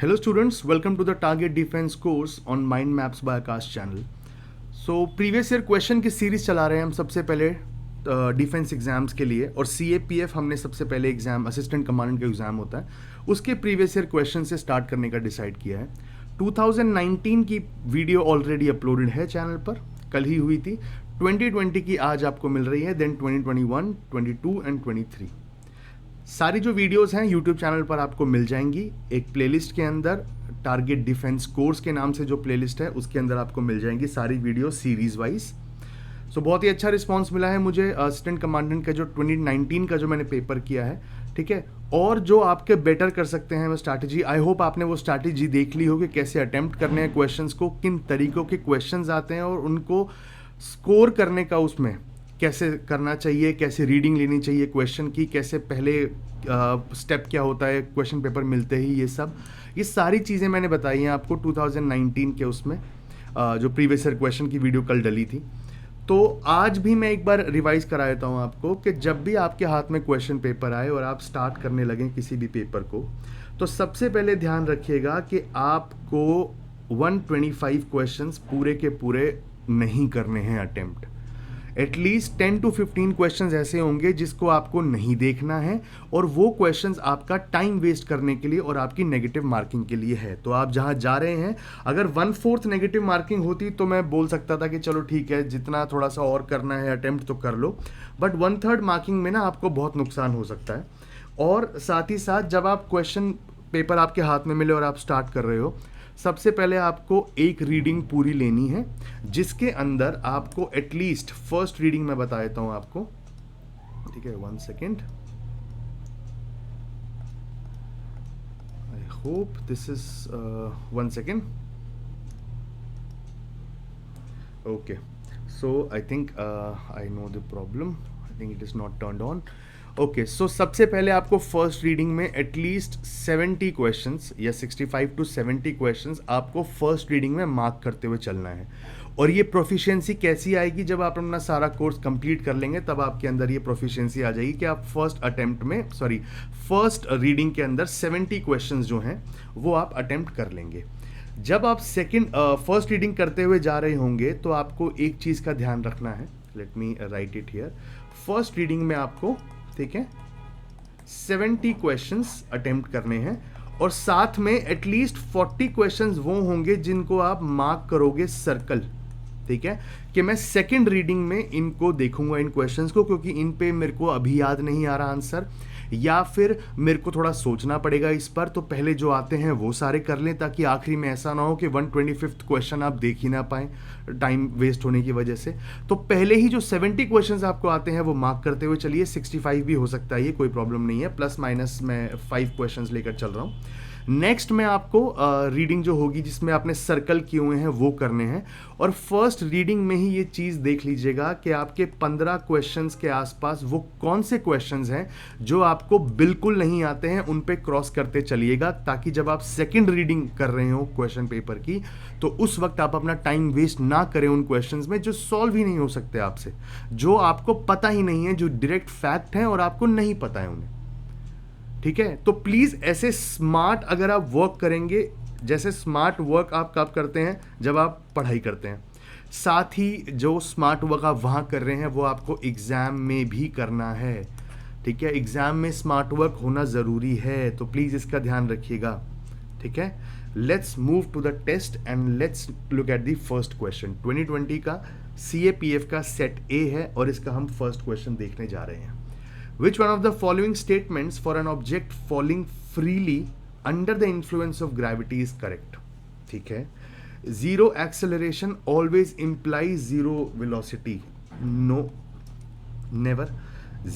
Hello students, welcome to the Target Defense course on Mind Maps by Akash channel. So previous year question की series चला रहे हैं हम सबसे पहले डिफेंस एग्जाम्स के लिए, और CAPF हमने सबसे पहले एग्जाम असिस्टेंट कमांडेंट का एग्जाम होता है उसके प्रीवियस ईयर क्वेश्चन से स्टार्ट करने का डिसाइड किया है। 2019 की वीडियो ऑलरेडी अपलोडेड है चैनल पर, कल ही हुई थी। 2020 की आज आपको मिल रही है, देन 2021, 22 एंड 23 सारी जो वीडियोस हैं यूट्यूब चैनल पर आपको मिल जाएंगी। एक प्लेलिस्ट के अंदर टारगेट डिफेंस कोर्स के नाम से जो प्लेलिस्ट है उसके अंदर आपको मिल जाएंगी सारी वीडियो सीरीज वाइज। सो बहुत ही अच्छा रिस्पांस मिला है मुझे असिस्टेंट कमांडेंट का जो 2019 का जो मैंने पेपर किया है, ठीक है। और जो आपके बेटर कर सकते हैं वो स्ट्रैटेजी, आई होप आपने वो स्ट्रैटेजी देख ली हो कि कैसे अटेम्प्ट करने हैं क्वेश्चंस को, किन तरीकों के क्वेश्चंस आते हैं और उनको स्कोर करने का उसमें कैसे करना चाहिए, कैसे रीडिंग लेनी चाहिए क्वेश्चन की, कैसे पहले स्टेप क्या होता है क्वेश्चन पेपर मिलते ही, ये सारी चीज़ें मैंने बताई हैं आपको 2019 के उसमें जो प्रीवियस ईयर क्वेश्चन की वीडियो कल डली थी। तो आज भी मैं एक बार रिवाइज करा देता हूँ आपको कि जब भी आपके हाथ में क्वेश्चन पेपर आए और आप स्टार्ट करने लगें किसी भी पेपर को, तो सबसे पहले ध्यान रखिएगा कि आपको 125 क्वेश्चंस पूरे के पूरे नहीं करने हैं अटेम्प्ट। एटलीस्ट 10 to 15 क्वेश्चंस ऐसे होंगे जिसको आपको नहीं देखना है, और वो क्वेश्चंस आपका टाइम वेस्ट करने के लिए और आपकी नेगेटिव मार्किंग के लिए है। तो आप जहां जा रहे हैं, अगर 1/4 नेगेटिव मार्किंग होती तो मैं बोल सकता था कि चलो ठीक है, जितना थोड़ा सा और करना है अटेम्प्ट तो कर लो, बट 1/3 मार्किंग में ना आपको बहुत नुकसान हो सकता है। और साथ ही साथ जब आप क्वेश्चन पेपर आपके हाथ में मिले और आप स्टार्ट कर रहे हो, सबसे पहले आपको एक रीडिंग पूरी लेनी है जिसके अंदर आपको एटलीस्ट फर्स्ट रीडिंग में बता देता हूं आपको, ठीक है। 1 second, I hope this is 1 second. Okay, so I think I know the problem, I think it is not turned on. Okay, so सबसे पहले आपको फर्स्ट रीडिंग में एटलीस्ट 70 क्वेश्चंस या 65 to 70 क्वेश्चंस आपको फर्स्ट रीडिंग में mark करते हुए चलना है। और ये प्रोफिशिएंसी कैसी आएगी, जब आप अपना सारा कोर्स कंप्लीट कर लेंगे तब आपके अंदर ये प्रोफिशिएंसी आ जाएगी कि आप फर्स्ट रीडिंग के अंदर 70 क्वेश्चंस जो हैं वो आप अटेम्प्ट कर लेंगे। जब आप फर्स्ट रीडिंग करते हुए जा रहे होंगे तो आपको एक चीज़ का ध्यान रखना है, let me right it here. First reading में आपको, ठीक है, 70 क्वेश्चंस अटेम्प्ट करने हैं, और साथ में एटलीस्ट 40 क्वेश्चंस वो होंगे जिनको आप मार्क करोगे सर्कल, ठीक है, कि मैं सेकंड रीडिंग में इनको देखूंगा इन क्वेश्चंस को, क्योंकि इन पे मेरे को अभी याद नहीं आ रहा आंसर, या फिर मेरे को थोड़ा सोचना पड़ेगा इस पर, तो पहले जो आते हैं वो सारे कर लें, ताकि आखिरी में ऐसा ना हो कि 125th क्वेश्चन आप देख ही ना पाएं टाइम वेस्ट होने की वजह से। तो पहले ही जो 70 क्वेश्चंस आपको आते हैं वो मार्क करते हुए चलिए। 65 भी हो सकता है, ये कोई प्रॉब्लम नहीं है, प्लस माइनस मैं 5 क्वेश्चंस लेकर चल रहा हूँ। नेक्स्ट में आपको रीडिंग जो होगी जिसमें आपने सर्कल किए हुए हैं वो करने हैं, और फर्स्ट रीडिंग में ही ये चीज़ देख लीजिएगा कि आपके 15 क्वेश्चंस के आसपास वो कौन से क्वेश्चंस हैं जो आपको बिल्कुल नहीं आते हैं, उन पे क्रॉस करते चलिएगा, ताकि जब आप सेकंड रीडिंग कर रहे हो क्वेश्चन पेपर की तो उस वक्त आप अपना टाइम वेस्ट ना करें उन क्वेश्चंस में जो सॉल्व ही नहीं हो सकते आपसे, जो आपको पता ही नहीं है, जो डायरेक्ट फैक्ट हैं और आपको नहीं पता है उन्हें, ठीक है। तो प्लीज ऐसे स्मार्ट अगर आप वर्क करेंगे, जैसे स्मार्ट वर्क आप कब करते हैं, जब आप पढ़ाई करते हैं, साथ ही जो स्मार्ट वर्क आप वहां कर रहे हैं वो आपको एग्जाम में भी करना है, ठीक है। एग्जाम में स्मार्ट वर्क होना जरूरी है, तो प्लीज इसका ध्यान रखिएगा, ठीक है। Let's move to the test and let's look at the first question. 2020 का CAPF का सेट ए है और इसका हम फर्स्ट क्वेश्चन देखने जा रहे हैं। Which one of the following statements for an object falling freely under the influence of gravity is correct? ठीक है। Zero acceleration always implies zero velocity. No, never.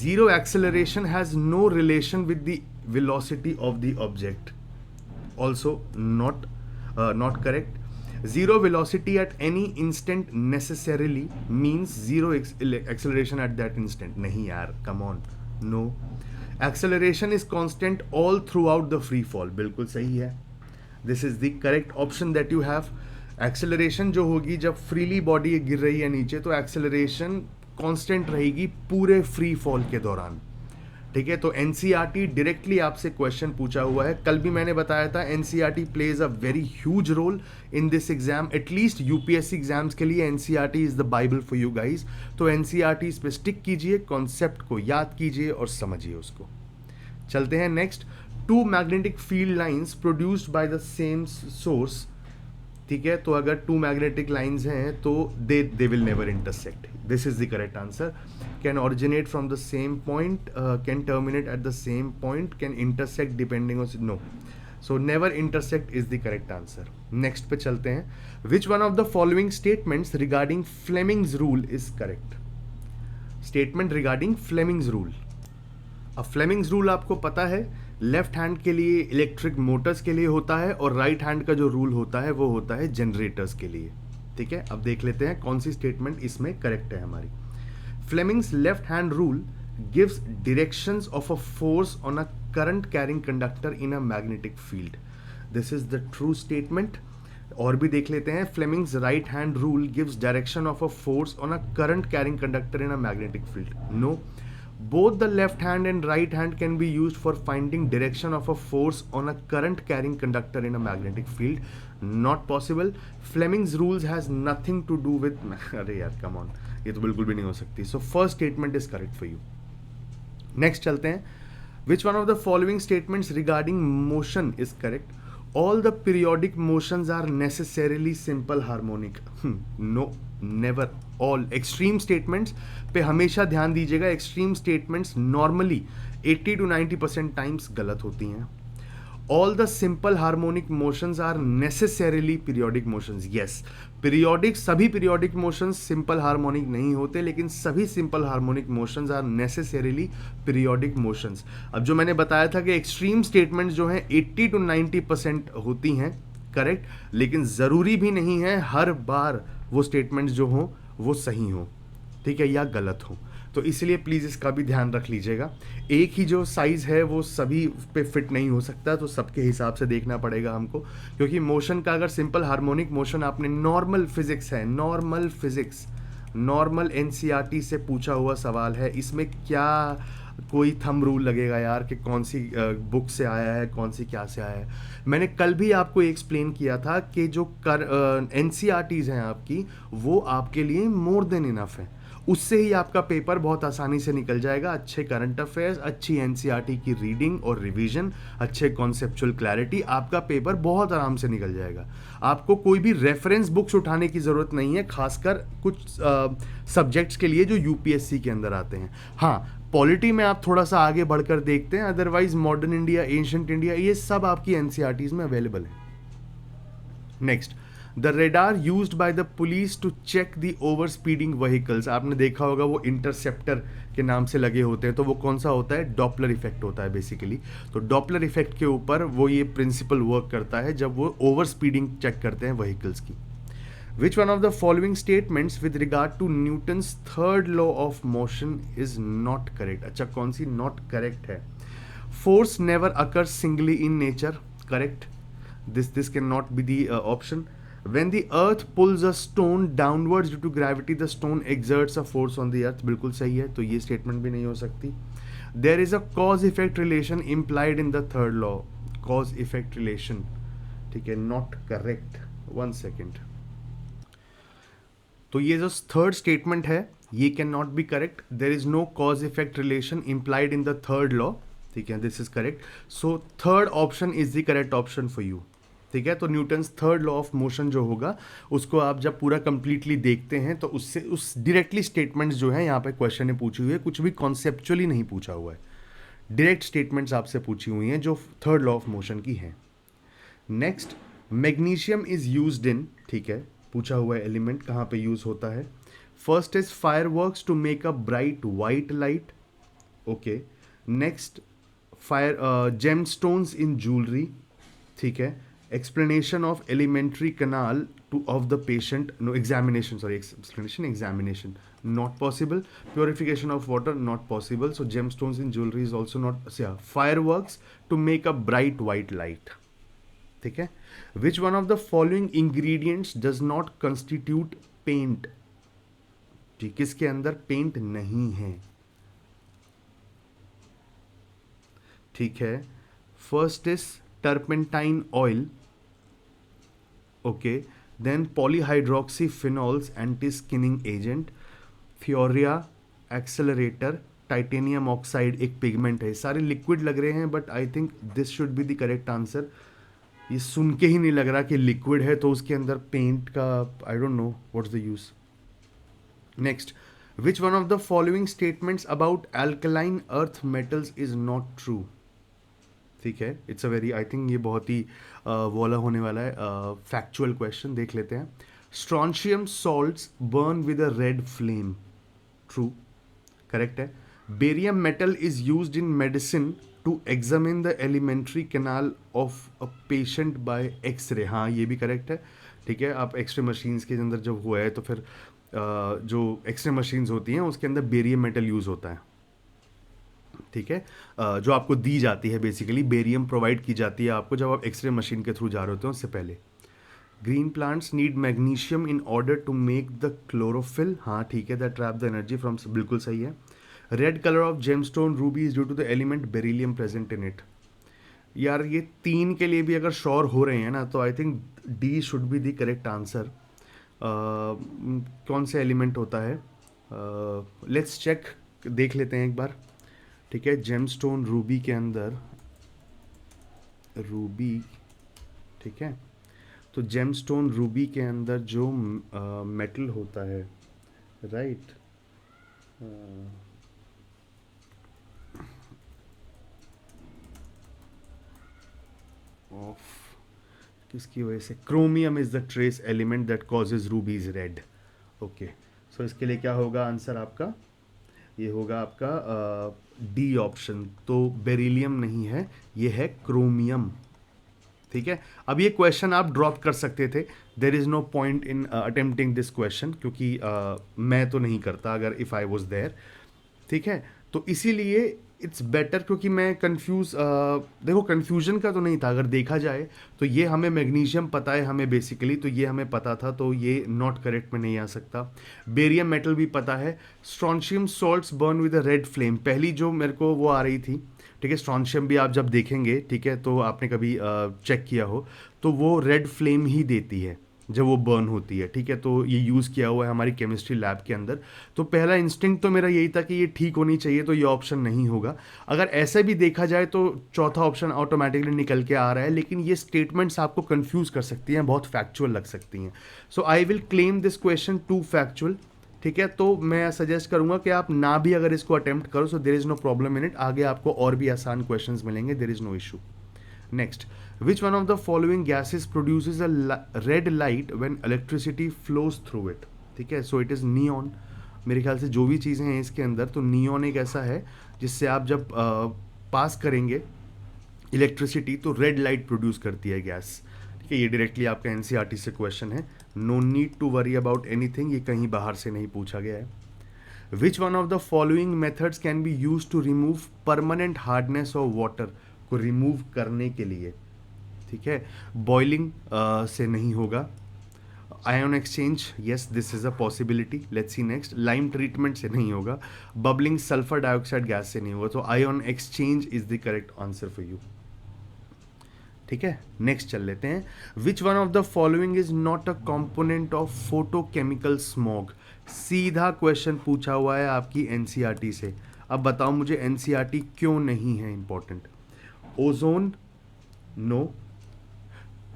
Zero acceleration has no relation with the velocity of the object. Also not correct. Zero velocity at any instant necessarily means zero acceleration at that instant. नहीं यार, come on. No. Acceleration is constant all throughout the free fall. बिल्कुल सही है. This is the correct option that you have. Acceleration जो होगी जब freely body गिर रही है नीचे, तो acceleration constant रहेगी पूरे free fall के दौरान, ठीक है, तो एनसीईआरटी डायरेक्टली आपसे क्वेश्चन पूछा हुआ है। कल भी मैंने बताया था NCERT plays a very huge role in this exam, at least UPSC exams के लिए NCERT is the bible for you guys. तो एनसीईआरटी पे स्टिक कीजिए, कॉन्सेप्ट को याद कीजिए और समझिए उसको। चलते हैं next. Two magnetic field lines produced by the same source, ठीक है, तो अगर टू मैग्नेटिक लाइंस हैं तो they will never intersect, this is the correct answer. Can originate from the same point, can terminate at the same point, can intersect depending on, no, so never intersect is the correct answer. Next पे चलते हैं। Which one of the following statements regarding Fleming's rule is correct? Statement regarding Fleming's rule. अब Fleming's rule आपको पता है, left hand के लिए electric Motors के लिए होता है और राइट हैंड का जो रूल होता है वो होता है जनरेटर्स के लिए। ठीक है, अब देख लेते हैं कौन सी स्टेटमेंट इसमें करेक्ट है हमारी। Fleming's left hand rule gives directions of a force on a current carrying conductor in a magnetic field, this is the true statement. और भी देख लेते हैं। Fleming's right hand rule gives direction of a force on a current carrying conductor in a magnetic field, no. Both the left hand and right hand can be used for finding direction of a force on a current carrying conductor in a magnetic field. Not possible. Fleming's rules has nothing to do with अरे यार come on, ये तो बिल्कुल भी नहीं हो सकती। So first statement is correct for you. Next चलते हैं। Which one of the following statements regarding motion is correct? All the periodic motions are necessarily simple harmonic. No, never. All extreme statements पे हमेशा ध्यान दीजिएगा। Extreme statements normally 80 to 90% times गलत होती हैं। All the simple harmonic motions are necessarily periodic motions. Yes, periodic, सभी periodic motions simple harmonic नहीं होते, लेकिन सभी simple harmonic motions are necessarily periodic motions. अब जो मैंने बताया था कि एक्सट्रीम स्टेटमेंट्स जो हैं 80 to 90% होती हैं करेक्ट, लेकिन ज़रूरी भी नहीं है हर बार वो स्टेटमेंट्स जो हों वो सही हों, ठीक है, या गलत हों। तो इसलिए प्लीज़ इसका भी ध्यान रख लीजिएगा। एक ही जो साइज़ है वो सभी पे फिट नहीं हो सकता, तो सबके हिसाब से देखना पड़ेगा हमको, क्योंकि मोशन का अगर सिंपल हार्मोनिक मोशन आपने नॉर्मल फिजिक्स है, नॉर्मल फिजिक्स, नॉर्मल एनसीईआरटी से पूछा हुआ सवाल है, इसमें क्या कोई थंब रूल लगेगा यार कि कौन सी बुक से आया है, कौन सी क्या से आया है। मैंने कल भी आपको एक्सप्लेन किया था कि जो एनसीईआरटीज़ हैं आपकी, वो आपके लिए मोर देन इनफ है, उससे ही आपका पेपर बहुत आसानी से निकल जाएगा। अच्छे करंट अफेयर्स, अच्छी एनसीईआरटी की रीडिंग और रिवीजन, अच्छे कॉन्सेप्चुअल क्लैरिटी, आपका पेपर बहुत आराम से निकल जाएगा। आपको कोई भी रेफरेंस बुक्स उठाने की ज़रूरत नहीं है, खासकर कुछ सब्जेक्ट्स के लिए जो यूपीएससी के अंदर आते हैं। हाँ, पॉलिटी में आप थोड़ा सा आगे बढ़कर देखते हैं, otherwise modern India, ancient India, ये सब आपकी एनसीईआरटीज़ में अवेलेबल है। Next, the radar used by the police to check the over speeding vehicles, आपने देखा होगा वो इंटरसेप्टर के नाम से लगे होते हैं, तो वो कौन सा होता है? डॉपलर इफेक्ट होता है बेसिकली। तो डॉपलर इफेक्ट के ऊपर वो ये प्रिंसिपल वर्क करता है जब वो ओवर स्पीडिंग चेक करते हैं व्हीकल्स की। Which one of the following statements with regard to Newton's third law of motion is not correct? अच्छा, कौन सी नॉट करेक्ट है? Force never occurs singly in nature, correct, this can not be the option. When the earth pulls a stone downwards due to gravity, the stone exerts a force on the earth, बिल्कुल सही है, तो ये statement भी नहीं हो सकती। There is a cause-effect relation implied in the third law, cause-effect relation, ठीक है, not correct, 1 second। तो ये जो थर्ड स्टेटमेंट है ये can not B correct. There is no cause-effect relation implied in the third law, ठीक है, this is correct। So third option is the correct option for you, ठीक है। तो Newton's third law of motion जो होगा उसको आप जब पूरा कंप्लीटली देखते हैं तो उससे उस डायरेक्टली स्टेटमेंट्स जो है यहाँ पे क्वेश्चन में पूछी हुई है, कुछ भी कॉन्सेप्चुअली नहीं पूछा हुआ है, डायरेक्ट स्टेटमेंट्स आपसे पूछी हुई हैं जो थर्ड लॉ ऑफ मोशन की हैं। नेक्स्ट, मैग्नीशियम इज यूज्ड इन, ठीक है, पूछा हुआ है एलिमेंट कहाँ पे यूज होता है। First is fireworks to make a bright white light, okay. Next, gemstones in jewellery, ठीक है। Explanation of elementary canal to of the patient, no, examination, sorry, examination not possible. Purification of water not possible. So gemstones in jewelry is also not, yeah. Fireworks to make a bright white light, ठीक है। Which one of the following ingredients does not constitute paint? ठीक, किसके अंदर paint नहीं है? ठीक है, first is turpentine oil, okay, then polyhydroxyphenols anti skinning agent, furia accelerator, titanium oxide एक पिगमेंट है। सारे लिक्विड लग रहे हैं but I think this should be the correct answer. ये सुन के ही नहीं लग रहा कि लिक्विड है, तो उसके अंदर पेंट का आई don't know what's the use. Next, which one of the following statements about alkaline earth metals is not true. ठीक है, it's a very, I think ये बहुत ही वो वाला होने वाला है, फैक्चुअल क्वेश्चन। देख लेते हैं। Strontium salts burn with a red flame, true, correct है। Barium metal is used in medicine to examine the elementary canal of a patient by x-ray, हाँ ये भी करेक्ट है। ठीक है, आप एक्सरे मशीन्स के अंदर जब हुआ है तो फिर जो एक्सरे मशीन्स होती हैं उसके अंदर बेरियम मेटल यूज़ होता है। ठीक है, जो आपको दी जाती है, बेसिकली बेरियम प्रोवाइड की जाती है आपको जब आप एक्सरे मशीन के थ्रू जा रहे होते हैं उससे पहले। Green plants need magnesium in order to make the chlorophyll, हाँ ठीक है, that trap the energy from, बिल्कुल सही है। Red colour of gemstone ruby is due to the element beryllium present in it. यार ये तीन के लिए भी अगर श्योर हो रहे हैं ना तो I think D should be the correct answer. कौन सा एलिमेंट होता है, लेट्स चेक, देख लेते हैं एक बार। ठीक है, जेमस्टोन रूबी के अंदर, रूबी, ठीक है, तो जेमस्टोन रूबी के अंदर जो मेटल होता है, राइट, ऑफ किसकी वजह से, chromium is the trace element that causes rubies red. Okay, so इसके लिए क्या होगा आंसर आपका, ये होगा आपका डी ऑप्शन, तो बेरिलियम नहीं है, ये है क्रोमियम। ठीक है, अब ये क्वेश्चन आप ड्रॉप कर सकते थे, there is no point in attempting this question, क्योंकि मैं तो नहीं करता अगर इफ़ आई वॉज देयर। ठीक है, तो इसीलिए इट्स बेटर, क्योंकि मैं कंफ्यूज, देखो कंफ्यूजन का तो नहीं था, अगर देखा जाए तो ये हमें मैग्नीशियम पता है हमें बेसिकली, तो ये हमें पता था, तो ये नॉट करेक्ट में नहीं आ सकता। बेरियम मेटल भी पता है। Strontium salts burn with a red flame, पहली जो मेरे को वो आ रही थी। ठीक है, स्ट्रॉन्शियम भी आप जब देखेंगे, ठीक है, तो आपने कभी चेक किया हो तो वो रेड फ्लेम ही देती है जब वो बर्न होती है। ठीक है, तो ये यूज़ किया हुआ है हमारी केमिस्ट्री लैब के अंदर। तो पहला इंस्टिंक्ट तो मेरा यही था कि ये ठीक होनी चाहिए, तो ये ऑप्शन नहीं होगा। अगर ऐसे भी देखा जाए तो चौथा ऑप्शन ऑटोमेटिकली निकल के आ रहा है, लेकिन ये स्टेटमेंट्स आपको कंफ्यूज कर सकती हैं, बहुत फैक्चुअल लग सकती हैं। So I will claim this question to factual. ठीक है, तो मैं सजेस्ट करूंगा कि आप ना भी अगर इसको अटेम्प्ट करो, so there is no problem in it, आगे आपको और भी आसान क्वेश्चंस मिलेंगे, there is no issue. Next, which one of the following gases produces a red light when electricity flows through it। ठीक है, so it is neon। मेरे ख्याल से जो भी चीज़ें हैं इसके अंदर, तो नियॉन एक ऐसा है जिससे आप जब पास करेंगे इलेक्ट्रिसिटी तो रेड लाइट प्रोड्यूस करती है गैस। ठीक है, ये डायरेक्टली आपका एनसीईआरटी से क्वेश्चन है, no need to worry about anything, ये कहीं बाहर से नहीं पूछा गया है। Which one of the following methods can be use to remove permanent hardness of water, को रिमूव करने के लिए। ठीक है, बॉइलिंग से नहीं होगा। Ion exchange, yes this is a possibility, let's see next. Lime treatment से नहीं होगा। बबलिंग सल्फर डाइऑक्साइड गैस से नहीं होगा, तो ion exchange is the correct answer for you. ठीक है, नेक्स्ट चल लेते हैं। Which one of the following is not a component of photochemical smog, सीधा क्वेश्चन पूछा हुआ है आपकी एनसीईआरटी से। अब बताओ मुझे एनसीईआरटी क्यों नहीं है important. Ozone, no.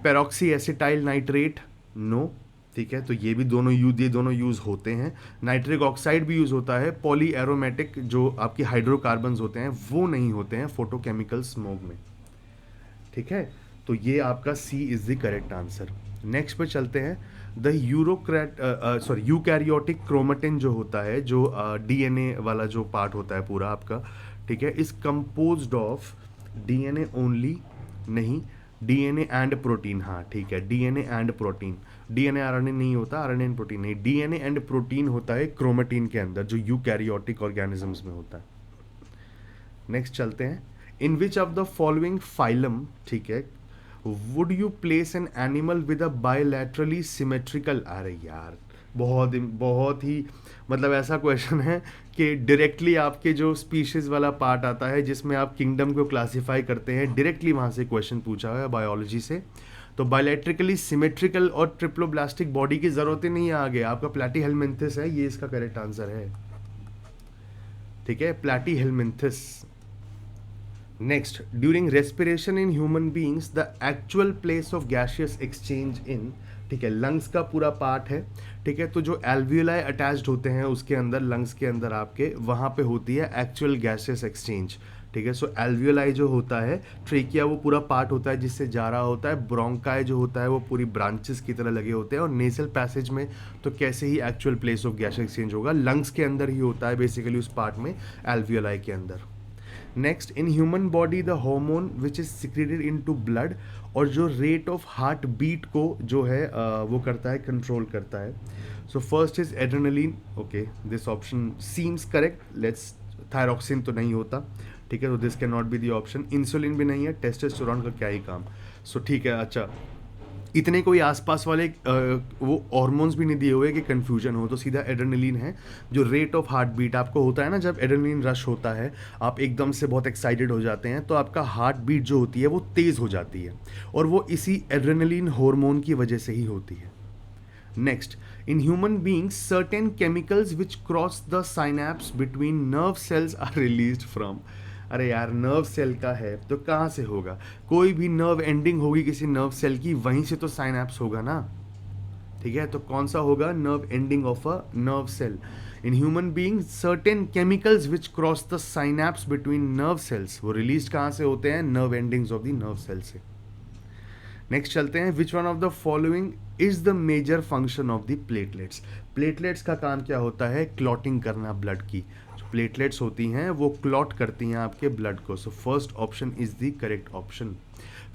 Peroxy acetyl nitrate, no. ठीक है, तो ये भी दोनों यूज़ होते हैं। नाइट्रिक ऑक्साइड भी यूज़ होता है। पॉली एरोमेटिक जो आपकी हाइड्रोकार्बन्स होते हैं वो नहीं होते हैं फोटोकेमिकल स्मोक में। ठीक है, तो ये आपका C is the correct answer. Next पे चलते हैं। द यूकैरियोटिक क्रोमेटिन जो होता है, जो डीएनए वाला जो पार्ट होता है पूरा आपका, ठीक है, is composed of DNA only, नहीं, डीएनए एंड प्रोटीन, हाँ ठीक है, DNA and protein. DNA RNA नहीं होता, आरएनए एंड प्रोटीन नहीं, डीएनए एंड प्रोटीन होता है क्रोमेटिन के अंदर जो यूकैरियोटिक ऑर्गेनिजम्स में होता है। नेक्स्ट चलते हैं। In which of the following phylum, ठीक है, would you place an animal with a bilaterally symmetrical, अरे यार बहुत ही मतलब ऐसा क्वेश्चन है कि डायरेक्टली आपके जो स्पीशीज वाला पार्ट आता है जिसमें आप किंगडम को क्लासिफाई करते हैं, डायरेक्टली वहाँ से क्वेश्चन पूछा हुआ है बायोलॉजी से। तो बायोलेट्रिकली सिमेट्रिकल और ट्रिप्लोब्लास्टिक बॉडी की जरूरत ही नहीं है आगे, आपका प्लैटीहेलमिन्थस है, ये इसका करेक्ट आंसर है। ठीक है, platyhelminthes. Next, during respiration in human beings the actual place of gaseous exchange in, ठीक है, लंग्स का पूरा पार्ट है। ठीक है, तो जो एल्वियोलाई अटैच्ड होते हैं उसके अंदर, लंग्स के अंदर आपके, वहाँ पे होती है एक्चुअल गैसियस एक्सचेंज। ठीक है, सो एल्वियोलाई जो होता है, ट्रेकिया वो पूरा पार्ट होता है जिससे जा रहा होता है, ब्रोंकाई जो होता है वो पूरी ब्रांचेस की तरह लगे होते हैं, और नेजल पैसेज में तो कैसे ही actual place of gas exchange होगा, लंग्स के अंदर ही होता है बेसिकली, उस पार्ट में, एल्वियोलाई के अंदर। Next, in human body the hormone which is secreted into blood, और जो रेट ऑफ हार्ट बीट को जो है वो करता है, कंट्रोल करता है। So first is adrenaline, okay, this option seems correct, let's, thyroxine तो नहीं होता, ठीक है, तो this can not B the option. Insulin भी नहीं है, टेस्टोस्टेरोन का क्या ही काम। सो ठीक है, अच्छा, इतने कोई आसपास वाले वो हार्मोन्स भी नहीं दिए हुए कि कंफ्यूजन हो, तो सीधा एड्रेनलिन है। जो रेट ऑफ हार्ट बीट आपको होता है ना, जब एड्रेनलिन रश होता है, आप एकदम से बहुत एक्साइटेड हो जाते हैं, तो आपका हार्ट बीट जो होती है वो तेज़ हो जाती है, और वो इसी एड्रेनलिन हार्मोन की वजह से ही होती है। Next, in human beings certain chemicals which cross the synapse between nerve cells are released from। अरे यार, नर्व सेल का है तो कहाँ से होगा, कोई भी नर्व एंडिंग होगी किसी नर्व सेल की, वहीं से तो साइनैप्स होगा ना। ठीक है, तो कौन सा होगा, nerve ending of a nerve cell. In human being certain chemicals which cross the synapse between nerve cells, वो रिलीज कहाँ से होते हैं, nerve endings of the nerve cell से। नेक्स्ट चलते हैं, which one of the following is the major function of the platelets. Platelets का काम क्या होता है, क्लॉटिंग करना ब्लड की। जो प्लेटलेट्स होती हैं वो क्लॉट करती हैं आपके ब्लड को। So first option is the correct option.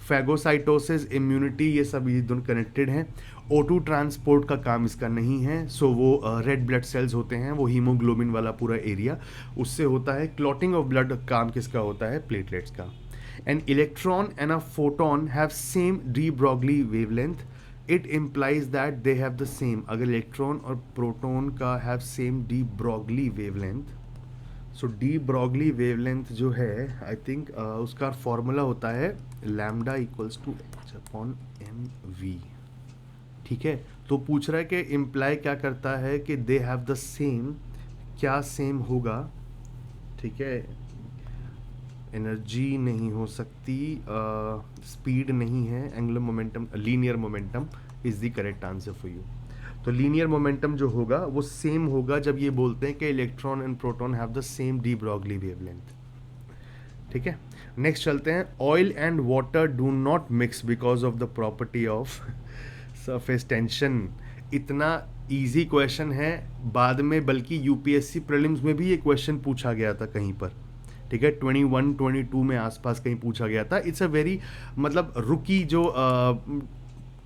Phagocytosis, immunity, ये सब ये दोनों कनेक्टेड हैं। O2 ट्रांसपोर्ट का काम इसका नहीं है, सो वो रेड ब्लड सेल्स होते हैं, वो हीमोग्लोबिन वाला पूरा एरिया, उससे होता है। क्लॉटिंग ऑफ ब्लड काम किसका होता है, प्लेटलेट्स का। An electron and a photon have same de Broglie wavelength. It implies that they have the same. अगर इलेक्ट्रॉन और प्रोटॉन का have same de Broglie wavelength, so de Broglie wavelength जो है, I think उसका formula होता है lambda equals to h upon mv। ठीक है, तो पूछ रहा है कि इम्प्लाई क्या करता है कि दे हैव द सेम, क्या सेम होगा। ठीक है, एनर्जी नहीं हो सकती, स्पीड नहीं है, angular momentum, linear momentum is the correct answer for you. तो लीनियर मोमेंटम जो होगा वो सेम होगा जब ये बोलते हैं कि electron and proton have the same de Broglie wavelength. ठीक है, नेक्स्ट चलते हैं, oil and water do not mix because of the property of surface tension. इतना इजी क्वेश्चन है, बाद में बल्कि यूपीएससी प्रीलिम्स में भी ये क्वेश्चन पूछा गया था कहीं पर। ठीक है, 21-22 में आसपास कहीं पूछा गया था। इट्स अ वेरी, मतलब रुकी जो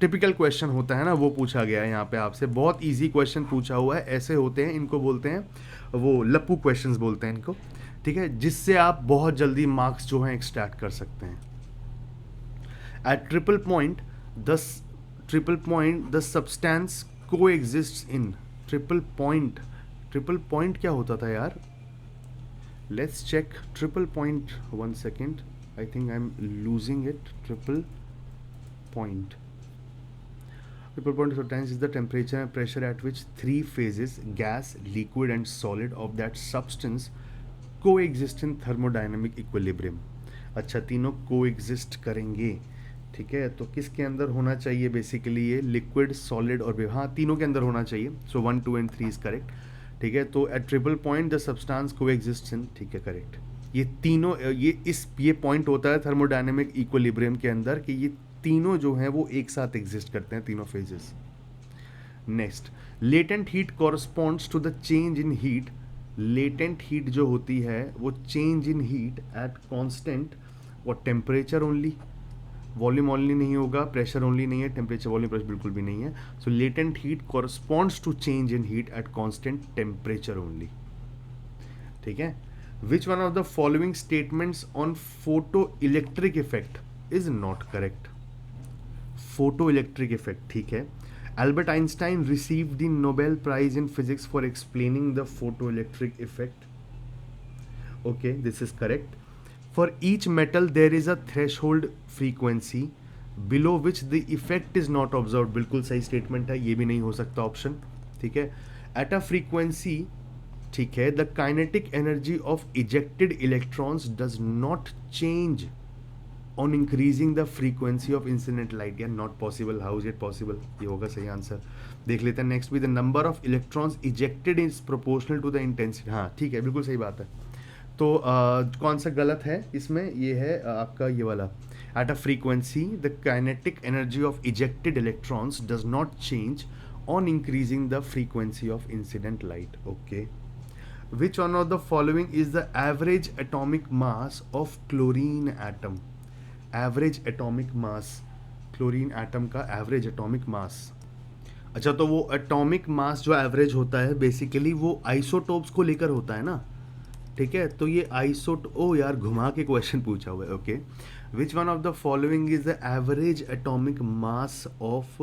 टिपिकल क्वेश्चन होता है ना, वो पूछा गया है यहाँ पे आपसे। बहुत इजी क्वेश्चन पूछा हुआ है, ऐसे होते हैं, इनको बोलते हैं वो लप्पू क्वेश्चंस बोलते हैं इनको। ठीक है, जिससे आप बहुत जल्दी मार्क्स जो हैं एक्सट्रैक्ट कर सकते हैं। At triple point the substance को एग्जिस्ट इन। ट्रिपल पॉइंट क्या होता था यार, let's check triple point, 1 second, I think I'm losing it. Triple point substance is the temperature and pressure at which three phases, gas, liquid and solid of that substance coexist in thermodynamic equilibrium। अच्छा, तीनों coexist करेंगे। ठीक है, तो किसके अंदर होना चाहिए बेसिकली, ये लिक्विड, सॉलिड और, हाँ, तीनों के अंदर होना चाहिए। So 1, 2 and 3 is correct. ठीक है, तो at triple point the substance coexist in, ठीक है, करेक्ट। ये तीनों, ये पॉइंट होता है थर्मोडायनेमिक इक्विलिब्रियम के अंदर कि ये तीनों जो हैं वो एक साथ एग्जिस्ट करते हैं, तीनों phases. Next, latent heat corresponds to the change in heat. Latent heat जो होती है वो change in heat at constant और टेम्परेचर ओनली, वॉल्यूम ओनली नहीं होगा, प्रेशर ओनली नहीं है, टेम्परेचर, वॉल्यूम, प्रेशर बिल्कुल भी नहीं है। So latent heat corresponds to change in heat at constant temperature only. ठीक है, which one of the following statements on photo electric effect is not correct. Photo electric effect, ठीक है, Albert Einstein received the Nobel Prize in Physics for explaining the photoelectric effect. Okay, this is correct. For each metal there is a threshold frequency below which the effect is not observed. बिल्कुल सही statement है, ये भी नहीं हो सकता option. ठीक है. At a frequency, ठीक है, the kinetic energy of ejected electrons does not change on increasing the frequency of incident light. यार not possible, how is it possible? ये होगा सही आंसर. देख लेते हैं नेक्स्ट भी. The number of electrons ejected is proportional to the intensity. हाँ ठीक है, बिल्कुल सही बात है. तो कौन सा गलत है इसमें? ये है आपका ये वाला. At a frequency the kinetic energy of ejected electrons does not change on increasing the frequency of incident light. Okay. Which one of the following is the average atomic mass of chlorine atom? Average atomic mass, chlorine atom का average atomic मास. अच्छा, तो वो atomic mass जो average होता है basically वो isotopes को लेकर होता है ना. ठीक है, तो ये ओ यार घुमा के क्वेश्चन पूछा हुआ है. Okay. Which one of the following is the average atomic mass of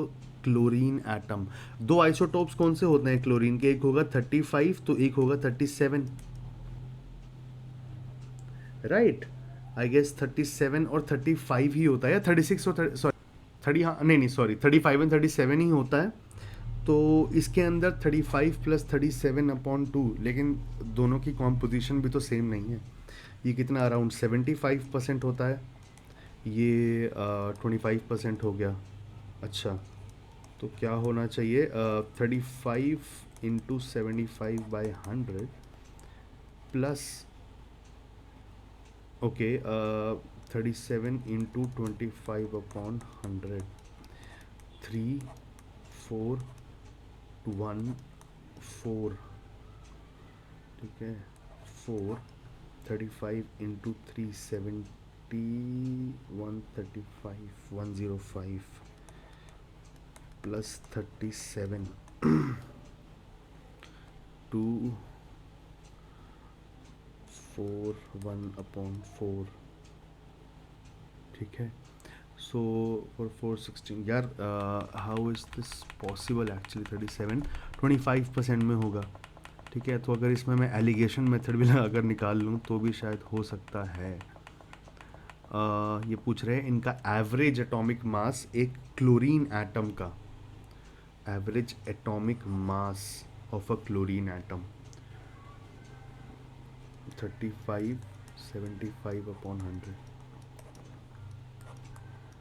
chlorine atom? दो आइसोटोप्स कौन से होते हैं क्लोरीन के? एक होगा 35 तो एक होगा 37. राइट, आई गेस 37 और 35 ही होता है, या 36 और 30. हाँ नहीं सॉरी, 35 एंड 37 ही होता है. तो इसके अंदर 35 प्लस 37/2, लेकिन दोनों की कॉम्पोजिशन भी तो सेम नहीं है. ये कितना अराउंड 75% होता है, ये 25% हो गया. अच्छा, तो क्या होना चाहिए? 35 इंटू 75/100 प्लस ओके 37 इंटू 25/100. 3 4 1 4. ठीक है, 4 35 इंटू 370 135 105 प्लस 37 2 4 1/4. ठीक है. So for 416 यार, how is this possible? Actually 37 25% में होगा. ठीक है, तो अगर इसमें मैं एलिगेशन मेथड भी अगर निकाल लूँ तो भी शायद हो सकता है. ये पूछ रहे हैं इनका एवरेज एटॉमिक मास एक क्लोरीन एटम का. Average atomic mass of a chlorine atom 35 75/100.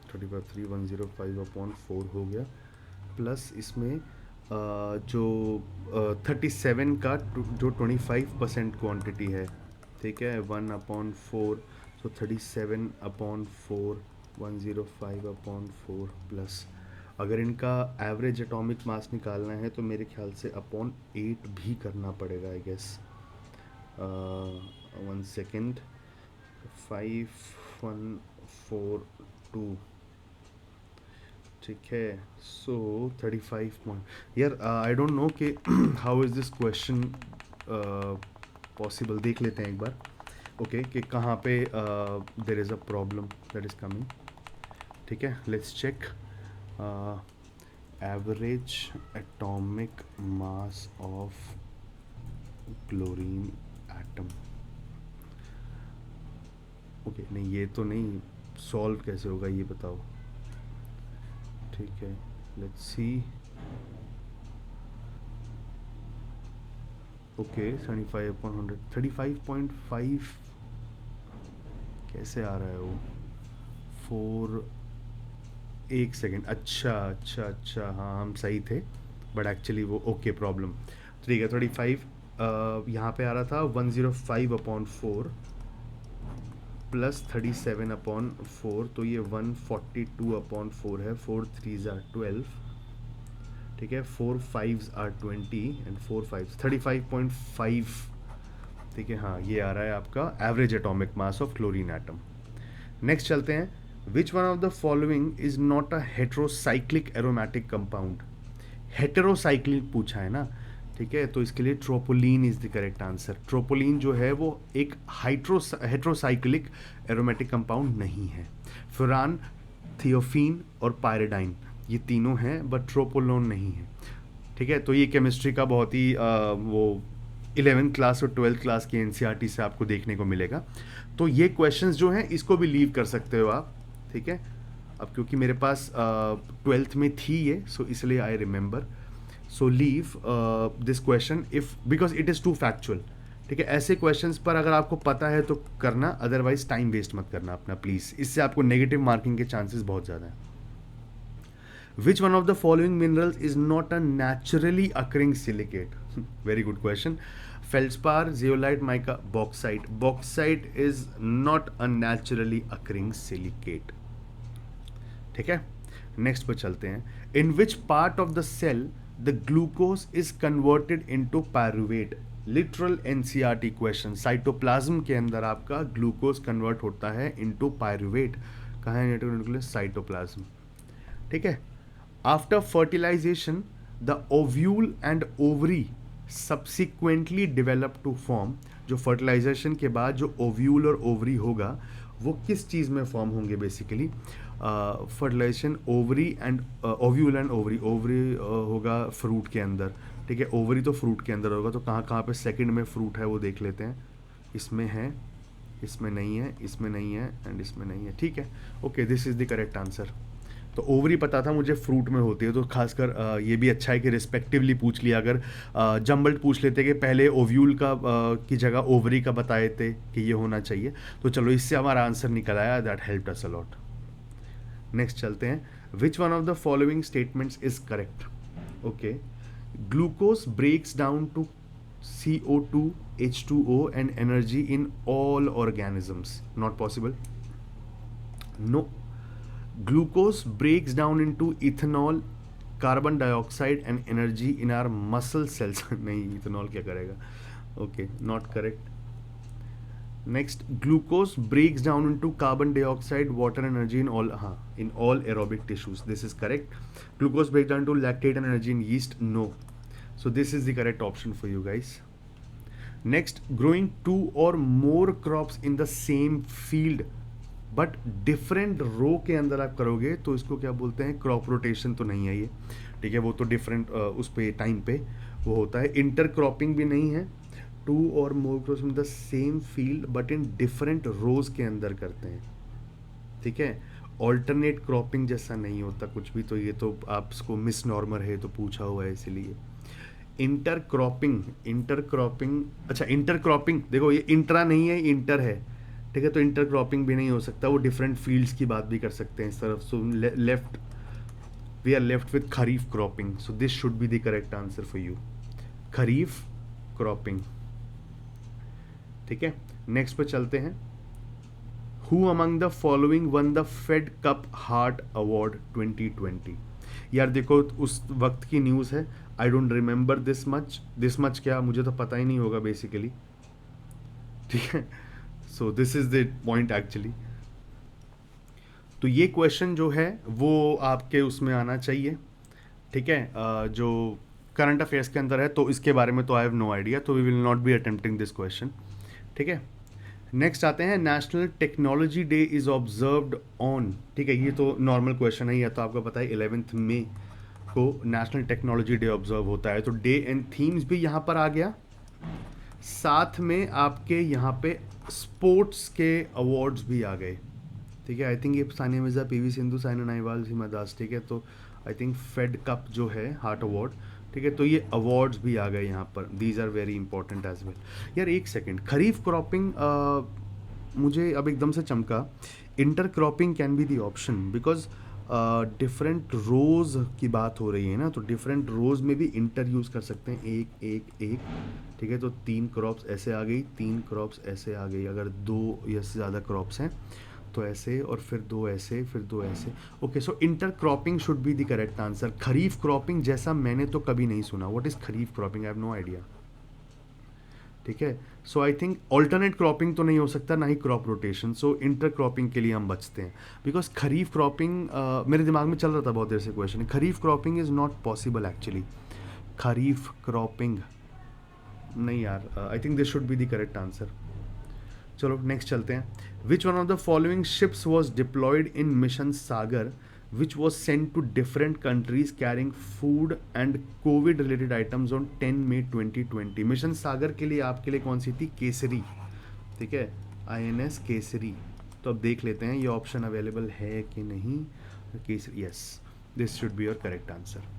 35,3,105/4 हो गया. प्लस इसमें जो 37 का जो 25% क्वांटिटी है. ठीक है, 1/4. सो 37/4 105/4 प्लस, अगर इनका एवरेज एटॉमिक मास निकालना है तो मेरे ख्याल से /8 भी करना पड़ेगा आई गेस. 1 सेकेंड. 5142. ठीक है. सो 35 यार आई डोंट नो कि how is this question possible. देख लेते हैं एक बार. ओके, कि कहाँ पे there is a problem that is coming. ठीक है, let's check. Average atomic mass of chlorine atom. Okay, नहीं ये तो नहीं, सॉल्व कैसे होगा ये बताओ. ठीक है, लेट्स सी. ओके 75/100 35.5 कैसे आ रहा है वो? 4 1 सेकेंड. अच्छा हाँ हम सही थे, बट एक्चुअली वो ओके प्रॉब्लम. ठीक है, 35 यहाँ पे आ रहा था 105/4 प्लस 37/4, तो ये 142/4 है. 4 3s are 12. ठीक है, 4 5s are 20 एंड 4 5 35.5. ठीक है, हाँ ये आ रहा है आपका average atomic mass of chlorine atom. Next चलते हैं. Which one of the following is not a heterocyclic aromatic compound? Heterocyclic पूछा है ना. ठीक है, तो इसके लिए troponin is the correct answer. Troponin जो है वो एक हेट्रोसाइक्लिक एरोमेटिक कंपाउंड नहीं है. फुरान, थियोफीन और पायरिडाइन ये तीनों हैं बट ट्रोपोलोन नहीं है। ठीक है, तो ये केमिस्ट्री का बहुत ही वो 11th क्लास और 12th क्लास की एनसीईआरटी से आपको देखने को मिलेगा। तो ये क्वेश्चंस जो हैं इसको भी लीव कर सकते हो आप। ठीक है, अब क्योंकि मेरे पास 12th में थी ये, सो इसलिए I remember. So leave this question if because it is too factual. ठीक है, ऐसे क्वेश्चंस पर अगर आपको पता है तो करना, अदरवाइज टाइम वेस्ट मत करना अपना प्लीज़, इससे आपको नेगेटिव मार्किंग के चांसेस बहुत ज़्यादा हैं। Which one of the following minerals is not a naturally occurring silicate? Very good question. Feldspar, zeolite, mica, bauxite. Bauxite is not a naturally occurring silicate. ठीक है, नेक्स्ट पर चलते हैं. In which part of the cell the glucose is converted into pyruvate? Literal NCERT question. Cytoplasm के अंदर आपका glucose convert होता है इनटू पायरुवेट. कहाँ है न्यूक्लियस? साइटोप्लाज्म. ठीक है. After fertilization, the ovule and ovary subsequently develop to form. जो फर्टिलाइजेशन के बाद जो ओव्यूल और ओवरी होगा वो किस चीज़ में फॉर्म होंगे basically? Fertilisation ovary and ovule and ovary. Ovary होगा फ्रूट के अंदर. ठीक है, ओवरी तो फ्रूट के अंदर होगा. तो कहाँ कहाँ पे सेकंड में फ्रूट है वो देख लेते हैं. इसमें है, इसमें नहीं है, इसमें नहीं है एंड इसमें नहीं है. ठीक है, okay, this is the correct answer. तो ओवरी पता था मुझे फ्रूट में होती है, तो खासकर ये भी अच्छा है कि रिस्पेक्टिवली पूछ लिया. अगर जम्बल्ड पूछ लेते कि पहले ओव्यूल का की जगह ओवरी का बताए थे कि ये होना चाहिए, तो चलो इससे हमारा आंसर निकल आया. That helped us a lot. Next चलते हैं. Which one of the following statements is correct? Okay, glucose breaks down to CO2, H2O and energy in all organisms. Not possible. No. Glucose breaks down into ethanol, carbon dioxide and energy in our muscle cells. नहीं, ethanol क्या करेगा? Okay, not correct. Next, glucose breaks down into carbon dioxide, water and energy in all in all aerobic tissues. This is correct. Glucose breaks down to lactate and energy in yeast. No. So this is the correct option for you guys. Next, growing two or more crops in the same field but different row के अंदर आप करोगे तो इसको क्या बोलते हैं? Crop rotation तो नहीं है ये. ठीक है, वो तो डिफरेंट उस पे टाइम पे वो होता है. इंटर क्रॉपिंग भी नहीं है. Two or more crops in the same field but in different rows के अंदर करते हैं. ठीक है, ऑल्टरनेट क्रॉपिंग जैसा नहीं होता कुछ भी. तो ये तो आपको मिस नॉर्मल है तो पूछा हुआ है इसीलिए. इंटर क्रॉपिंग, अच्छा इंटर क्रॉपिंग देखो, ये इंट्रा नहीं है, इंटर है. ठीक है, तो इंटर क्रॉपिंग भी नहीं हो सकता. वो डिफरेंट फील्ड्स की बात भी कर सकते हैं इस तरफ. So left, we are left with kharif cropping. So this should be the correct answer for you. Kharif cropping. ठीक है, नेक्स्ट पे चलते हैं. Who among the following won the Fed Cup Heart Award 2020? यार देखो, उस वक्त की न्यूज़ है. I don't remember this much क्या, मुझे तो पता ही नहीं होगा बेसिकली. ठीक है, so this is the point actually. तो ये क्वेश्चन जो है वो आपके उसमें आना चाहिए. ठीक है, जो करंट अफेयर्स के अंदर है, तो इसके बारे में तो आई हैव नो आइडिया, तो we will not be attempting this question. ठीक है, नेक्स्ट आते हैं. National Technology Day is observed on. ठीक है, ये तो नॉर्मल क्वेश्चन है, या तो आपको पता है 11 मई को नेशनल टेक्नोलॉजी डे ऑब्जर्व होता है. तो डे एंड थीम्स भी यहाँ पर आ गया. साथ में आपके यहाँ पे स्पोर्ट्स के अवार्ड्स भी आ गए. ठीक है, आई थिंक ये सानिया मिर्जा, PV सिंधु, साइना नेहवाल, हिमा दास. ठीक है, तो आई थिंक फेड कप जो है हार्ट अवार्ड. ठीक है, तो ये अवार्ड्स भी आ गए यहाँ पर. These are very important as well. यार एक सेकेंड, खरीफ क्रॉपिंग मुझे अब एकदम से चमका. Inter cropping can be the option because different rows की बात हो रही है ना, तो डिफरेंट रोज़ में भी इंटर यूज़ कर सकते हैं. एक एक एक. ठीक है, तो 3 क्रॉप्स ऐसे आ गई, 3 क्रॉप्स ऐसे आ गई. अगर 2 या से ज़्यादा क्रॉप्स हैं तो ऐसे, और फिर 2 ऐसे, फिर 2 ऐसे. Okay, so inter cropping should be the correct answer. Kharif cropping जैसा मैंने तो कभी नहीं सुना. What is kharif cropping? I have no idea. ठीक है, so I think alternate cropping तो नहीं हो सकता, ना ही crop rotation. So inter cropping के लिए हम बचते हैं बिकॉज खरीफ क्रॉपिंग मेरे दिमाग में चल रहा था बहुत देर से question. Kharif cropping is not possible actually. Kharif cropping नहीं यार. I think this should be the correct answer. चलो नेक्स्ट चलते हैं. Which one of the following ships was deployed in mission Sagar which was sent to different countries carrying food and COVID related items on 10 May 2020। Mission सागर के लिए आपके लिए कौन सी थी? केसरी, ठीक है, INS केसरी। तो अब देख लेते हैं ये ऑप्शन अवेलेबल है कि नहीं। Kesari, yes, this should be your correct answer.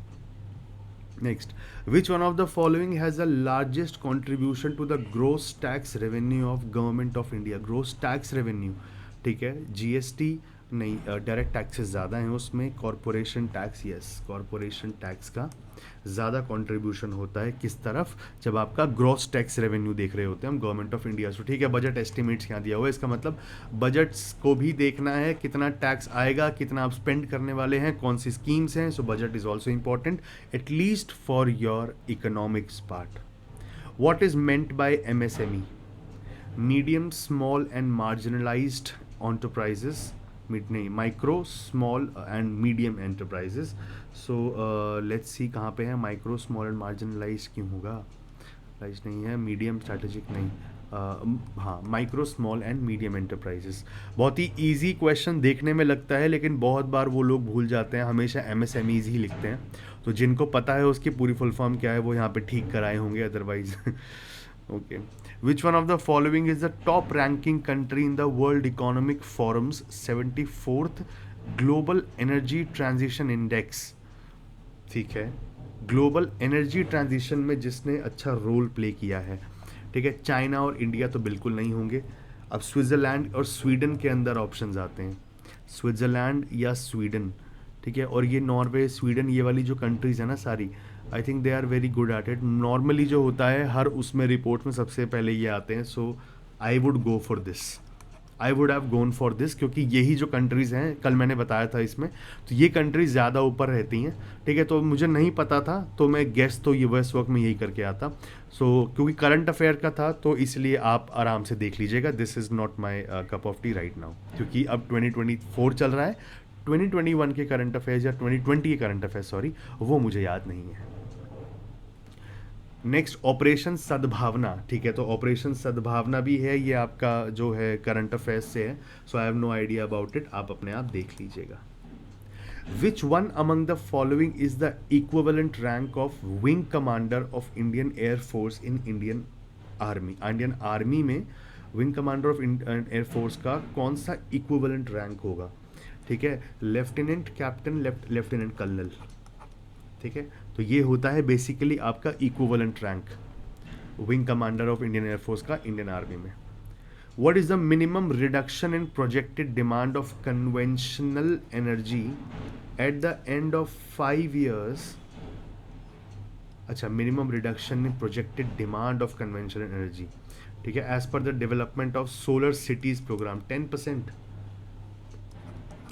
Next, which one of the following has the largest contribution to the gross tax revenue of government of India? gross tax revenue, ठीक है, GST नहीं, direct taxes ज़्यादा हैं उसमें। Corporation tax, yes, corporation tax का ज़्यादा contribution होता है किस तरफ? जब आपका ग्रॉस टैक्स रेवेन्यू देख रहे होते हैं हम गवर्नमेंट ऑफ इंडिया से, ठीक है। बजट एस्टिमेट्स यहाँ दिया हुआ है, इसका मतलब बजट्स को भी देखना है, कितना टैक्स आएगा, कितना आप स्पेंड करने वाले हैं, कौन सी स्कीम्स हैं। So budget is also important at least for your economics part. What is meant by MSME? Medium, small and marginalised enterprises, नहीं, micro, small and medium enterprises. So let's see कहाँ पे है माइक्रो, स्मॉल एंड मार्जिनलाइज क्यों होगा? Lies नहीं है, medium, strategic नहीं, हाँ, micro, small and medium enterprises. बहुत ही इजी क्वेश्चन देखने में लगता है, लेकिन बहुत बार वो लोग भूल जाते हैं, हमेशा MSMEs ही लिखते हैं। तो जिनको पता है उसकी पूरी फुल फॉर्म क्या है वो यहाँ पे ठीक कराए होंगे, otherwise okay, which one of the following is the top ranking country in the World Economic Forum's 74th Global Energy Transition Index? ठीक है, ग्लोबल एनर्जी ट्रांजिशन में जिसने अच्छा रोल प्ले किया है, ठीक है। चाइना और इंडिया तो बिल्कुल नहीं होंगे। अब स्विट्ज़रलैंड और स्वीडन के अंदर ऑप्शंस आते हैं, स्विट्ज़रलैंड या स्वीडन, ठीक है। और ये नॉर्वे, स्वीडन, ये वाली जो कंट्रीज़ है ना सारी, I think they are very good at it. Normally जो होता है हर उसमें रिपोर्ट में सबसे पहले ये आते हैं। So I would go for this, I would have gone for this, क्योंकि यही जो कंट्रीज़ हैं, कल मैंने बताया था इसमें, तो ये कंट्रीज़ ज़्यादा ऊपर रहती हैं, ठीक है। तो मुझे नहीं पता था, तो मैं गेस तो ये इस वक्त में यही करके आता। सो क्योंकि करंट अफेयर का था, तो इसलिए आप आराम से देख लीजिएगा। This is not my cup of T right now, क्योंकि अब 2024 चल रहा है। 2021 के करंट अफेयर्स या 2020 के करंट अफेयर्स, सॉरी, वो मुझे याद नहीं है। नेक्स्ट, ऑपरेशन सद्भावना, ठीक है। तो ऑपरेशन सद्भावना भी है, ये आपका जो है करंट अफेयर्स से है। So I have no idea about it, आप अपने आप देख लीजिएगा। Which one among the following is the equivalent rank of wing commander of Indian air force in Indian army? Indian army में wing commander of Indian air force का कौन सा equivalent rank होगा? ठीक है, लेफ्टिनेंट, कैप्टन, लेफ्टिनेंट कर्नल, ठीक है। तो ये होता है बेसिकली आपका equivalent rank wing commander of Indian air force का इंडियन आर्मी में। What is the minimum reduction in projected demand of conventional energy at the end of 5 years? अच्छा, minimum reduction in projected demand of conventional energy, ठीक है, as per the development of solar cities programme 10%,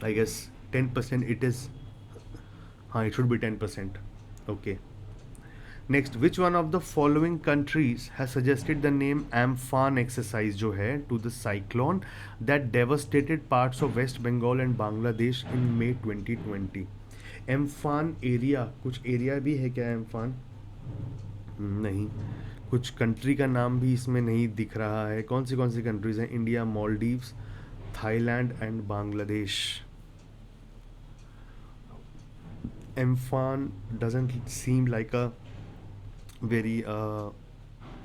I guess 10% it is, हाँ, it should be 10%, okay. Next, which one of the following countries has suggested the name Amphan exercise जो है to the cyclone that devastated parts of West Bengal and Bangladesh in May 2020? Amphan area, कुछ area भी है क्या Amphan? नहीं, कुछ country का नाम भी इसमें नहीं दिख रहा है। कौन सी कंट्रीज हैं? India, Maldives, Thailand and Bangladesh. Amphan doesn't seem like a very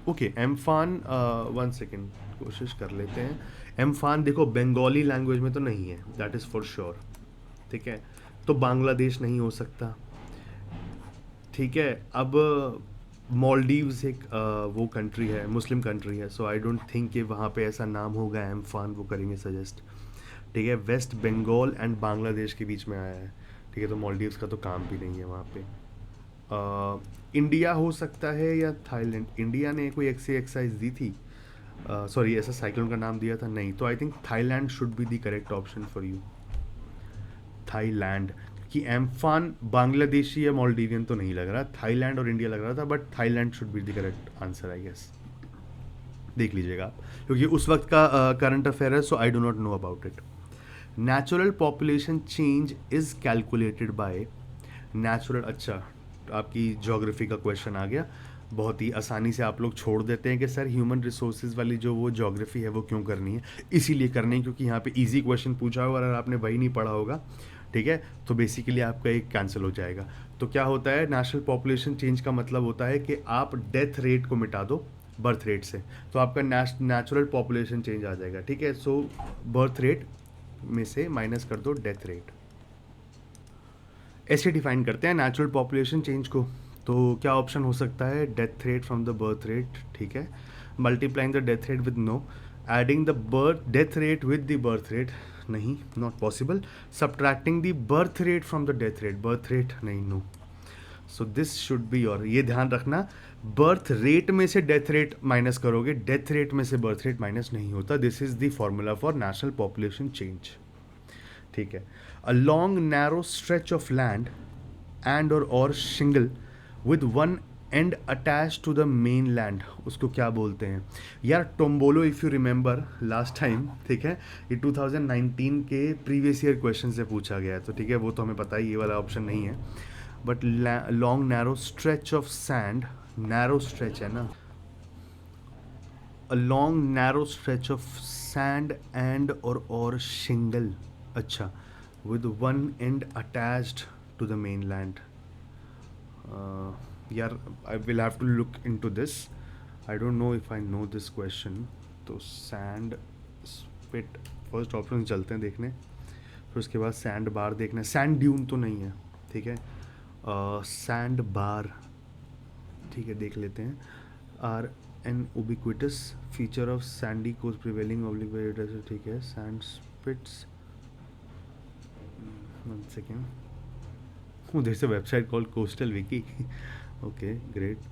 okay, Amphan, one second कोशिश कर लेते हैं। एम्फान देखो बंगाली लैंग्वेज में तो नहीं है, दैट इज़ फॉर श्योर, ठीक है। तो बांग्लादेश नहीं हो सकता, ठीक है। अब मालदीव्स एक वो कंट्री है, मुस्लिम कंट्री है, सो आई डोंट थिंक कि वहाँ पे ऐसा नाम होगा एम्फान, वो करेंगे सजेस्ट, ठीक है। वेस्ट बंगाल एंड बांग्लादेश के बीच में आया है, ठीक है। तो मालदीव्स का तो काम भी नहीं है वहाँ पे। इंडिया हो सकता है या थाईलैंड। इंडिया ने कोई ऐसी एक्सरसाइज दी थी, सॉरी, ऐसा साइक्लोन का नाम दिया था, नहीं। तो I think Thailand should be the correct option for you, Thailand. कि एम्फान बांग्लादेशी या मालदीवियन तो नहीं लग रहा, थाईलैंड और इंडिया लग रहा था, but Thailand should be the correct answer, I guess. देख लीजिएगा आप, क्योंकि उस वक्त का करंट अफेयर है, so I do not know about it. Natural population change is calculated by natural, अच्छा, आपकी ज्योग्राफी का क्वेश्चन आ गया। बहुत ही आसानी से आप लोग छोड़ देते हैं कि सर ह्यूमन रिसोर्सेज वाली जो वो ज्योग्राफी है वो क्यों करनी है। इसीलिए करनी है क्योंकि यहाँ पे इजी क्वेश्चन पूछा होगा, अगर आपने वही नहीं पढ़ा होगा, ठीक है, तो बेसिकली आपका एक कैंसिल हो जाएगा। तो क्या होता है, नेशनल पॉपुलेशन चेंज का मतलब होता है कि आप डेथ रेट को मिटा दो बर्थ रेट से, तो आपका नेचुरल पॉपुलेशन चेंज आ जाएगा। ठीक है, सो बर्थ रेट में से माइनस कर दो डेथ रेट। ऐसे डिफाइन करते हैं नेचुरल पॉपुलेशन चेंज को। तो क्या ऑप्शन हो सकता है, death rate from the birth rate, ठीक है, multiplying the death rate with no, adding the birth death rate with the birth rate, नहीं, not possible, subtracting the birth rate from the death rate, birth rate नहीं, no. So this should be, और ये ध्यान रखना, birth rate में से death rate minus करोगे, death rate में से बर्थ रेट माइनस नहीं होता। This is the formula for national population change. ठीक है, a long narrow stretch of land and or shingle with one end attach to the main land, उसको क्या बोलते हैं यार, tombolo, if you remember last time, ठीक है, ये 2019 के प्रीवियस ईयर क्वेश्चन से पूछा गया है, तो ठीक है, वो तो हमें पता है, ये वाला ऑप्शन नहीं है। But long narrow stretch of sand, narrow stretch है ना, अ long narrow stretch of sand and or शिंगल, अच्छा, with one end attached to the mainland. यार I will have to look into this. I don't know if I know this question. तो sand spit first option चलते हैं देखने, फिर उसके बाद sand बार देखना है, सैंड ड्यून तो नहीं है, ठीक है, सैंड बार, ठीक है, देख लेते हैं। Are an ubiquitous feature of sandy coast prevailing oblique variators, ठीक है, sand spits, one second. Oh, there's a website called Coastal Wiki. Okay, great.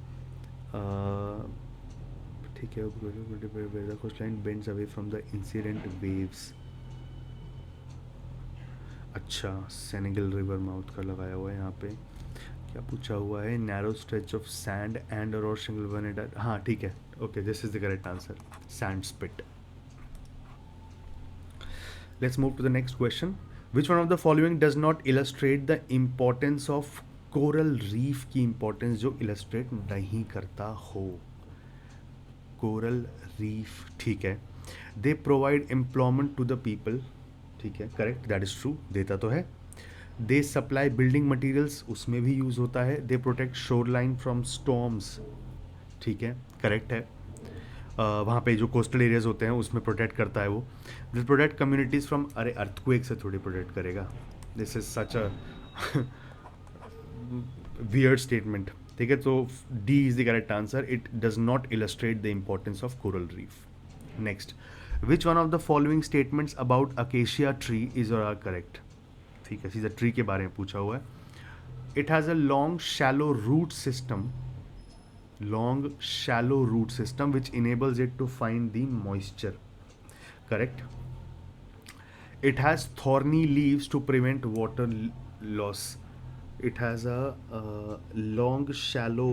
ठीक है, where the coastline bends away from the incident waves. अच्छा, Senegal river mouth का लगाया हुआ है यहाँ पे। क्या पूछा हुआ है, narrow stretch of sand and और सिंगल वन एट, हाँ ठीक है, okay, this is the correct answer, sand spit. Let's move to the next question. Which one of the following does not illustrate the importance of coral reef की importance जो illustrate नहीं करता हो? Coral reef, ठीक है, they provide employment to the people, ठीक है, correct, that is true, देता तो है। They supply building materials, उसमें भी यूज़ होता है। They protect shoreline from storms, ठीक है, करेक्ट है, वहाँ पे जो कोस्टल एरियाज होते हैं उसमें प्रोटेक्ट करता है वो। दिस प्रोटेक्ट कम्युनिटीज़ फ्रॉम, अरे अर्थक्वेक से थोड़ी प्रोटेक्ट करेगा, this is such a weird statement, ठीक है, तो D is the correct answer, it does not illustrate the importance of coral reef. Next, which one of the following statements about acacia tree is or are correct, ठीक है, सीधा tree के बारे में पूछा हुआ है। It has a long shallow root system, long shallow root system which enables it to find the moisture, correct. It has thorny leaves to prevent water loss. It has a long shallow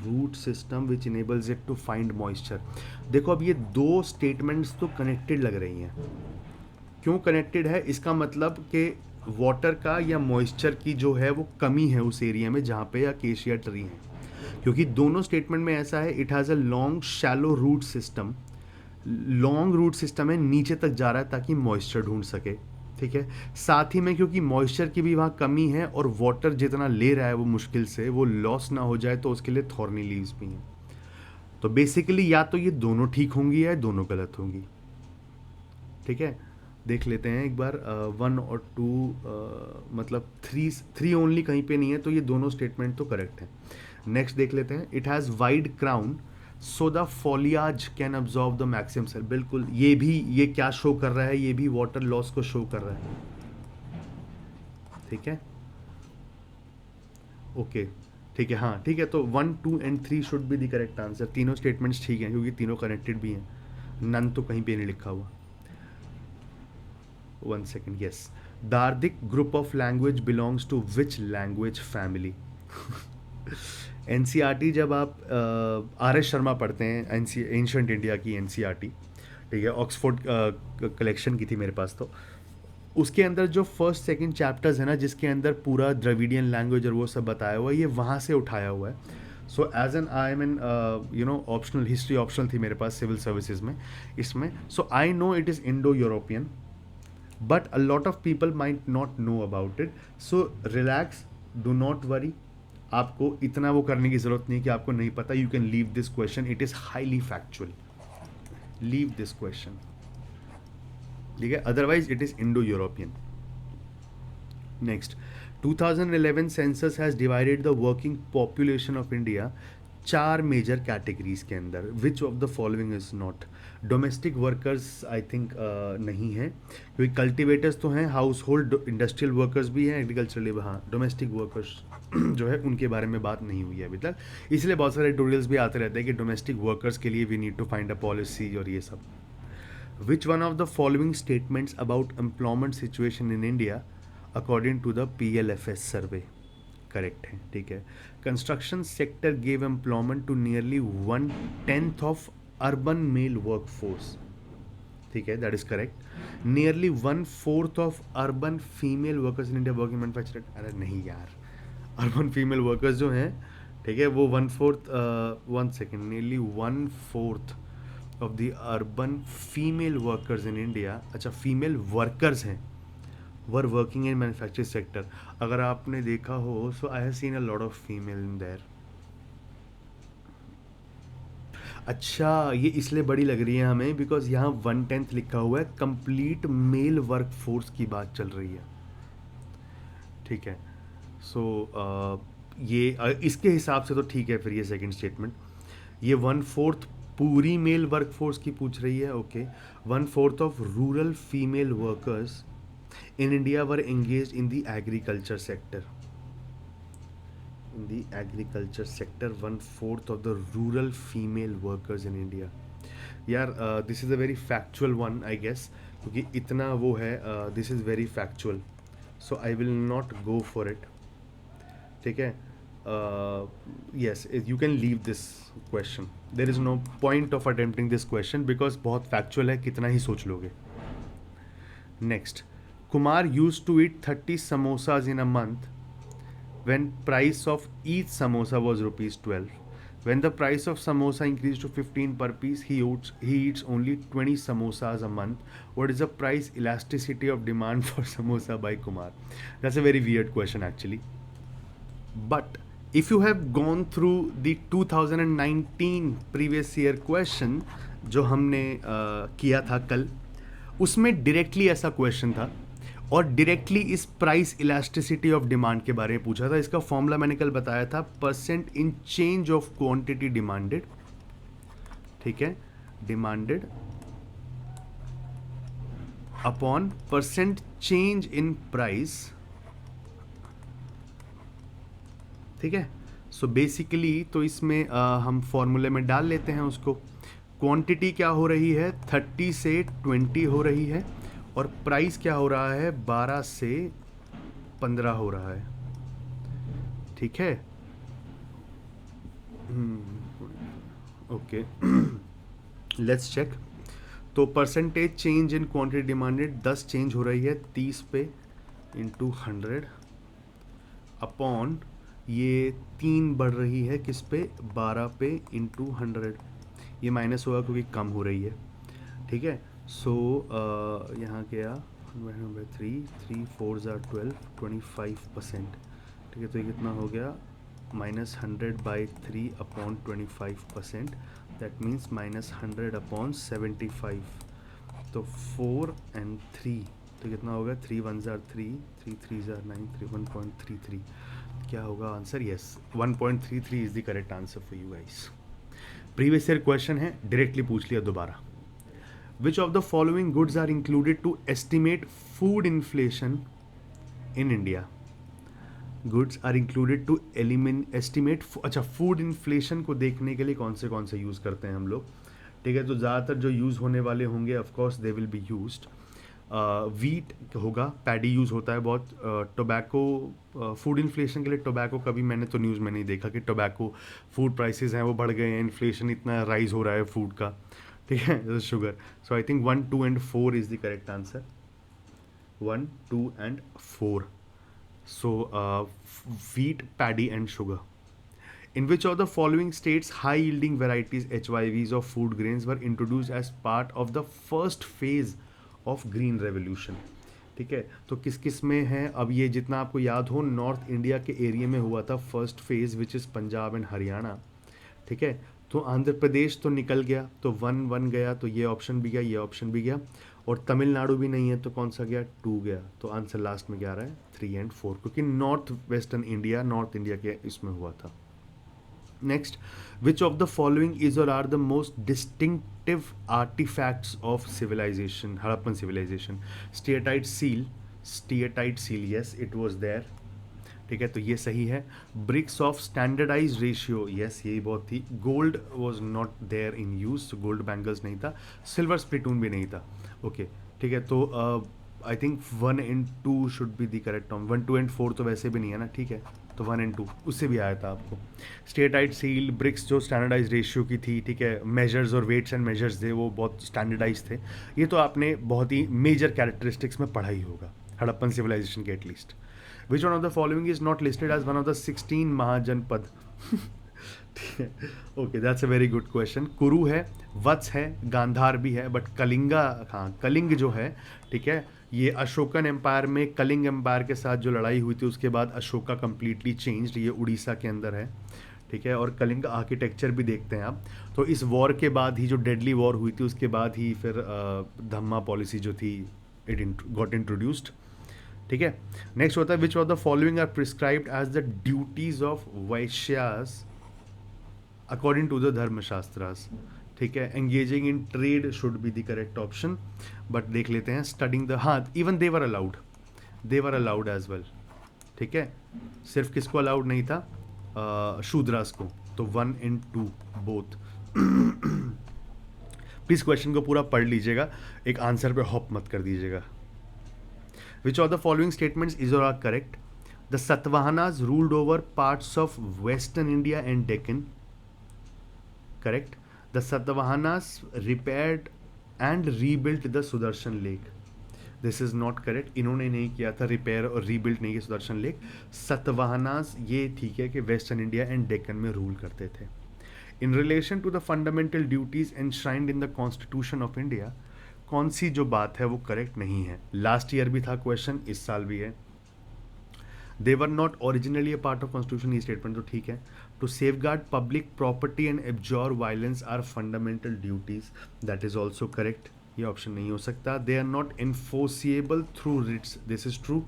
root system which enables it to find moisture. देखो अब ये दो statements तो connected लग रही हैं, क्यों connected है, इसका मतलब कि वाटर का या मॉइस्चर की जो है वो कमी है उस एरिया में जहाँ पे अकेशिया ट्री है, क्योंकि दोनों स्टेटमेंट में ऐसा है, it has a long shallow root system, long root system है, नीचे तक जा रहा है ताकि मॉइस्चर ढूंढ सके, ठीक है, साथ ही में क्योंकि मॉइस्चर की भी वहाँ कमी है और वाटर जितना ले रहा है वो मुश्किल से, वो लॉस ना हो जाए, तो उसके लिए थॉर्नी लीव्स भी हैं। तो बेसिकली या तो ये दोनों ठीक होंगी या दोनों गलत होंगी, ठीक है, देख लेते हैं एक बार, 1 और 2, मतलब 3 ओनली कहीं पे नहीं है, तो ये दोनों स्टेटमेंट तो करेक्ट है। नेक्स्ट देख लेते हैं, it has wide crown so the foliage can absorb the maximum cell, बिल्कुल, ये भी, ये क्या शो कर रहा है, ये भी वाटर लॉस को शो कर रहा है, ठीक है, ओके, ठीक है, हाँ ठीक है, तो 1, 2 and 3 should be the correct answer, तीनों स्टेटमेंट्स ठीक हैं क्योंकि तीनों कनेक्टेड भी हैं, नन तो कहीं पे नहीं लिखा हुआ। 1 second, yes. Dardic group of language belongs to which language family? NCERT जब आप RS शर्मा पढ़ते हैं, एंशियंट इंडिया की NCERT, ठीक है, ऑक्सफोर्ड कलेक्शन की थी मेरे पास, तो उसके अंदर जो फर्स्ट सेकंड चैप्टर्स है ना, जिसके अंदर पूरा द्रविडियन लैंग्वेज और वो सब बताया हुआ है, ये वहाँ से उठाया हुआ है। So as an I am an optional, history optional थी मेरे पास सिविल सर्विसेज में, इसमें, so I know it is Indo European, but a lot of people might not know about it. So relax, do not worry. आपको इतना वो करने की ज़रूरत नहीं कि आपको नहीं पता. You can leave this question, it is highly factual. Leave this question, ठीक है, otherwise it is Indo-European. Next, 2011 census has divided the working population of India चार मेजर कैटेगरीज के अंदर. विच of the following is not? Domestic workers I think नहीं है, क्योंकि cultivators तो हैं, हाउस होल्ड इंडस्ट्रियल वर्कर्स भी हैं, एग्रीकल्चर लेबर. हाँ, डोमेस्टिक वर्कर्स जो है उनके बारे में बात नहीं हुई है अभी तक, इसलिए बहुत सारे ट्यूटोरियल्स भी आते रहते हैं कि डोमेस्टिक वर्कर्स के लिए we need to find a policy और ये सब. Which one of the following statements about employment situation in India according to the PLFS survey correct है? ठीक है. Construction sector gave employment to nearly 1/10 of urban male work force. ठीक है, that is correct. Nearly 1/4 of urban female workers in India working manufacturing. अरे नहीं यार, urban female workers जो हैं, ठीक है, वो 1/4 1 second, nearly 1/4 of the urban female workers in India, अच्छा फीमेल वर्कर्स हैं, were working in manufacturing sector. अगर आपने देखा हो, so I have seen a lot of female in there. अच्छा, ये इसलिए बड़ी लग रही है हमें बिकॉज यहाँ 1/10 लिखा हुआ है, कंप्लीट मेल वर्क फोर्स की बात चल रही है. ठीक है, सो ये इसके हिसाब से तो ठीक है फिर ये सेकंड स्टेटमेंट. ये 1/4 पूरी मेल वर्क फोर्स की पूछ रही है. Okay, 1/4 of rural female workers in India were engaged in the agriculture sector. In the agriculture sector, 1/4 of the rural female workers in India. यार, this is a very factual one, I guess, क्योंकि इतना वो है. This is very factual, so I will not go for it. ठीक है. Yes, you can leave this question. There is no point of attempting this question because बहुत factual है, कितना ही सोच लोगे. Next. Kumar used to eat 30 samosas in a month when price of each samosa was ₹12. When the price of samosa increased to 15 per piece, he eats only 20 samosas a month. What is the price elasticity of demand for samosa by Kumar? That's a very weird question actually. But if you have gone through the 2019 previous year question जो हमने किया था कल, उसमें directly ऐसा question था और directly इस प्राइस इलास्टिसिटी ऑफ डिमांड के बारे में पूछा था. इसका फॉर्मूला मैंने कल बताया था, percent in change of quantity demanded. ठीक है, demanded upon percent change in price. ठीक है, सो बेसिकली तो इसमें हम फॉर्मूले में डाल लेते हैं उसको. क्वांटिटी क्या हो रही है, 30 से 20 हो रही है, और प्राइस क्या हो रहा है, 12 से 15 हो रहा है. ठीक है, ओके, लेट्स चेक. तो percentage change in quantity demanded 10 change हो रही है 30 पे इंटू 100 अपॉन ये 3 बढ़ रही है किस पे, 12 पे इंटू 100. ये माइनस होगा क्योंकि कम हो रही है. ठीक है, सो यहाँ गया 3 4 12 25%. ठीक है, तो ये कितना हो गया, -100/3 अपॉन 25%. That means -100 upon 75. तो 4 and 3, तो कितना होगा, 3 1 3, 3 3 9, 1.33. क्या होगा answer? Yes, 1.33 is the correct answer for you guys. Previous year question है, डायरेक्टली पूछ लिया दोबारा. Which of the following goods are included to estimate food inflation in India? Goods are included to estimate. अच्छा, food inflation को देखने के लिए कौन से यूज़ करते हैं हम लोग. ठीक है, तो ज़्यादातर जो यूज़ होने वाले होंगे of course they will be used. Wheat होगा, पैडी यूज़ होता है बहुत. टोबैको, फूड इन्फ्लेशन के लिए टोबैको कभी मैंने तो न्यूज़ में नहीं देखा कि टोबैको फूड प्राइसेस हैं वो बढ़ गए हैं, इन्फ्लेशन इतना राइज हो रहा है फूड का. ठीक है, sugar. So I think 1 2 and 4 is the correct answer. 1 2 and 4. So wheat, paddy and sugar. In which of the following states high yielding varieties HYVs of food grains were introduced as part of the first phase of green revolution? ठीक है, तो किस किस में है, अब ये जितना आपको याद हो नॉर्थ इंडिया के एरिया में हुआ था first phase which is Punjab and Haryana. ठीक है, तो आंध्र प्रदेश तो निकल गया, तो 1 1 गया, तो ये ऑप्शन भी गया, ये ऑप्शन भी गया, और तमिलनाडु भी नहीं है तो कौन सा गया, 2 गया, तो आंसर लास्ट में क्या आ रहा है, 3 एंड 4, क्योंकि north western India, north India के इसमें हुआ था। Next, which of the following is or are the most distinctive artifacts of civilization? Harappan civilization. Steatite seal, yes, it was there. ठीक है, तो ये सही है। Bricks of standardise ratio, yes, यही बहुत थी। Gold was not there in use, gold bangles नहीं था, सिल्वर स्प्लिटून भी नहीं था। ओके, ठीक है, तो I think 1 and 2 should be the correct on, 1 2 and 4 तो वैसे भी नहीं है ना, ठीक है, तो 1 and 2 उससे भी आया था आपको। स्टेटाइट सील, ब्रिक्स जो स्टैंडर्डाइज रेशियो की थी, ठीक है, मेजर्स और वेट्स एंड मेजर्स थे वो बहुत स्टैंडर्डाइज थे। ये तो आपने बहुत ही मेजर कैरेक्टरिस्टिक्स में पढ़ा ही होगा हड़प्पन सिविलाइजेशन के at least. Which one of the following is not listed as one of the 16 mahajanapada? Okay, that's a very good question. Kuru है, वत्स है, गांधार भी है, बट कलिंगा, हाँ कलिंग जो है, ठीक है, ये अशोकन एम्पायर में कलिंग एम्पायर के साथ जो लड़ाई हुई थी उसके बाद अशोका कंप्लीटली चेंज्ड, ये उड़ीसा के अंदर है। ठीक है, और कलिंग आर्किटेक्चर भी देखते हैं आप, तो इस वॉर के बाद ही जो डेडली वॉर हुई थी उसके बाद ही फिर धम्मा पॉलिसी जो थी इट गॉट इंट्रोड्यूस्ड। ठीक है, नेक्स्ट होता है which of the following are prescribed as the duties of Vaishyas according to the Dharmashastras. ठीक है, engaging in trade should be the correct option, but देख लेते हैं स्टडिंग द, हाँ even they were allowed as well. ठीक है, सिर्फ किसको अलाउड नहीं था, शूद्रास को, तो 1 and 2 बोथ। प्लीज क्वेश्चन को पूरा पढ़ लीजिएगा, एक आंसर पे हॉप मत कर दीजिएगा। Which of the following statements is or are correct? The Satavahanas ruled over parts of Western India and Deccan. Correct. The Satavahanas repaired and rebuilt the Sudarshan Lake. This is not correct. इन्होंने नहीं किया था repair और rebuild नहीं किया Sudarshan lake. Satavahanas ये ठीक है कि वेस्टर्न इंडिया एंड डेक्कन में रूल करते थे। In relation to the fundamental duties enshrined in the constitution of India, कौन सी जो बात है वो करेक्ट नहीं है। लास्ट ईयर भी था क्वेश्चन, इस साल भी है। They were not originally a part of constitution, ये स्टेटमेंट तो ठीक है। To safeguard public property and absorb violence are fundamental duties, that is also correct, ये ऑप्शन नहीं हो सकता। They are not enforceable through writs, this is true.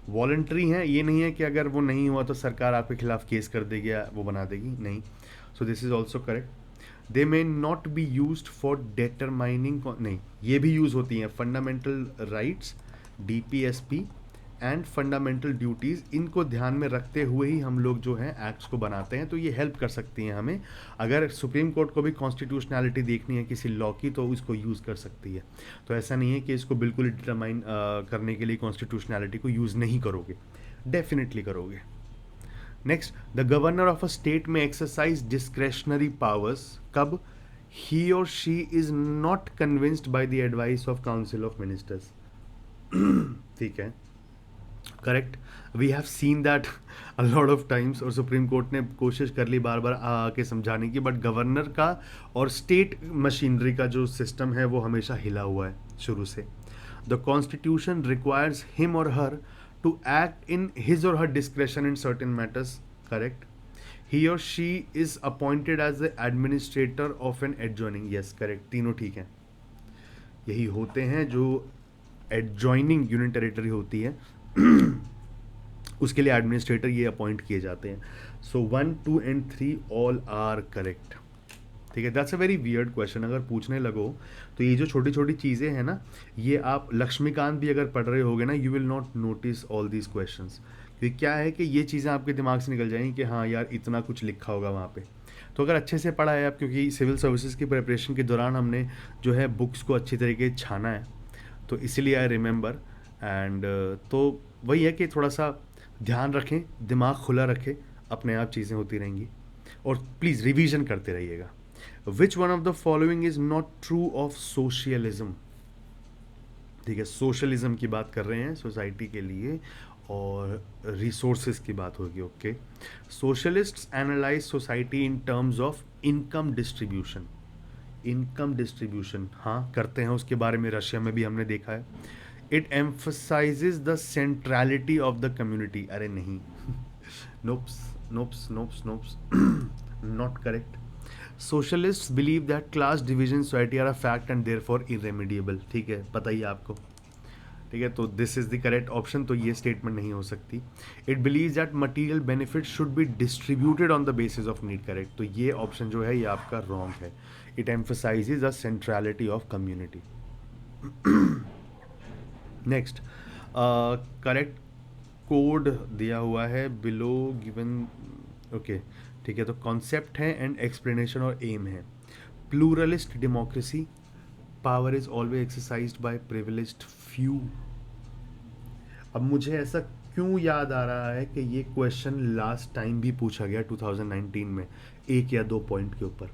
Voluntary हैं, ये नहीं है कि अगर वो नहीं हुआ तो सरकार आपके खिलाफ केस कर देगी या वो बना देगी, नहीं, सो this is also correct. They may not be use for determining, नहीं ये भी यूज होती हैं, fundamental rights, DPSP and fundamental duties, इनको ध्यान में रखते हुए ही हम लोग जो है एक्ट्स को बनाते हैं, तो ये हेल्प कर सकती हैं हमें। अगर सुप्रीम कोर्ट को भी कॉन्स्टिट्यूशनैलिटी देखनी है किसी लॉ की तो इसको यूज़ कर सकती है, तो ऐसा नहीं है कि इसको बिल्कुल डिटरमाइन करने के लिए कॉन्स्टिट्यूशनैलिटी को यूज़ नहीं करोगे, डेफिनेटली करोगे। Next, the governor of a state may exercise discretionary powers कब? He or she is not convinced by the advice of council of ministers. ठीक है, correct, we have seen that a lot of times, और supreme court ने कोशिश कर ली बार बार आके समझाने की, बट गवर्नर का और स्टेट मशीनरी का जो सिस्टम है वो हमेशा हिला हुआ है शुरू से। द कॉन्स्टिट्यूशन रिक्वायर्स हिम और हर to act in his or her discretion in certain matters, correct. He or she is appointed as the administrator of an adjoining, yes correct, तीनों ठीक हैं। यही होते हैं जो adjoining यूनियन टेरिटरी होती है उसके लिए एडमिनिस्ट्रेटर ये अपॉइंट किए जाते हैं। सो 1 2 and 3 ऑल आर करेक्ट। ठीक है, that's a very weird question, अगर पूछने लगो तो ये जो छोटी छोटी चीज़ें हैं ना, ये आप लक्ष्मीकांत भी अगर पढ़ रहे होगे ना, you will not notice all these questions, क्योंकि क्या है कि ये चीज़ें आपके दिमाग से निकल जाएंगी कि हाँ यार इतना कुछ लिखा होगा वहाँ पे। तो अगर अच्छे से पढ़ा है आप, क्योंकि सिविल सर्विसेज की प्रिपरेशन के दौरान हमने जो है बुक्स को अच्छी तरीके से छाना है, तो इसीलिए आई रिमेंबर। एंड तो वही है कि थोड़ा सा ध्यान रखें, दिमाग खुला रखें, अपने आप चीज़ें होती रहेंगी, और प्लीज़ रिवीजन करते रहिएगा। Which one of the following is not true of socialism? ठीक है, सोशलिज्म की बात कर रहे हैं सोसाइटी के लिए, और रिसोर्सेज की बात होगी। Okay, socialists analyse society in terms of income distribution. Income distribution हाँ करते हैं, उसके बारे में रशिया में भी हमने देखा है। It emphasises the centrality of the community. अरे नहीं, nopes nopes nopes nopes, not correct. Socialist believe that class division society are a fact and therefore irremediable. ठीक है, पता ही है आपको। ठीक है, तो this is the correct option, तो ये स्टेटमेंट नहीं हो सकती। It believe that material benefit should be distributed on the basis of need. Correct, तो ये ऑप्शन जो है ये आपका रॉन्ग है। It emphasises the centrality of community. Next, correct code दिया हुआ है बिलो गिवन। ओके, ठीक है, तो कॉन्सेप्ट है एंड एक्सप्लेनेशन और एम है। Pluralist democracy, power is always exercised by privileged few. अब मुझे ऐसा क्यों याद आ रहा है कि ये क्वेश्चन लास्ट टाइम भी पूछा गया 2019 में, एक या दो पॉइंट के ऊपर।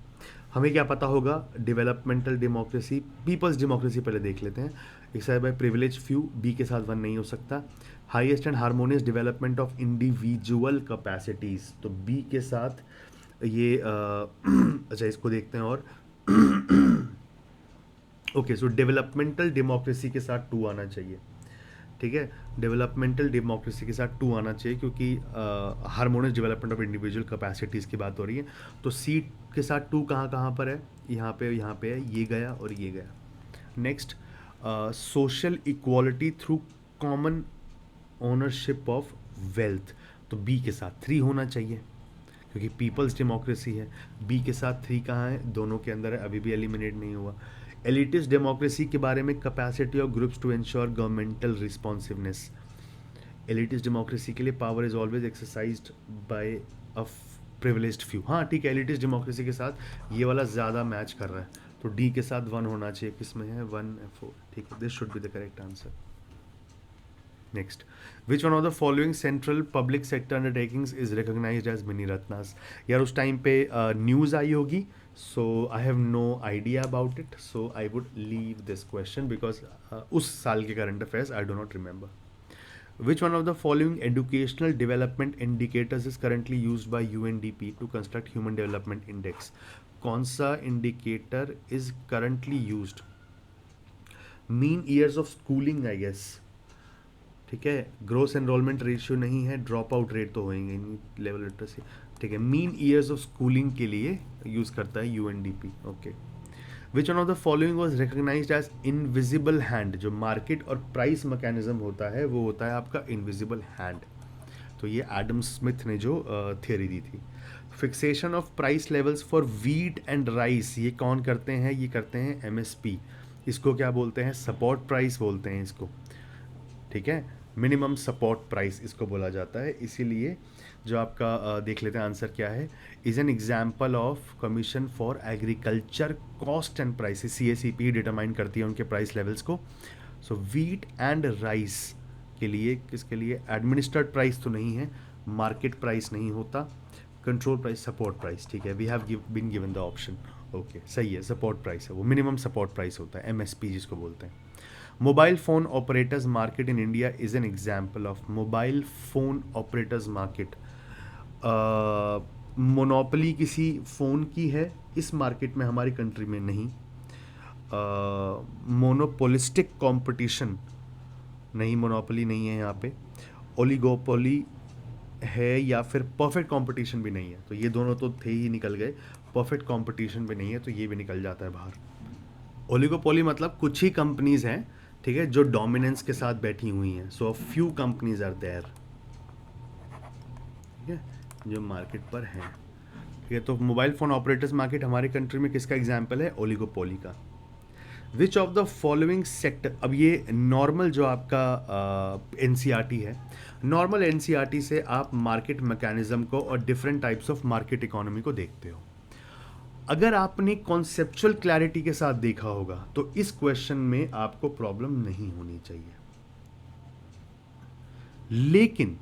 हमें क्या पता होगा? डेवलपमेंटल डेमोक्रेसी, पीपल्स डेमोक्रेसी पहले देख लेते हैं। Exercise by privilege few, B के साथ वन नहीं हो सकता। Highest and harmonious development of individual capacities, तो बी के साथ ये अच्छा इसको देखते हैं। और ओके, सो डेवलपमेंटल डेमोक्रेसी के साथ टू आना चाहिए। ठीक है, डेवलपमेंटल डेमोक्रेसी के साथ टू आना चाहिए, क्योंकि harmonious development of individual capacities की बात हो रही है। तो सी के साथ टू कहाँ कहाँ पर है? यहाँ पे है, ये गया और ये गया। Next, social equality through common ownership of wealth, तो बी के साथ थ्री होना चाहिए, क्योंकि पीपल्स डेमोक्रेसी है। बी के साथ थ्री कहाँ है? दोनों के अंदर है, अभी भी एलिमिनेट नहीं हुआ। एलिटिस्ट डेमोक्रेसी के बारे में, capacity of groups to ensure governmental responsiveness. Elitist democracy के लिए power is always exercised by a privileged few. हाँ ठीक है, एलिटिस्ट डेमोक्रेसी के साथ ये वाला ज़्यादा मैच कर रहा है, तो डी के साथ वन होना चाहिए। किस में है? 1 4। ठीक है, this should be the correct answer. Next, which one of the following central public sector undertakings is recognised as mini Ratnas. यार उस टाइम पे न्यूज़ आई होगी, so I have no idea about it, so I would leave this question because उस साल के current affairs I do not remember. Which one of the following educational development indicators is currently used by UNDP to construct Human Development Index? कौन सा indicator is currently used? Mean years of schooling I guess. ठीक है, gross enrolment ratio नहीं है, drop out rate तो होएंगे नहीं, level literacy. ठीक है, मीन ईयर्स ऑफ स्कूलिंग के लिए यूज़ करता है UNDP. Okay, which one of the following was recognised as invisible hand. जो मार्केट और प्राइस मैकेनिज्म होता है वो होता है आपका इनविजिबल हैंड, तो ये एडम स्मिथ ने जो थियरी दी थी। Fixation of price levels for wheat and rice, ये कौन करते हैं? ये करते हैं एमएसपी। इसको क्या बोलते हैं? सपोर्ट प्राइस बोलते हैं इसको। ठीक है, मिनिमम सपोर्ट प्राइस इसको बोला जाता है। इसीलिए जो आपका देख लेते हैं आंसर क्या है, is an example of commission for agriculture cost and prices. CACP determine करती है उनके प्राइस लेवल्स को। सो वीट एंड राइस के लिए, किसके लिए? एडमिनिस्ट्रेड प्राइस तो नहीं है, मार्केट प्राइस नहीं होता, कंट्रोल प्राइस, सपोर्ट प्राइस। ठीक है, we have been given the option. Okay, सही है, सपोर्ट प्राइस है वो, मिनिमम सपोर्ट प्राइस होता है, MSP जिसको बोलते हैं। Mobile phone operators market in India is an example of. Mobile phone operators market, monopoly किसी फ़ोन की है इस मार्केट में, हमारी कंट्री में नहीं। मोनोपोलिस्टिक कंपटीशन नहीं, मोनोपोली नहीं है यहाँ पे। ओलिगोपोली है या फिर परफेक्ट कंपटीशन भी नहीं है, तो ये दोनों तो थे ही, निकल गए। परफेक्ट कंपटीशन भी नहीं है, तो ये भी निकल जाता है बाहर। ओलिगोपोली मतलब कुछ ही कंपनीज हैं, ठीक है, जो डोमिनेंस के साथ बैठी हुई हैं। So few companies are there, ठीक है, जो मार्केट पर हैं। ठीक है, तो मोबाइल फ़ोन ऑपरेटर्स मार्केट हमारे कंट्री में किसका एग्जाम्पल है? ओलिगोपोली का। Which of the following sector, अब ये नॉर्मल जो आपका NCERT है, नॉर्मल NCERT से आप मार्केट मैकेनिज्म को और different types of market economy को देखते हो। अगर आपने कॉन्सेप्चुअल क्लैरिटी के साथ देखा होगा तो इस क्वेश्चन में आपको प्रॉब्लम नहीं होनी चाहिए। लेकिन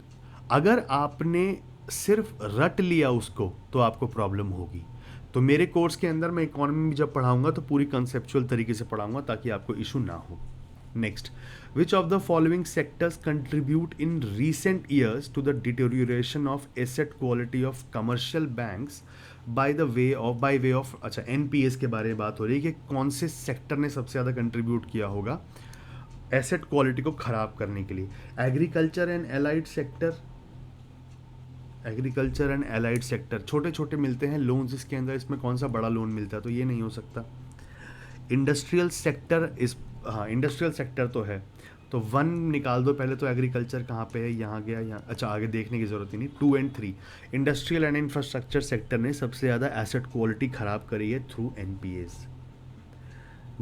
अगर आपने सिर्फ रट लिया उसको तो आपको प्रॉब्लम होगी। तो मेरे कोर्स के अंदर मैं इकोनॉमी जब पढ़ाऊंगा तो पूरी कंसेप्चुअल तरीके से पढ़ाऊंगा ताकि आपको इशू ना हो। Next, which of the following sectors contribute in recent years to the deterioration of asset quality of commercial banks by way of. अच्छा, NPS के बारे में बात हो रही है कि कौन से सेक्टर ने सबसे ज़्यादा कंट्रीब्यूट किया होगा एसेट क्वालिटी को ख़राब करने के लिए। Agriculture and allied sector, agriculture and allied sector छोटे छोटे मिलते हैं लोन्स इसके अंदर, इसमें कौन सा बड़ा लोन मिलता है, तो ये नहीं हो सकता। इंडस्ट्रियल सेक्टर इस, हाँ इंडस्ट्रियल सेक्टर तो है, तो 1 निकाल दो पहले, तो एग्रीकल्चर कहाँ पे है, यहाँ गया, यहाँ, अच्छा आगे देखने की ज़रूरत ही नहीं। 2 and 3 industrial and infrastructure sector ने सबसे ज़्यादा एसेट क्वालिटी ख़राब करी है through NPAs.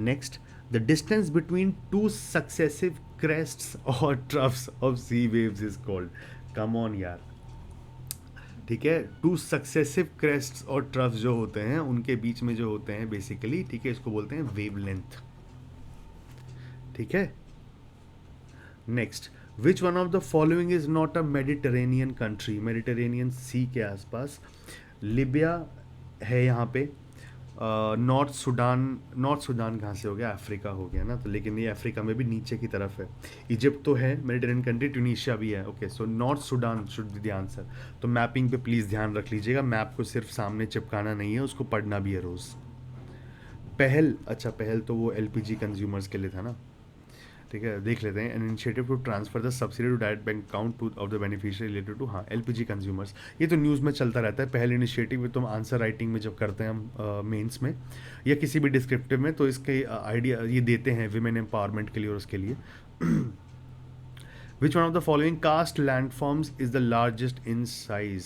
Next, the distance between 2 successive crests और troughs of sea waves is called, come on यार, ठीक है। 2 सक्सेसिव क्रेस्ट्स और ट्रफ्स जो होते हैं उनके बीच में जो होते हैं बेसिकली, ठीक है, इसको बोलते हैं वेवलेंथ, ठीक है। Next, which one of the following is not a Mediterranean country, Mediterranean sea के आसपास, लिबिया है यहाँ पे, नॉर्थ सूडान कहाँ से हो गया, अफ्रीका हो गया ना, तो लेकिन ये अफ्रीका में भी नीचे की तरफ है। इजिप्ट तो है मेडिटेरियन कंट्री, ट्यूनीशिया भी है, okay, so north Sudan should be the answer. तो मैपिंग पे प्लीज़ ध्यान रख लीजिएगा, मैप को सिर्फ सामने चिपकाना नहीं है, उसको पढ़ना भी है रोज़। पहल, अच्छा पहल तो वो एलपीजी कंज्यूमर्स के लिए था ना, ठीक है, देख लेते हैं। An initiative to transfer the subsidy to direct bank account to of the beneficiary related to, हाँ एलपीजी कंज्यूमर्स, ये तो न्यूज़ में चलता रहता है। पहले इनिशिएटिव तो हम आंसर राइटिंग में जब करते हैं हम मेंस में या किसी भी डिस्क्रिप्टिव में, तो इसके आइडिया ये देते हैं विमेन एम्पावरमेंट के लिए और उसके लिए। Which one of the following karst landforms is the largest in size,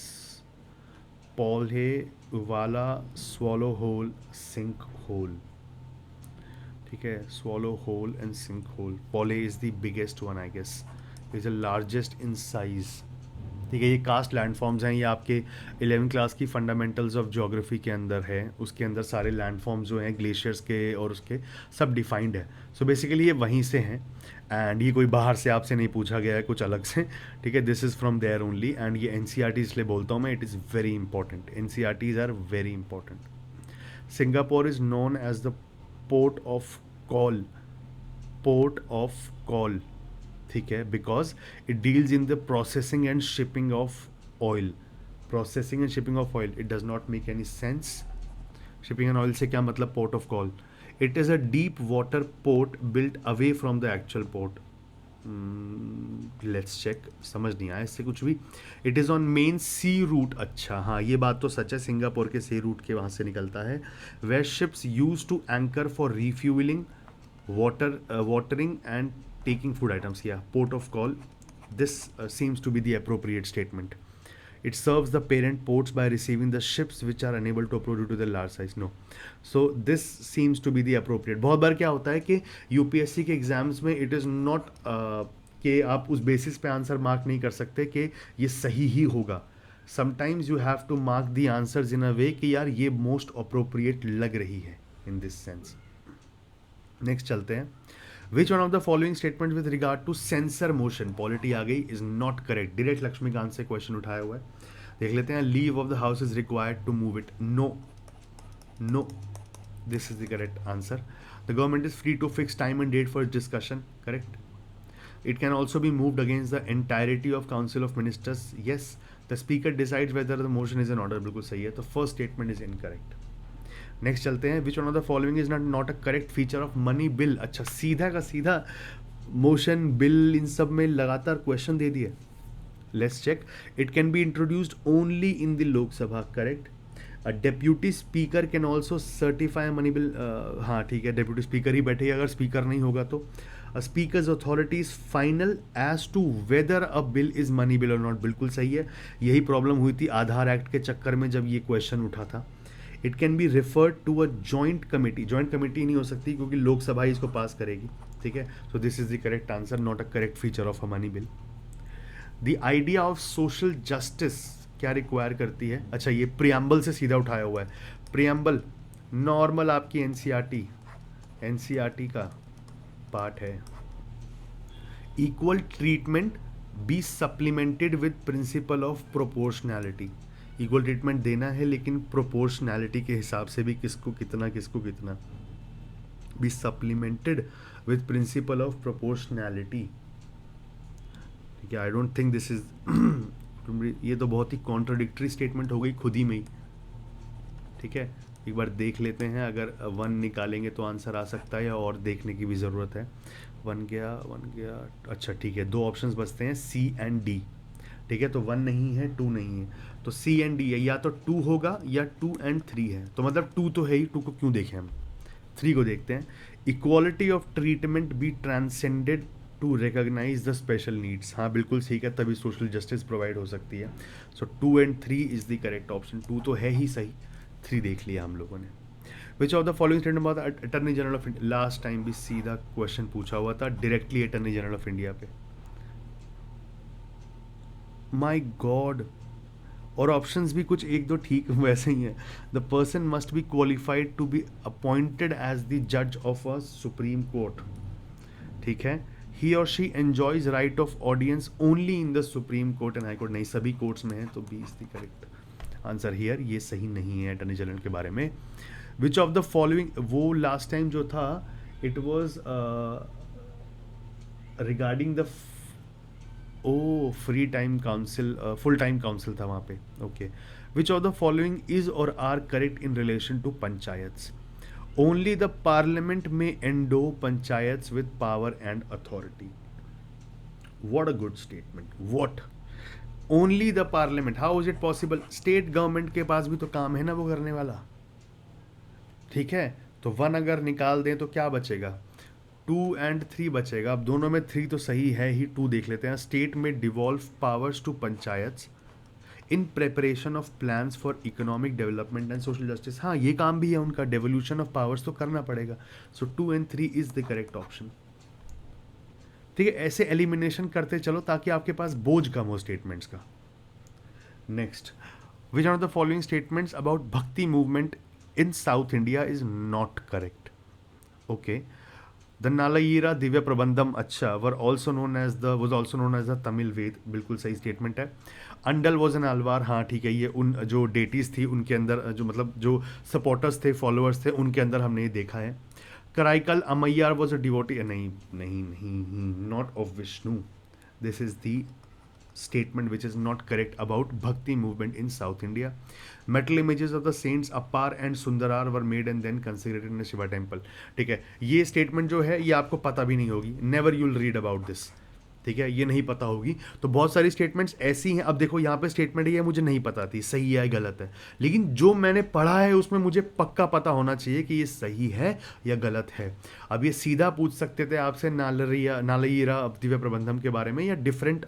polje, वाला, स्वॉलो होल, सिंक होल, ठीक है, swallow hole and sink hole, Polly is the biggest one I guess, is the largest in size, ठीक है। ये cast landforms हैं, ये आपके 11th class की फंडामेंटल्स ऑफ ज्योग्राफी के अंदर है, उसके अंदर सारे लैंडफॉर्म्स जो हैं ग्लेशियर्स के और उसके सब डिफाइंड है। सो बेसिकली ये वहीं से हैं, एंड ये कोई बाहर से आपसे नहीं पूछा गया है कुछ अलग से, ठीक है, this is from there only. And ये एनसीईआरटी इसलिए बोलता हूँ मैं, it is very important, NCERTs are very important. Singapore is known as the port of call, port of call, ठीक है, because it deals in the processing and shipping of oil, processing and shipping of oil, it does not make any sense. Shipping and oil से क्या मतलब port of call, it is a deep water port built away from the actual port, let's check, समझ नहीं आया इससे कुछ भी। It is on main sea route, अच्छा हाँ ये बात तो सच है, सिंगापुर के सी रूट के वहाँ से निकलता है। Where ships use to anchor for refuelling, watering and taking food items, yeah, port of call, this seems to be the appropriate statement. It serves the parent ports by receiving the ships which are unable to approach due to the large size, no, so this seems to be the appropriate। बहुत बार क्या होता है कि UPSC के exams में it is not कि आप उस बेसिस पे आंसर मार्क नहीं कर सकते कि ये सही ही होगा, sometimes you have to mark the answers in a way कि यार ये मोस्ट अप्रोप्रिएट लग रही है इन दिस सेंस। नेक्स्ट चलते हैं, which one of the following statement with regard to censure motion, polity आ गई, is not correct, direct Laxmikanth से क्वेश्चन उठाया हुआ है, देख लेते हैं। Leave of the house is required to move it, no, no, this is the correct answer. The government is free to fix time and date for discussion, correct. It can also be moved against the entirety of council of ministers, yes. The speaker decides whether the motion is an order, बिल्कुल सही है, तो first statement is incorrect. Next चलते हैं, which one of the following is not a correct feature of money bill, अच्छा सीधा का सीधा मोशन बिल इन सब में लगातार क्वेश्चन दे दिए, let's check. It can be introduced only in the Lok Sabha, correct. A deputy speaker can also certify money bill, हाँ ठीक है, डेप्यूटी स्पीकर ही बैठेगा, अगर स्पीकर नहीं होगा तो। A speaker's authority is final as to whether a bill is money bill or not, बिल्कुल सही है, यही प्रॉब्लम हुई थी आधार एक्ट के चक्कर में जब ये क्वेश्चन उठा था। It can be referred to a joint committee, joint committee नहीं हो सकती क्योंकि लोकसभा ही इसको पास करेगी, ठीक है, so this is the correct answer, not a correct feature of a money bill. The idea of social justice क्या रिक्वायर करती है, अच्छा ये प्रियम्बल से सीधा उठाया हुआ है, प्रियम्बल नॉर्मल आपकी एनसीईआरटी का पार्ट है। Equal treatment be supplemented with principle of proportionality, equal treatment देना है लेकिन प्रोपोर्शनैलिटी के हिसाब से भी किसको कितना be supplemented with principle of proportionality, ठीक है। I don't think this is ये तो बहुत ही कॉन्ट्राडिक्टरी स्टेटमेंट हो गई खुद ही में ही, ठीक है, एक बार देख लेते हैं, अगर 1 निकालेंगे तो आंसर आ सकता है या और देखने की भी ज़रूरत है। 1 गया, 1 गया, अच्छा ठीक है, 2 ऑप्शंस बचते हैं सी एंड डी। ठीक है, तो 1 नहीं है, 2 नहीं है, तो सी एंड डी है, या तो 2 होगा या 2 एंड 3 है। तो मतलब 2 तो है ही, 2 को क्यों देखें हम, 3 को देखते हैं। Equality of treatment be transcended to recognise the special needs, हाँ बिल्कुल ठीक है, तभी सोशल जस्टिस प्रोवाइड हो सकती है। सो 2 and 3 is the correct option. 2 तो है ही सही, 3 देख लिया हम लोगों ने। विच of the following statement about attorney general of India, last time भी सीधा क्वेश्चन पूछा हुआ था directly attorney general of India पे, माई गॉड। और ऑप्शंस भी कुछ एक दो ठीक वैसे ही हैं। The person must be qualified to be appointed as the जज ऑफ अ सुप्रीम कोर्ट, ठीक है। He or she enjoys right of audience only in the supreme court and high court, नहीं सभी कोर्ट्स में है, तो B is the correct answer here. ये सही नहीं है अटर्नी जनरल के बारे में। विच ऑफ द फॉलोइंग, वो लास्ट टाइम जो था it was regarding the O free time council, full time council था वहाँ पे, okay. Which of the following is or are correct in relation to panchayats, only the parliament में endow panchayats with power and authority. What a good statement, what, only the parliament, how is it possible? State government के पास भी तो काम है ना वो करने वाला, ठीक है। तो 1 अगर निकाल दें तो क्या बचेगा, 2 एंड 3 बचेगा। अब दोनों में 3 तो सही है ही, 2 देख लेते हैं। State may devolve powers to panchayats in preparation of plans for economic development and social justice, हाँ ये काम भी है उनका, डेवोल्यूशन ऑफ पावर्स तो करना पड़ेगा। सो 2 and 3 is the correct option, ठीक है। ऐसे एलिमिनेशन करते चलो ताकि आपके पास बोझ कम हो स्टेटमेंट्स का। Next, which are the following statements about Bhakti movement in south India is not correct, okay. The Nalayira Divya Prabandham, अच्छा, were also known as the, was also known as the Tamil Veda, बिल्कुल सही स्टेटमेंट है। अंडल वॉज एन अलवार, हाँ ठीक है, ये उन जो डेटीज थी उनके अंदर, जो मतलब जो सपोर्टर्स थे, फॉलोअर्स थे, उनके अंदर हमने ये देखा है। Karaikal Ammaiyar was a devotee, नहीं नहीं नहीं, not of Vishnu, this is the statement which is not correct about bhakti movement in South India. Metal images of the saints Appar and Sundarar were made and then consecrated in a Shiva temple. ठीक है, ये statement जो है ये आपको पता भी नहीं होगी, never you'll read about this, ठीक है, ये नहीं पता होगी। तो बहुत सारी स्टेटमेंट्स ऐसी हैं, अब देखो यहाँ पे स्टेटमेंट ये मुझे नहीं पता थी सही है गलत है, लेकिन जो मैंने पढ़ा है उसमें मुझे पक्का पता होना चाहिए कि ये सही है या गलत है। अब ये सीधा पूछ सकते थे आपसे नालयिरा दिव्य प्रबंधम के बारे में या डिफरेंट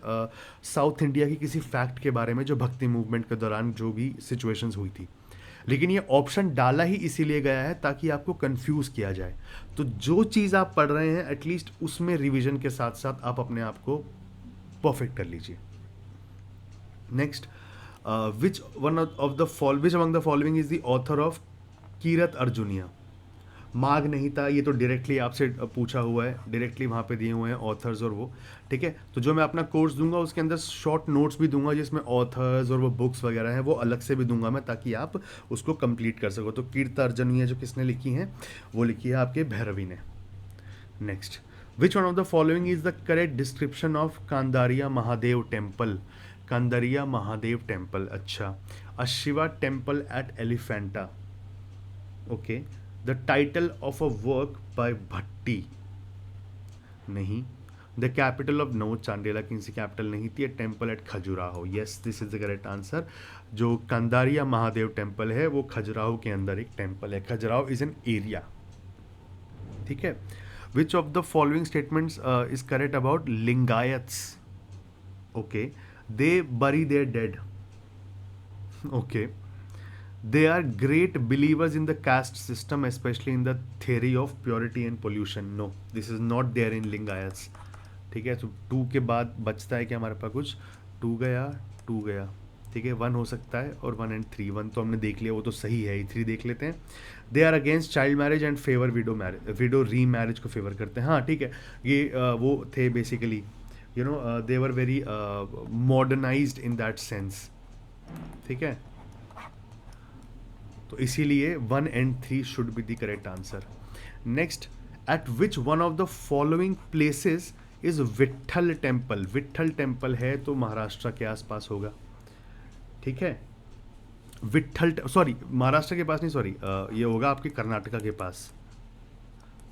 साउथ इंडिया की किसी फैक्ट के बारे में जो भक्ति मूवमेंट के दौरान जो भी सिचुएशंस हुई थी, लेकिन ये ऑप्शन डाला ही इसीलिए गया है ताकि आपको कंफ्यूज किया जाए। तो जो चीज़ आप पढ़ रहे हैं एटलीस्ट उसमें रिवीजन के साथ साथ आप अपने आप को परफेक्ट कर लीजिए। Next, which among the following is the author of Kiratarjuniya, Magha नहीं था, ये तो डायरेक्टली आपसे पूछा हुआ है, डायरेक्टली वहाँ पे दिए हुए हैं ऑथर्स और वो, ठीक है। तो जो मैं अपना कोर्स दूंगा उसके अंदर शॉर्ट नोट्स भी दूंगा जिसमें ऑथर्स और वो बुक्स वगैरह हैं वो अलग से भी दूंगा मैं, ताकि आप उसको कंप्लीट कर सको। तो कीर्त अर्जुनिया जो किसने लिखी हैं, वो लिखी है आपके भैरवी ने। Next, which one of the following is the correct description of Kandariya Mahadev temple, Kandariya Mahadev temple, अच्छा, a Shiva temple at Elephanta, okay. The title of a work by Bhatti, नहीं। The capital of no, Chandela की सी कैपिटल नहीं थी। Temple at Khajuraho, yes this is the correct answer. जो Kandariya Mahadev temple है वो खजुराहो के अंदर एक टेम्पल है, खजुराहो इज एन एरिया, ठीक है। Which of the following statements is correct about Lingayats, okay, they bury their dead, okay. They are great believers in the caste system, especially in the theory of purity and pollution. No, this is not there in Lingayats. ठीक है, तो 2 के बाद बचता है कि हमारे पास कुछ 2 गया, 2 गया, ठीक है। 1 हो सकता है और 1 एंड 3, 1 तो हमने देख लिया, वो तो सही है ही। 3 देख लेते हैं। They are against child marriage and favour widow remarriage को फेवर करते हैं, हाँ ठीक है। ये वो थे basically, you know, they were very modernised in that sense, ठीक है। तो इसीलिए 1 and 3 should be the correct answer. Next, at which one of the following places is Vitthal temple, Vitthal temple है तो महाराष्ट्र के आसपास होगा, ठीक है। विट्ठल, सॉरी महाराष्ट्र के पास नहीं, सॉरी ये होगा आपके कर्नाटका के पास।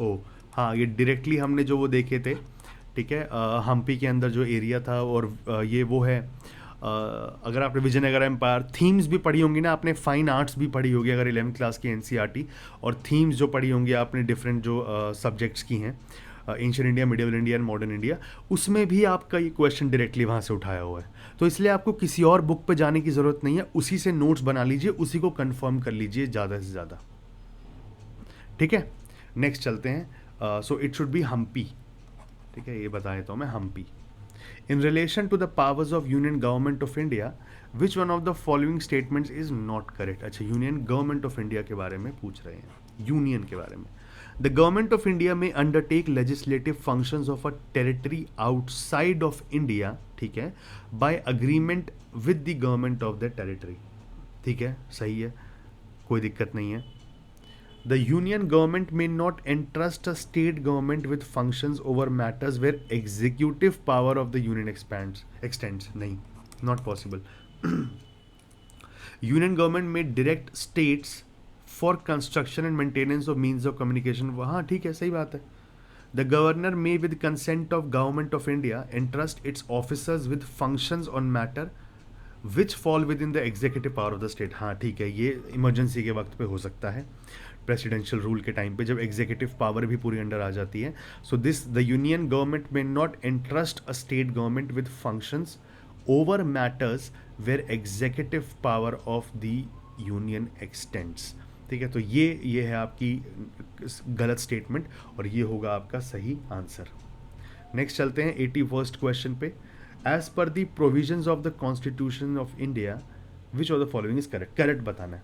ओ हाँ, ये डायरेक्टली हमने जो वो देखे थे, ठीक है, हम्पी के अंदर जो एरिया था, और ये वो है, अगर आपने विजयनगर एम्पायर थीम्स भी पढ़ी होंगी ना आपने, फाइन आर्ट्स भी पढ़ी होगी अगर 11th क्लास की एनसीईआरटी, और थीम्स जो पढ़ी होंगी आपने डिफरेंट जो सब्जेक्ट्स की हैं, ancient India, medieval India and modern India, उसमें भी आपका ये क्वेश्चन डायरेक्टली वहाँ से उठाया हुआ है। तो इसलिए आपको किसी और बुक पे जाने की ज़रूरत नहीं है, उसी से नोट्स बना लीजिए, उसी को कंफर्म कर लीजिए ज़्यादा से ज़्यादा, ठीक है। नेक्स्ट चलते हैं, so it should be Hampi, ठीक है, ये बता देता हूँ मैं, Hampi. In relation to the powers of union government of India, which one of the following statements is not correct. अच्छा, यूनियन गवर्नमेंट ऑफ इंडिया के बारे में पूछ रहे हैं, यूनियन के बारे में। The government of India may undertake legislative functions of a territory outside of India, ठीक है, by agreement with the government of the territory, ठीक है, सही है, कोई दिक्कत नहीं है। The union government may not entrust a state government with functions over matters where executive power of the union extends. नहीं, not possible. Union government may direct states for construction and maintenance of means of communication. हाँ ठीक है, सही बात है। The governor may, with consent of government of India, entrust its officers with functions on matter which fall with in the executive power of the state. हाँ ठीक है, ये इमरजेंसी के वक्त पे हो सकता है, प्रेसिडेंशियल रूल के टाइम पे जब एग्जीक्यूटिव पावर भी पूरी अंडर आ जाती है। So this the union government may not entrust a state government with functions over matters where executive power of the union extends, ठीक है। तो ये है आपकी गलत स्टेटमेंट, और ये होगा आपका सही आंसर। नेक्स्ट चलते हैं 81st क्वेश्चन पे। As per the provisions of the constitution of India which of the following is correct. Correct बताना है।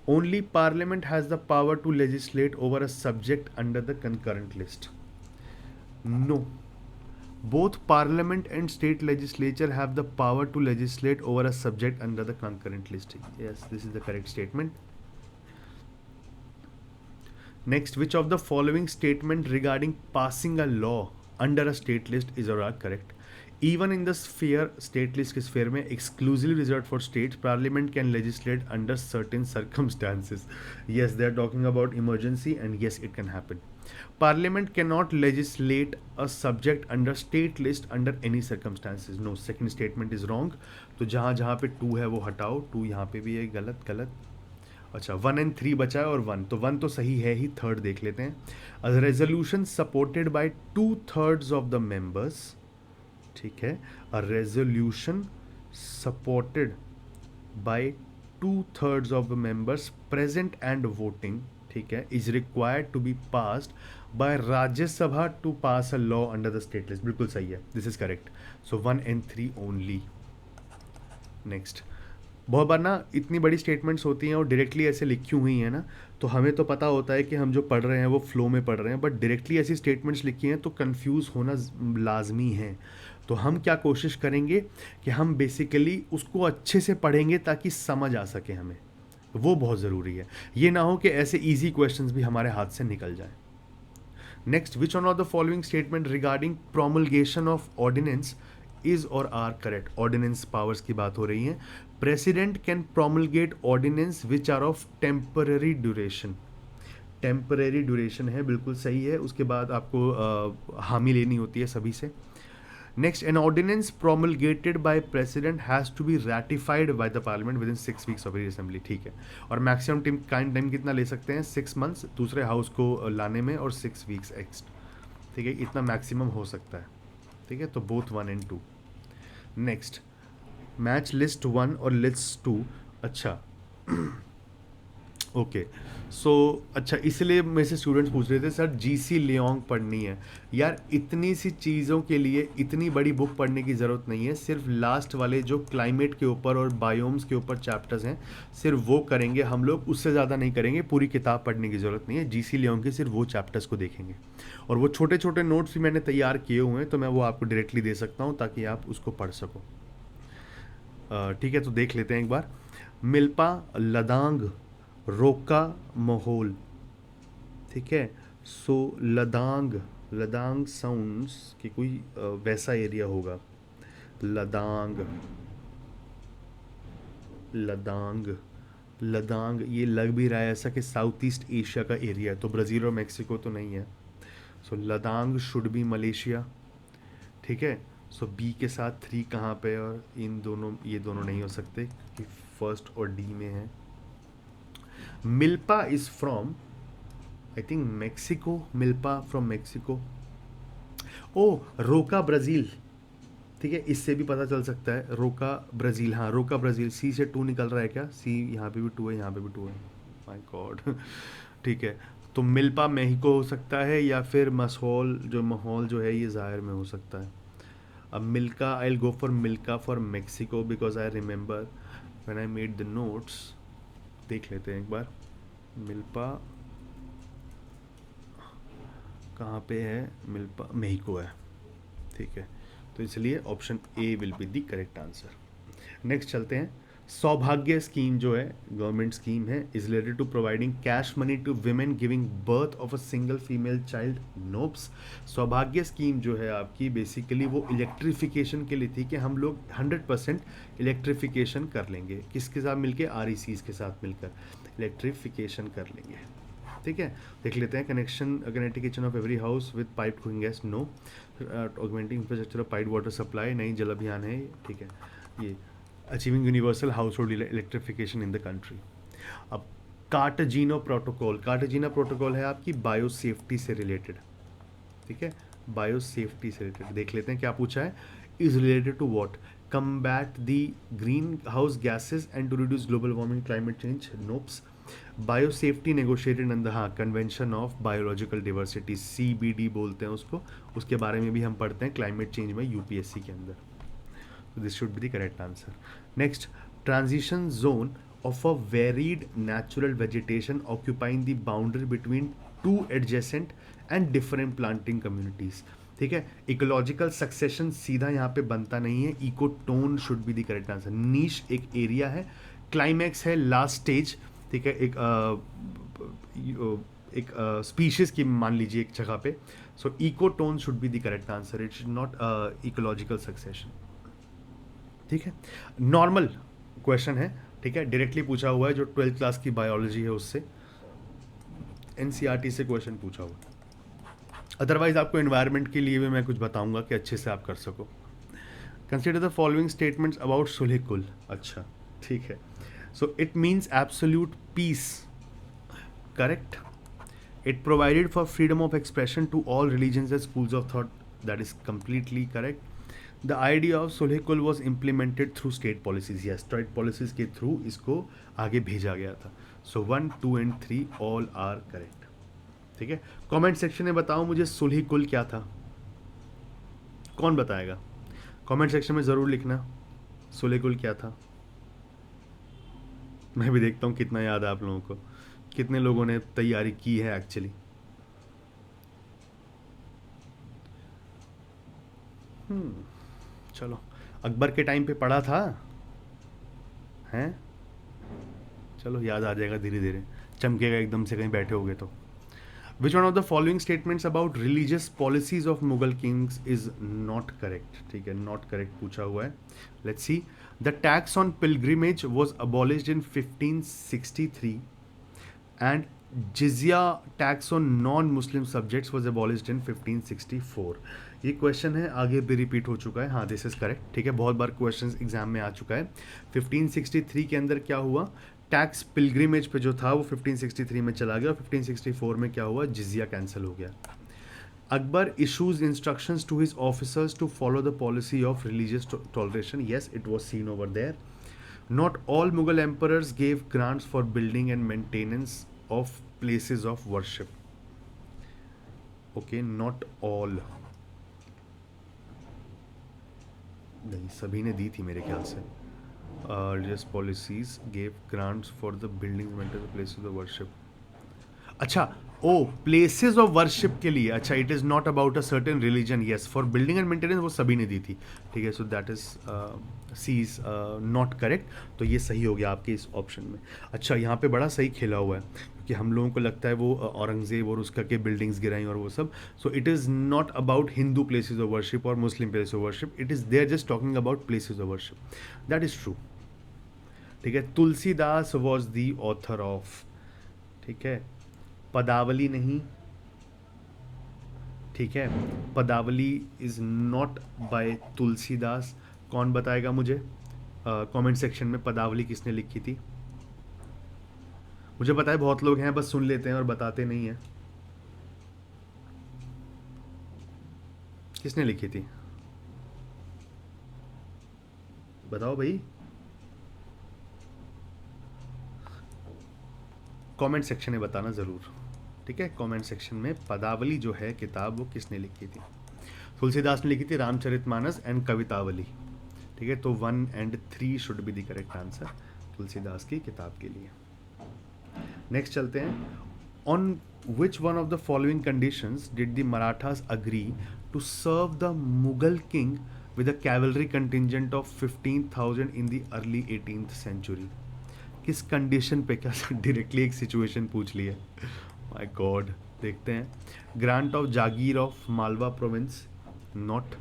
Only parliament has the power to legislate over a subject under the concurrent list. No, both parliament and state legislature have the power to legislate over a subject under the concurrent list. Yes, this is the correct statement. Next, which of the following statement regarding passing a law under a state list is or are correct? Even in the sphere, state list के sphere में exclusively reserved for states, parliament can legislate under certain circumstances. Yes, they are talking about emergency, and yes, it can happen. Parliament cannot legislate a subject under state list under any circumstances. No, second statement is wrong. तो जहाँ जहाँ पे 2 है वो हटाओ, 2 यहाँ पे भी है, गलत गलत। अच्छा, 1 and 3 बचा है, और 1, तो 1 तो सही है ही, थर्ड देख लेते हैं। A resolution supported by 2/3 of the members, ठीक है, a resolution supported by 2/3 of the members present and voting, ठीक है, is required to be passed by Rajya Sabha to pass a law under the state list. बिल्कुल सही है, this is correct. So 1 and 3 only. Next, बहुत बार ना इतनी बड़ी स्टेटमेंट्स होती हैं और डायरेक्टली ऐसे लिखी हुई हैं ना, तो हमें तो पता होता है कि हम जो पढ़ रहे हैं वो फ्लो में पढ़ रहे हैं, बट डायरेक्टली ऐसी स्टेटमेंट्स लिखी हैं तो कंफ्यूज होना लाजमी है। तो हम क्या कोशिश करेंगे कि हम बेसिकली उसको अच्छे से पढ़ेंगे ताकि समझ आ सके हमें, वो बहुत ज़रूरी है। ये ना हो कि ऐसे ईजी क्वेश्चंस भी हमारे हाथ से निकल जाए। Next, which one of the following statement regarding promulgation of ordinance is or are correct. Ordinance powers की बात हो रही है। President can promulgate ordinance which are of temporary duration. Temporary duration है, बिल्कुल सही है। उसके बाद आपको हामी लेनी होती है सभी से। Next, an ordinance promulgated by president has to be ratified by the parliament within 6 weeks of assembly, ठीक है। और मैक्सिमम टाइम कितना ले सकते हैं, 6 months दूसरे हाउस को लाने में, और 6 weeks एक्स्ट, ठीक है, इतना मैक्सिमम हो सकता है, ठीक है। तो both 1 and 2। Next, match list 1 और लिस्ट 2। अच्छा ओके, सो अच्छा, इसलिए मेरे से स्टूडेंट्स पूछ रहे थे सर जीसी लियोंग पढ़नी है। यार इतनी सी चीज़ों के लिए इतनी बड़ी बुक पढ़ने की ज़रूरत नहीं है, सिर्फ लास्ट वाले जो क्लाइमेट के ऊपर और बायोम्स के ऊपर चैप्टर्स हैं सिर्फ वो करेंगे हम लोग, उससे ज़्यादा नहीं करेंगे। पूरी किताब पढ़ने की ज़रूरत नहीं है, जीसी लियोंग के सिर्फ वो चैप्टर्स को देखेंगे। और वो छोटे छोटे नोट्स भी मैंने तैयार किए हुए हैं, तो मैं वो आपको डायरेक्टली दे सकता हूँ ताकि आप उसको पढ़ सको, ठीक है। तो देख लेते हैं एक बार। मिल्पा, लदांग, रोका, माहौल, ठीक है। सो लदांग, लदांग साउंड्स कि कोई वैसा एरिया होगा, लदांग, लदांग, लदांग, ये लग भी रहा है ऐसा कि साउथ ईस्ट एशिया का एरिया है, तो ब्राज़ील और मेक्सिको तो नहीं है। सो लदांग शुड बी मलेशिया, ठीक है। सो बी के साथ 3 कहाँ पे, और इन दोनों, ये दोनों नहीं हो सकते कि फर्स्ट और डी में है। Milpa is from I think Mexico, milpa from Mexico. Oh, roca Brazil, ठीक है, इससे भी पता चल सकता है। रोका ब्राज़ील, हाँ रोका ब्राज़ील, सी से 2 निकल रहा है क्या? सी यहाँ पे भी 2 है, यहाँ पे भी 2 है, माय गॉड ठीक है। तो मिल्पा मेहिको हो सकता है, या फिर मसहौल, जो माहौल जो है ये ज़ाहिर में हो सकता है। अब मिल्का, आई विल गो फॉर मिल्का for Mexico because I remember when I made the notes. देख लेते हैं एक बार, मिल्पा कहाँ पे है? मिल्पा मेहिको है, ठीक है। तो इसलिए option A will be the correct answer. Next चलते हैं। सौभाग्य स्कीम जो है गवर्नमेंट स्कीम है, is related to providing cash money to women giving birth of a single female child. Nopes. Saubhagya scheme जो है आपकी बेसिकली वो इलेक्ट्रिफिकेशन के लिए थी, कि हम लोग 100% इलेक्ट्रिफिकेशन कर लेंगे, किसके साथ मिलकर? RECs के साथ मिलकर इलेक्ट्रिफिकेशन कर लेंगे, ठीक है। देख लेते हैं। Connection, connecting kitchen of every house with pipe cooking gas, no. Augmenting infrastructure of pipe water supply, नहीं, जल अभियान है, ठीक है। ये achieving universal household electrification in the country. अब कार्टाजीनो प्रोटोकॉल, कार्टाजीनो प्रोटोकॉल है आपकी बायो सेफ्टी से रिलेटेड, ठीक है, बायो सेफ्टी से रिलेटेड। देख लेते हैं क्या पूछा है। Is related to what? combat the greenhouse gases and to reduce global warming climate change. Nopes. Biosafety negotiated under हाँ convention of biological diversity, CBD बोलते हैं उसको, उसके बारे में भी हम पढ़ते हैं क्लाइमेट चेंज में UPSC के अंदर। So this should be the correct answer. Next, transition zone of a varied natural vegetation occupying the boundary between two adjacent and different planting communities. ठीक है, इकोलॉजिकल सक्सेशन सीधा यहाँ पे बनता नहीं है, ecotone should be the correct answer. Niche एक area है, क्लाइमैक्स है लास्ट स्टेज, ठीक है, एक स्पीशीज की मान लीजिए एक जगह पे। So ecotone should be the correct answer, it should not ecological succession, ठीक है। नॉर्मल क्वेश्चन है, ठीक है, डायरेक्टली पूछा हुआ है, जो 12th क्लास की बायोलॉजी है उससे, NCERT से क्वेश्चन पूछा हुआ है। अदरवाइज आपको एनवायरनमेंट के लिए भी मैं कुछ बताऊंगा कि अच्छे से आप कर सको। Consider the following statements about Sulh Kul. अच्छा, ठीक है। So it means absolute peace, correct. It provided for freedom of expression to all religions and schools of thought, that is completely correct. The idea of Sulh Kul was implemented through state policies, या state policies के through इसको आगे भेजा गया था। So 1, 2 and 3 all are correct, ठीक है। Comment section में बताओ मुझे सुलह कुल क्या था, कौन बताएगा? कमेंट सेक्शन में ज़रूर लिखना सुलह कुल क्या था। मैं भी देखता हूँ कितना याद है आप लोगों को, कितने लोगों ने तैयारी की है एक्चुअली। चलो, अकबर के टाइम पे पढ़ा था, हैं? चलो याद आ जाएगा धीरे धीरे, चमकेगा एकदम से कहीं बैठे होगे तो। Which one of the following statements about religious policies of Mughal kings is not correct? ठीक है, not correct पूछा हुआ है। Let's see. The tax on pilgrimage was abolished in 1563 and jizya tax on non-Muslim subjects was abolished in 1564. ये question है, आगे भी repeat हो चुका है। हाँ, दिस इज करेक्ट, ठीक है, बहुत बार क्वेश्चन एग्जाम में आ चुका है। 1563 के अंदर क्या हुआ? टैक्स पिलग्रिमेज पे जो था वो 1563 में चला गया, और 1564 में क्या हुआ? जिजिया कैंसिल हो गया। Akbar issues instructions to his officers to follow the policy of religious toleration, yes it was seen over there. Not all Mughal emperors gave grants for building and maintenance of places of worship. Okay, not all, नहीं सभी ने दी थी मेरे ख्याल से। Religious policies gave grants for the building maintenance of places of worship. अच्छा, ओ places of worship के लिए, अच्छा, it is not about a certain religion, yes, for building and maintenance वो सभी ने दी थी, ठीक है। So that is C is not correct, तो ये सही हो गया आपके इस ऑप्शन में। अच्छा, यहाँ पे बड़ा सही खेला हुआ है, क्योंकि हम लोगों को लगता है वो औरंगजेब और उसका के बिल्डिंग्स गिराई और वो सब। So it is not about Hindu places of worship और Muslim places of worship, it is they are just talking about places of worship, that is true. ठीक है, Tulsidas was the author of, ठीक है, पदावली नहीं, ठीक है, पदावली इज नॉट बाय तुलसीदास। कौन बताएगा मुझे कमेंट सेक्शन में पदावली किसने लिखी थी? मुझे पता है बहुत लोग हैं बस सुन लेते हैं और बताते नहीं हैं। किसने लिखी थी बताओ भाई, कमेंट सेक्शन में बताना ज़रूर, ठीक है, कमेंट सेक्शन में पदावली जो है किताब वो किसने लिखी थी? तुलसीदास ने लिखी थी रामचरितमानस एंड कवितावली, ठीक है, तो 1 and 3 should be the correct answer Tulsidas की किताब के लिए। नेक्स्ट चलते हैं, on which one of the following conditions did the Marathas agree to serve the Mughal king with a cavalry contingent of 15,000 in the early 18th century? किस condition पे? क्या directly एक सिचुएशन पूछ ली है, माय गॉड। देखते हैं, grant of jagir of Malwa province, not,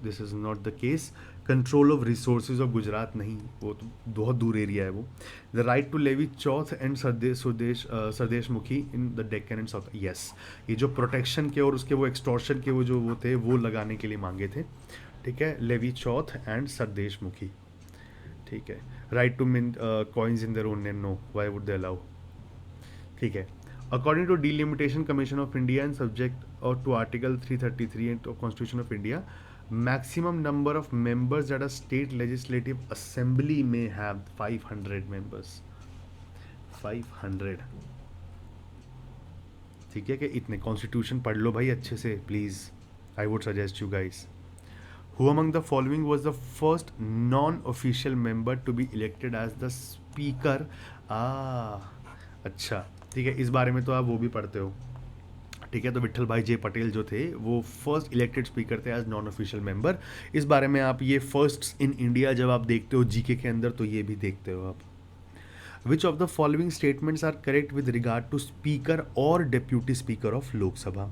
this is not the case. Control of resources of Gujarat, नहीं, वो तो बहुत दूर एरिया है वो। The right to levy chauth and Sardeshmukhi in the Deccan and south, yes, ये जो प्रोटेक्शन के और उसके वो एक्सटॉर्शन के वो थे वो लगाने के लिए मांगे थे, ठीक है, levy chauth and Sardeshmukhi, ठीक है। Right to mint coins in their own name, no, why would they allow, ठीक है। According to delimitation commission of India and subject और to article 333 and constitution of India, maximum number of members that a state legislative assembly may have 500 members, 500, ठीक है, कि इतने constitution पढ़ लो भाई अच्छे से please, I would suggest you guys. Who among the following was the first non official member to be elected as the speaker? अच्छा, ठीक है, इस बारे में तो आप वो भी पढ़ते हो, ठीक है, तो विट्ठल भाई जे पटेल जो थे वो फर्स्ट इलेक्टेड स्पीकर थे एज नॉन ऑफिशियल मेंबर। इस बारे में आप ये फर्स्ट इन इंडिया जब आप देखते हो जीके के अंदर तो ये भी देखते हो आप। Which of the following statements are correct with regard to speaker और deputy speaker of Lok Sabha?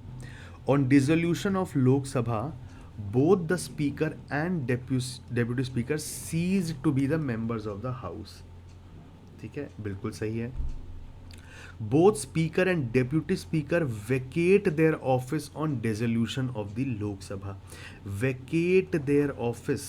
On dissolution of Lok Sabha both the speaker and deputy speaker cease to be the members of the house, ठीक है, बिल्कुल सही है। Both speaker and deputy speaker vacate their office on dissolution of the Lok Sabha. Vacate their office.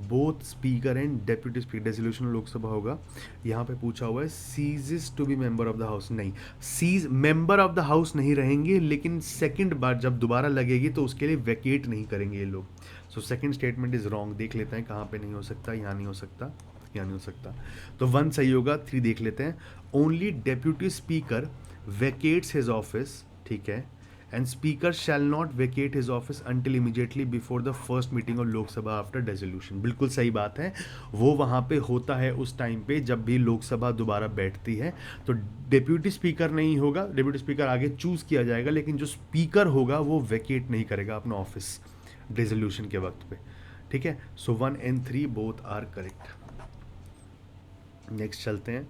Both speaker and deputy speaker, dissolution Lok Sabha होगा। यहाँ पे पूछा हुआ है ceases to be member of the house, नहीं, cease member of the house नहीं रहेंगे, लेकिन सेकंड बार जब दोबारा लगेगी तो उसके लिए vacate नहीं करेंगे ये लोग। So second statement is wrong. देख लेते हैं कहाँ पे नहीं हो सकता, यहाँ नहीं हो सकता, यहाँ नहीं हो सकता, तो 1 सही होगा। 3 देख लेते हैं, only deputy speaker vacates his office, ठीक है, and speaker shall not vacate his office until immediately before the first meeting of Lok Sabha after dissolution. बिल्कुल सही बात है, वो वहाँ पे होता है उस टाइम पे जब भी लोकसभा दोबारा बैठती है, तो डेप्यूटी स्पीकर नहीं होगा, डेप्यूटी स्पीकर आगे चूज किया जाएगा, लेकिन जो स्पीकर होगा वो वेकेट नहीं करेगा अपना ऑफिस डिसोल्यूशन के वक्त पे, ठीक है। So 1 and 3 both are correct. Next चलते हैं,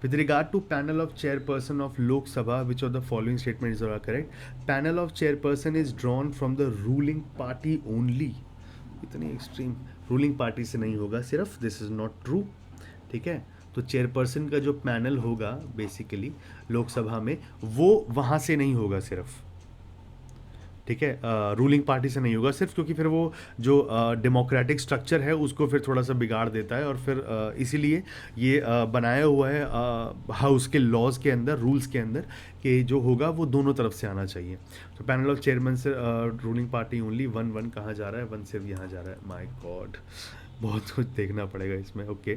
with regard to panel of chairperson of Lok Sabha, which of the following statements are correct? Panel of chairperson is drawn from the ruling party only. इतनी extreme, ruling party से नहीं होगा सिर्फ, this is not true, ठीक है। तो chairperson का जो पैनल होगा बेसिकली लोकसभा में वो वहाँ से नहीं होगा सिर्फ, ठीक है, रूलिंग पार्टी से नहीं होगा सिर्फ, क्योंकि फिर वो जो डेमोक्रेटिक स्ट्रक्चर है उसको फिर थोड़ा सा बिगाड़ देता है, और फिर इसीलिए ये बनाया हुआ है हाउस के लॉज के अंदर, रूल्स के अंदर, कि जो होगा वो दोनों तरफ से आना चाहिए। तो पैनल ऑफ चेयरमैन से रूलिंग पार्टी ओनली। 1 कहाँ जा रहा है, 1 सिर्फ यहाँ जा रहा है, माय गॉड, बहुत कुछ देखना पड़ेगा इसमें। Okay,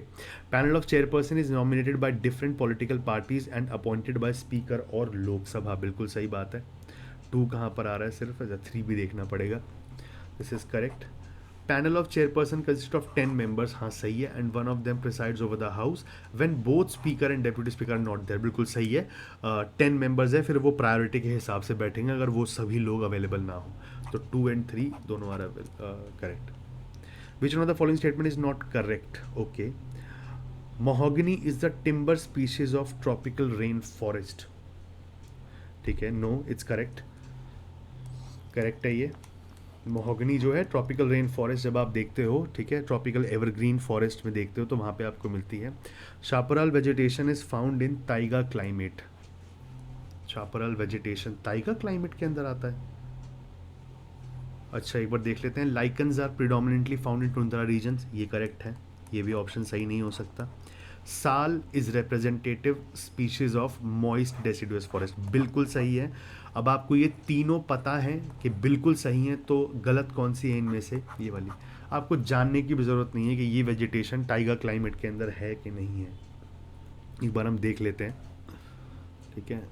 panel of chairperson is nominated by different political parties and appointed by speaker और लोकसभा, बिल्कुल सही बात है। 2 कहाँ पर आ रहा है सिर्फ, 3 भी देखना पड़ेगा, this is correct. Panel of chairperson consist of 10 members, हाँ सही है, and 1 of them presides over the house when both speaker and deputy speaker not there, बिल्कुल सही है। 10 मेंबर्स है, फिर वो प्रायोरिटी के हिसाब से बैठेंगे अगर वो सभी लोग अवेलेबल ना हो, तो 2 and 3 दोनों are correct. Which one of the following statement is not correct? Okay, mahogany is the timber species of tropical rain forest, ठीक है, नो, इट्स करेक्ट, करेक्ट है ये। मोहगनी जो है ट्रॉपिकल रेन फॉरेस्ट जब आप देखते हो, ठीक है, ट्रॉपिकल एवरग्रीन फॉरेस्ट में देखते हो तो वहाँ पे आपको मिलती है। Chaparral vegetation is found in taiga climate. Chaparral vegetation taiga climate के अंदर आता है। अच्छा एक बार देख लेते हैं। Lichens are predominantly found in tundra regions, ये करेक्ट है, ये भी ऑप्शन सही नहीं हो सकता। Sal is representative species of moist deciduous forest, बिल्कुल सही है। अब आपको ये तीनों पता है कि बिल्कुल सही है, तो गलत कौन सी है इनमें से? ये वाली। आपको जानने की भी ज़रूरत नहीं है कि ये वेजिटेशन टाइगर क्लाइमेट के अंदर है कि नहीं है, एक बार हम देख लेते हैं, ठीक है,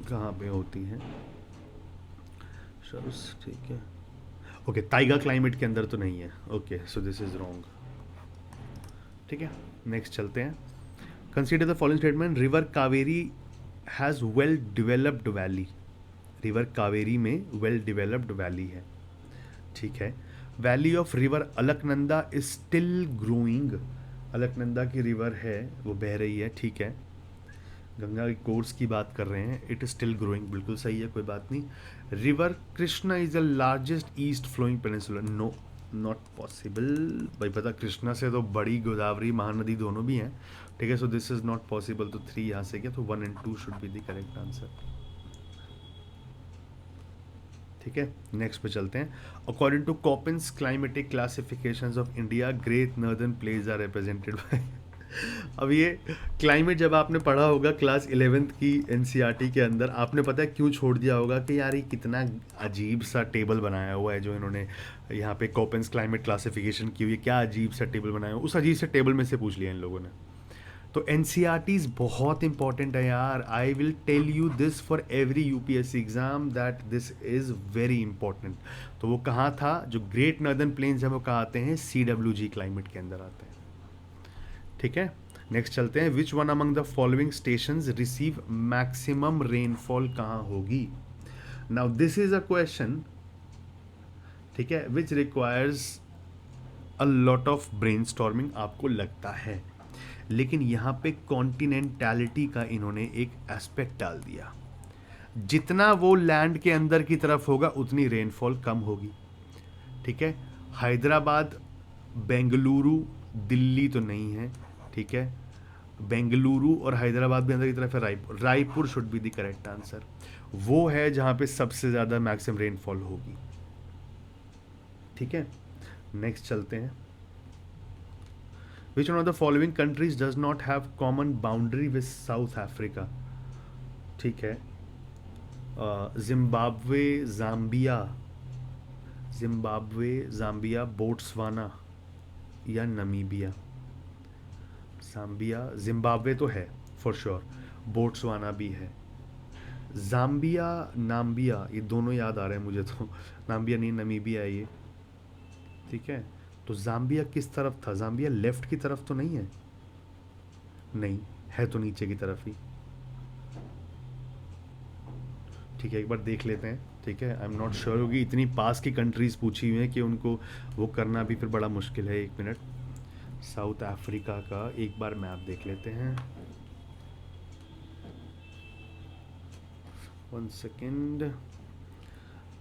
कहाँ पे होती है। ठीक है, ओके, टाइगर क्लाइमेट के अंदर तो नहीं है। Okay, so this is wrong. ठीक है, नेक्स्ट चलते हैं। Consider the following statement, river Kaveri has well developed valley. River Kaveri में वेल डिवेलप्ड वैली है, ठीक है। Valley of river Alaknanda is still growing. Alaknanda की रिवर है, वो बह रही है, ठीक है। गंगा के कोर्स की बात कर रहे हैं, इट इज स्टिल ग्रोइंग, बिल्कुल सही है, कोई बात नहीं। River Krishna is the largest east flowing peninsula, no, not possible. भाई पता, कृष्णा से तो बड़ी गोदावरी महानदी दोनों भी हैं, ठीक है, so this is not possible. तो 3 यहाँ से गया, तो 1 and 2 should be the correct answer, ठीक है। नेक्स्ट पे चलते हैं। According to Koeppen's climatic classifications of India, great northern plains are represented by. अब ये क्लाइमेट जब आपने पढ़ा होगा क्लास 11th की एनसीईआरटी के अंदर, आपने पता है क्यों छोड़ दिया होगा कि यार ये कितना अजीब सा टेबल बनाया हुआ है जो इन्होंने यहाँ पे कॉपिन्स क्लाइमेट क्लासिफिकेशन की हुई है, क्या अजीब सा टेबल बनाया हुआ, उस अजीब से टेबल में से पूछ लिया इन लोगों ने। तो एनसीईआरटीज बहुत इंपॉर्टेंट है यार, I will tell you this for every UPSC exam that this is very important. तो वो कहाँ था, जो ग्रेट नॉर्दर्न प्लेन्स है वो कहाँ आते हैं, CWG क्लाइमेट के अंदर आते हैं, ठीक है। नेक्स्ट चलते हैं। Which one among the following stations receive maximum rainfall कहाँ होगी? Now this is a question, ठीक है, which requires a lot of brainstorming, आपको लगता है, लेकिन यहाँ पे कॉन्टिनेंटैलिटी का इन्होंने एक एस्पेक्ट डाल दिया। जितना वो लैंड के अंदर की तरफ होगा उतनी रेनफॉल कम होगी, ठीक है। हैदराबाद, बेंगलुरु, दिल्ली तो नहीं है, ठीक है। बेंगलुरु और हैदराबाद भी अंदर की तरफ है। Raipur, Raipur should be the correct answer, वो है जहाँ पे सबसे ज़्यादा मैक्सिमम रेनफॉल होगी, ठीक है। नेक्स्ट चलते हैं। Which one of the following countries does not have common boundary with South Africa? ठीक है, जिम्बाब्वे, जाम्बिया, बोट्सवाना या नमीबिया। जिम्बाब्वे तो है फॉर श्योर, बोट्सवाना भी है। जाम्बिया, नाम्बिया, ये दोनों याद आ रहे हैं मुझे तो, नाम्बिया नहीं, नमीबिया है ये, ठीक है। तो जाम्बिया किस तरफ था? जाम्बिया लेफ्ट की तरफ तो नहीं है, नहीं है, तो नीचे की तरफ ही, ठीक है, एक बार देख लेते हैं, ठीक है। आई एम नॉट श्योर होगी, इतनी पास की कंट्रीज पूछी हुई हैं कि उनको वो करना भी फिर बड़ा मुश्किल है। 1 मिनट, साउथ अफ्रीका का एक बार मैप देख लेते हैं, 1 सेकेंड,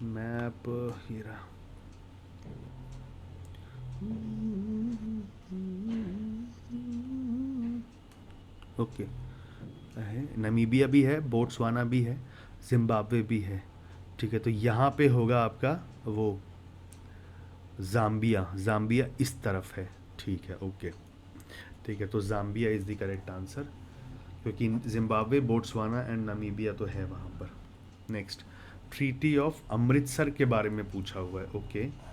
मैप ये रहा, ओके है, नमीबिया भी है, बोट्सवाना भी है, जिम्बाब्वे भी है, ठीक है। तो यहाँ पे होगा आपका वो जाम्बिया इस तरफ है, ठीक है, ओके, ठीक है। तो Zambia is the correct answer, क्योंकि जिम्बाब्वे, बोट्सवाना एंड नामीबिया तो है वहाँ पर। नेक्स्ट, ट्रीटी ऑफ अमृतसर के बारे में पूछा हुआ है, okay.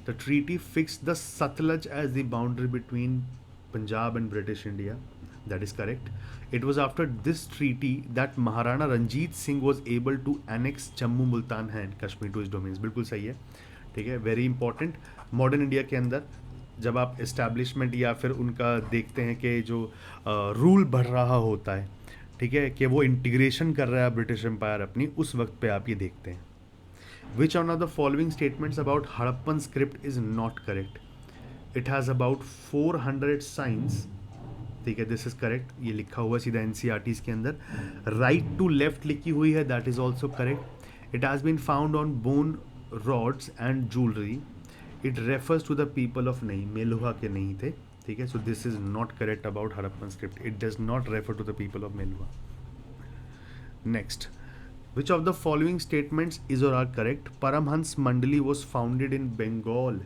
The treaty fix the Sutlej as the boundary between Punjab and British India, that is correct. It was after this treaty that Maharana Ranjit Singh was able to annex Jammu, Multan and Kashmir to his domains, बिल्कुल सही है, ठीक है, very important. Modern India के अंदर जब आप establishment या फिर उनका देखते हैं कि जो रूल बढ़ रहा होता है, ठीक है, कि वो इंटीग्रेशन कर रहा है ब्रिटिश एम्पायर अपनी, उस वक्त पे आप ये देखते हैं। Which one of the following statements about Harappan script is not correct? It has about 400 science, ठीक है, दिस इज करेक्ट, ये लिखा हुआ सीधा एनसीईआरटीज के अंदर। राइट टू लेफ्ट लिखी हुई है, that is also correct. It has been found on bone rods and jewellery, it refers to the people of, नहीं मेलुहा के नहीं थे, ठीक है, so this is not correct about Harappan script, it does not refer to the people of Meluha. Next, which of the following statements is or are correct? Paramhans Mandali was founded in Bengal.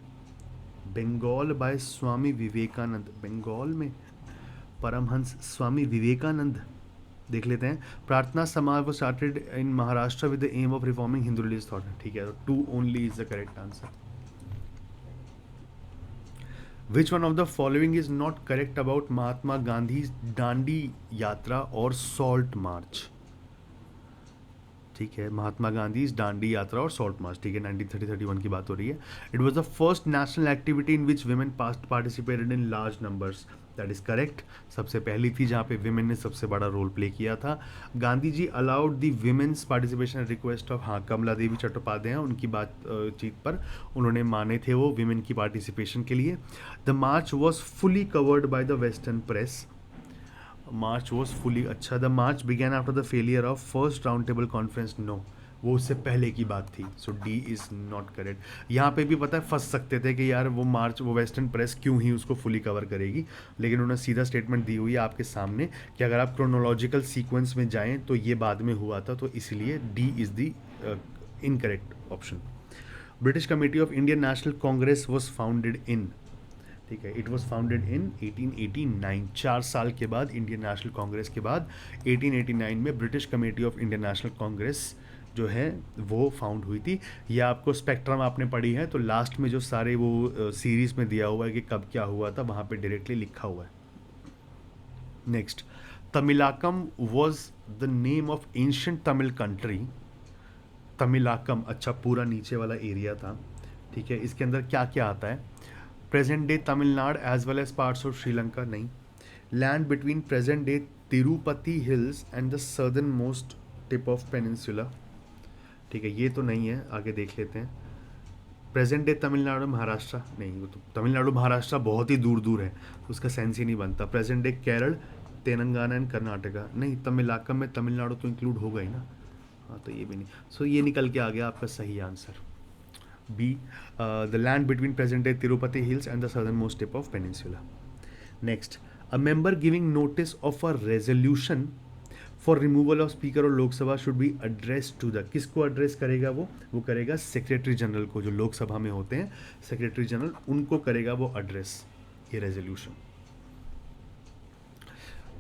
Bengal by Swami Vivekanand. Bengal में परमहंस स्वामी विवेकानंद. देख लेते हैं. प्रार्थना समाज was started in Maharashtra with the aim of reforming Hindu religious thought. ठीक है, तो 2 only is the correct answer. Which one of the following is not correct about Mahatma Gandhi's Dandi यात्रा और सॉल्ट मार्च? ठीक है, महात्मा गांधी डांडी यात्रा और salt march, ठीक है, 1930-31 की बात हो रही है. It was the first national activity in which women participated in large numbers. That is correct. सबसे पहली थी जहाँ पे विमेन ने सबसे बड़ा रोल प्ले किया था. Gandhi ji allowed the women's participation request of, हाँ, कमला देवी चट्टोपाध्याय, उनकी बातचीत पर उन्होंने माने थे वो विमेन की पार्टिसिपेशन के लिए. The march was fully covered by the western press. March was fully, अच्छा, the march began after the failure of first round table conference. No, वो उससे पहले की बात थी, so D is not correct. यहाँ पे भी पता है फंस सकते थे कि यार वो मार्च, वो वेस्टर्न प्रेस क्यों ही उसको फुली कवर करेगी, लेकिन उन्होंने सीधा स्टेटमेंट दी हुई है आपके सामने कि अगर आप क्रोनोलॉजिकल सीक्वेंस में जाएं तो ये बाद में हुआ था, तो इसलिए D is the incorrect option. British committee of Indian national Congress was founded in, ठीक है, इट वॉज फाउंडेड इन 1889. 4 साल के बाद, इंडियन नेशनल कांग्रेस के बाद 1889 में British committee of Indian national Congress जो है वो फाउंड हुई थी. यह आपको स्पेक्ट्रम आपने पढ़ी है तो लास्ट में जो सारे वो सीरीज में दिया हुआ है कि कब क्या हुआ था, वहाँ पे डायरेक्टली लिखा हुआ है. Next, Tamilakam was the name of ancient Tamil country. Tamilakam, अच्छा, पूरा नीचे वाला एरिया था, ठीक है. इसके अंदर क्या क्या आता है? Present day Tamil Nadu as well as parts of Sri Lanka, नहीं. Land between present day Tirupati hills and the southernmost tip of peninsula, ठीक है, ये तो नहीं है, आगे देख लेते हैं. प्रेजेंट डे तमिलनाडु महाराष्ट्र, नहीं, वो तो तमिलनाडु महाराष्ट्र बहुत ही दूर दूर है, उसका सेंस ही नहीं बनता. Present day Kerala, Telangana and Karnataka, नहीं, तमिलाकम में तमिलनाडु तो इंक्लूड होगा ही ना, हाँ, तो ये भी नहीं. सो ये निकल के आ गया आपका सही answer. B, the land between present-day Tirupati Hills and the southernmost tip of peninsula. Next, a member giving notice of a resolution for removal of speaker और Lok Sabha should be addressed to the, किसको address करेगा वो करेगा secretary general को, जो लोकसभा में होते हैं सेक्रेटरी जनरल, उनको करेगा वो address, ये resolution.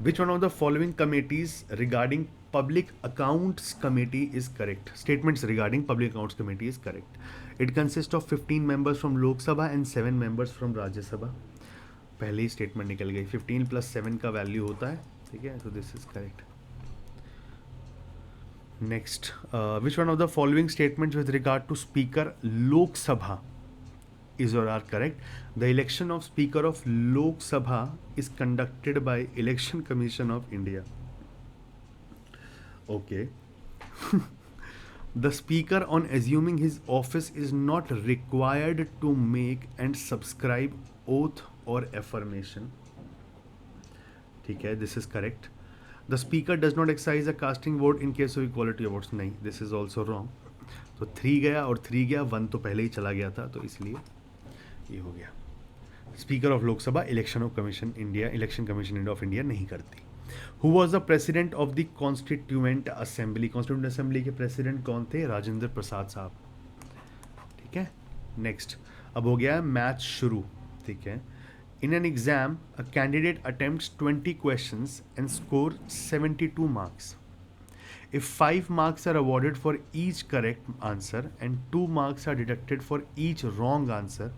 Which one of the following committees regarding Public Accounts Committee is correct? Statements regarding Public Accounts Committee is correct. It consists of 15 members from Lok Sabha and 7 members from Rajya Sabha. पहले ही statement निकल गई. 15 + 7 का value होता है, ठीक है, so this is correct. Next, which one of the following statements with regard to Speaker Lok Sabha is or are correct? The election of Speaker of Lok Sabha is conducted by Election Commission of India. Okay. The Speaker on assuming his office is not required to make and subscribe oath or affirmation. ठीक है, this is correct. The Speaker does not exercise a casting vote in case of equality of votes. नहीं, this is also wrong. तो 3 गया और 3 गया, 1 तो पहले ही चला गया था, तो इसलिए ये हो गया. Speaker of Lok Sabha election of commission India, election commission of India नहीं करती. Who was the president of the constituent assembly? Constituent assembly के प्रेसिडेंट कौन थे? राजेंद्र प्रसाद साहब, ठीक है. नेक्स्ट, अब हो गया मैच शुरू, ठीक है. In an exam a candidate attempts 20 questions and score 72 marks. If 5 marks are awarded for each correct answer and 2 marks are deducted for each wrong answer,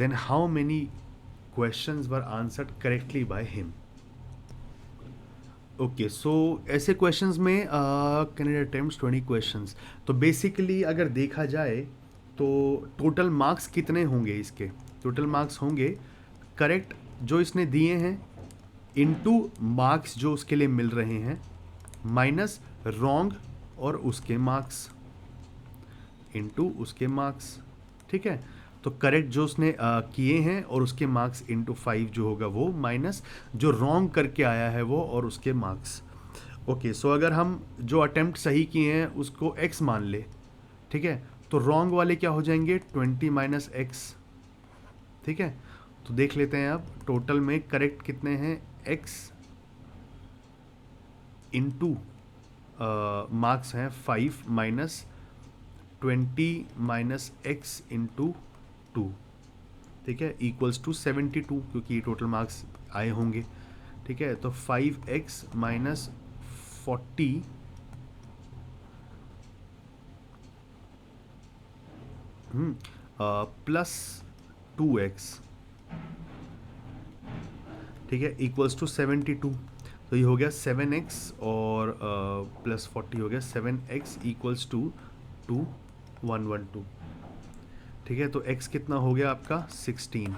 then how many questions were answered correctly by him? Okay, so ऐसे questions में candidate attempts 20 questions. तो basically अगर देखा जाए तो total marks कितने होंगे इसके? टोटल मार्क्स होंगे करेक्ट जो इसने दिए हैं इनटू मार्क्स जो उसके लिए मिल रहे हैं माइनस रॉन्ग और उसके मार्क्स इनटू उसके मार्क्स, ठीक है. तो करेक्ट जो उसने किए हैं और उसके मार्क्स इनटू 5 जो होगा वो माइनस जो रॉन्ग करके आया है वो और उसके मार्क्स. ओके, सो अगर हम जो अटेम्प्ट सही किए हैं उसको x मान ले, ठीक है, तो रॉन्ग वाले क्या हो जाएंगे, 20 माइनस एक्स। ठीक है, तो देख लेते हैं अब टोटल में करेक्ट कितने हैं, x इंटू मार्क्स हैं 5 माइनस 20 माइनस एक्स इंटू 2, ठीक है, इक्वल्स टू 72, क्योंकि ये टोटल मार्क्स आए होंगे। ठीक है, तो 5x माइनस 40 प्लस 2x, ठीक है, इक्वल्स टू 72। तो ये हो गया 7x और प्लस 40 हो गया 7x इक्वल्स टू 2112। ठीक है, तो x कितना हो गया आपका 16।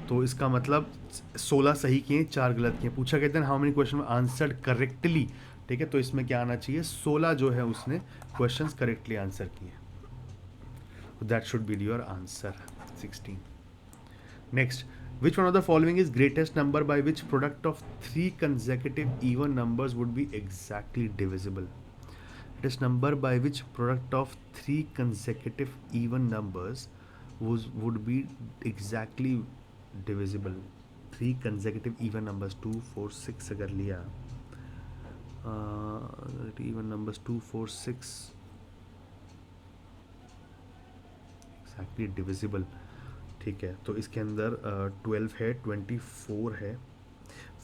तो इसका मतलब 16 सही किए, 4 गलत किए। पूछा कहते हैं how many question answered correctly. ठीक है, तो इसमें क्या आना चाहिए, 16 जो है उसने क्वेश्चंस करेक्टली आंसर किए। That should be your answer 16। Next, which one of the following is greatest number by which product of three consecutive even numbers would be exactly divisible? Greatest number by which product of three consecutive even numbers would be exactly divisible? Three consecutive even numbers 2 4 6 अगर लिया, even numbers 2 4 6 exactly divisible। ठीक है, तो इसके अंदर 12 है, 24 है,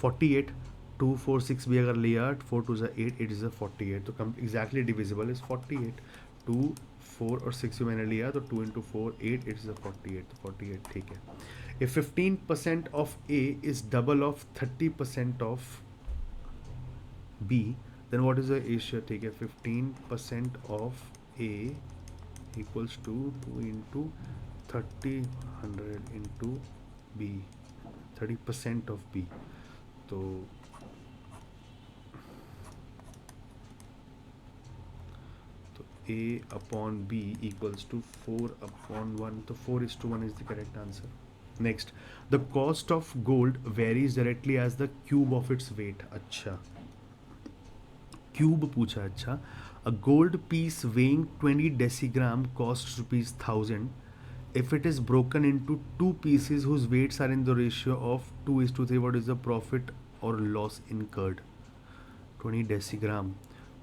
48, 2 4 6 भी अगर लिया, 4 2 8, 8 इज़ 48, तो कम एग्जैक्टली डिविजिबल इज़ 48। 2 4 और 6 भी मैंने लिया, तो 2 इंटू 4 8, 8 इज़ 48, तो 48 ठीक है। If 15% of A is double of 30% of B, then what is the ratio. ठीक है, 15% of A equals to 2 into 30 100 into B, 30% of B, तो A upon B equals to 4/1, तो 4:1 is the correct answer. Next, the cost of gold varies directly as the cube of its weight. अच्छा, cube पूछा। अच्छा, a gold piece weighing 20 decigram cost ₹1000 if it is broken into two pieces whose weights are in the ratio of 2:3, what is the profit or loss incurred? 20 decigram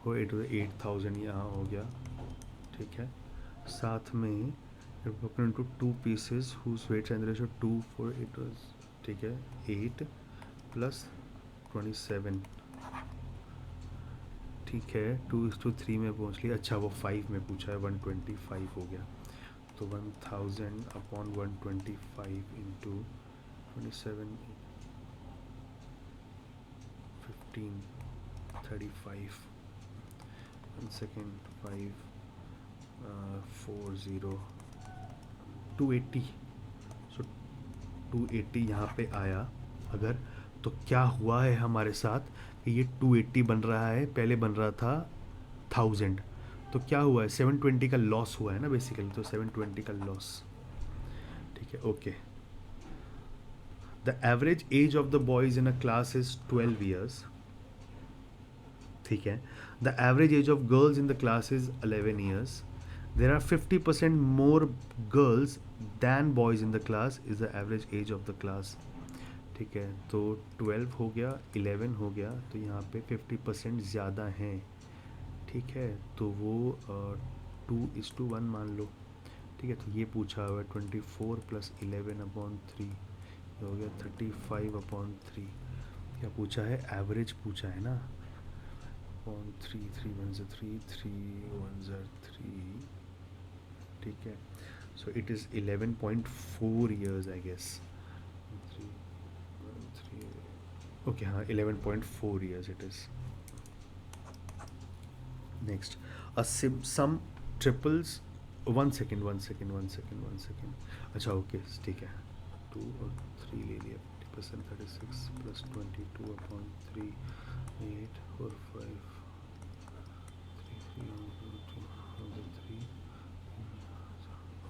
हो 8,000 यहाँ हो गया। ठीक है, साथ में broken into two pieces whose weights are in the ratio 2 4 8 was, ठीक है, 8 प्लस 27, ठीक है, 2:3 में पहुँच लिया। अच्छा, वो 5 में पूछा है, 125 हो गया, तो 1000 अपॉन 125 इंटू 27 15 35 1 सेकेंड 5 40 280, सो 280 यहाँ पे आया अगर, तो क्या हुआ है हमारे साथ कि ये 280 बन रहा है, पहले बन रहा था 1000, तो क्या हुआ है, 720 का लॉस हुआ है ना बेसिकली, तो 720 का लॉस। ठीक है, okay. The average age of the boys in a class is 12 years. ठीक है, the average age of girls in the class is 11 years. There are 50% more girls than boys in the class is the average age of the class. ठीक है, तो 12 हो गया, 11 हो गया, तो यहाँ पे 50% ज़्यादा हैं। ठीक है, तो वो 2:1 मान लो। ठीक है, तो ये पूछा हुआ है 24 प्लस 11/3, ये हो गया 35/3। क्या पूछा है, एवरेज पूछा है ना, अपॉन 3 3 1 3 3 1 3। ठीक है, so it is 11.4 years I guess. 3 okay, हाँ 11.4 years it is. Next, a sum triples, one second. अच्छा ओके, ठीक है, 2 और 3 ले लिया, 50% 36 plus 22/3 8 4 5 3 3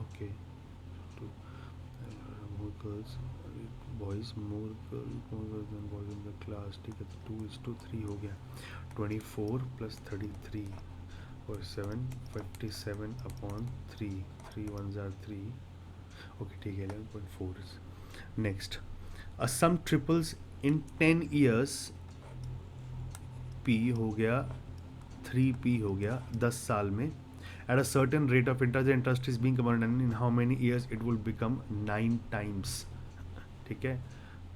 okay. 2 more girls, boys more girls than boys in the class। ठीक है, तो 2:3 हो गया, 24 प्लस 33 और 757 अपॉन 3, 3 1 जार 3, ओके ठीक है 11.4। Next, a sum triples in 10 years, P हो गया 3p हो गया 10 साल में, at a certain rate of interest, interest is being compounded in how many years it will become 9 times. ठीक है,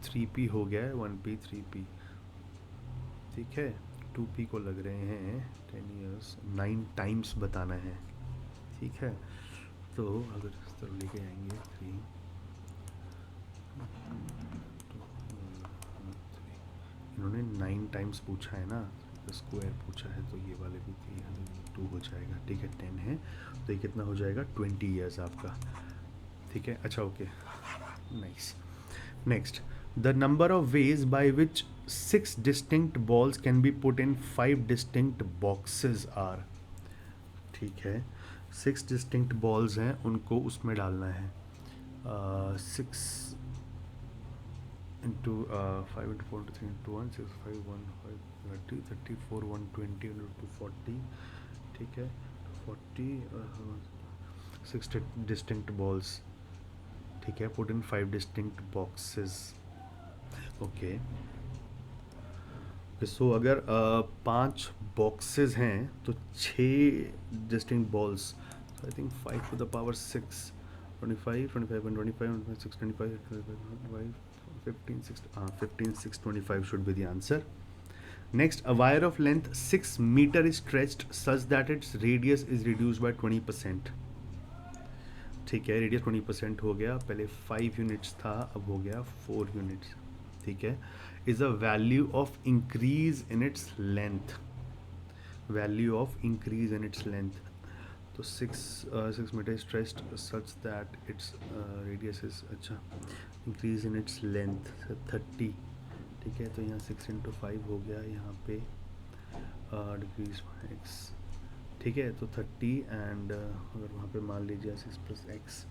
3p हो गया है 1p 3p, ठीक है 2p को लग रहे हैं 10 ईयर्स 9 टाइम्स बताना है। ठीक है, तो अगर इस तरह लेके आएंगे 3, इन्होंने 9 टाइम्स पूछा है ना, स्क्वायर पूछा है, तो ये वाले भी 2 हो जाएगा। ठीक है 10 है तो ये कितना हो जाएगा 20 ईयर्स आपका। ठीक है, अच्छा okay nice. Next, the number of ways by which 6 distinct balls can be put in 5 distinct boxes are. ठीक है, 6 डिस्टिंक्ट बॉल्स हैं, उनको उसमें डालना है 6 into 5 into 4 into 3 into 1 6 5 1 5 30 34 120 into 240। ठीक है 40 6 distinct balls। ठीक है, put in 5 distinct boxes। Okay so अगर 5 बॉक्सेस हैं तो 6 distinct balls, I think 5 to the power 6, 25 25 and 25 6 25 25 15 6, 15 6 25 should be the answer। Next, a wire of length 6 meter is stretched such that its radius is reduced by 20%। ठीक है, radius 20% हो गया, पहले 5 units था अब हो गया 4 यूनिट्स। ठीक है, is a value of increase in its length, value of increase in its length. तो 6 metre stretched such that its radius is, अच्छा इंक्रीज इन इट्स लेंथ 30। ठीक है, तो यहाँ 6 into 5 हो गया, यहाँ पे डिक्रीज x। ठीक है, तो 30 एंड अगर वहाँ पे मान लीजिए 6 + x,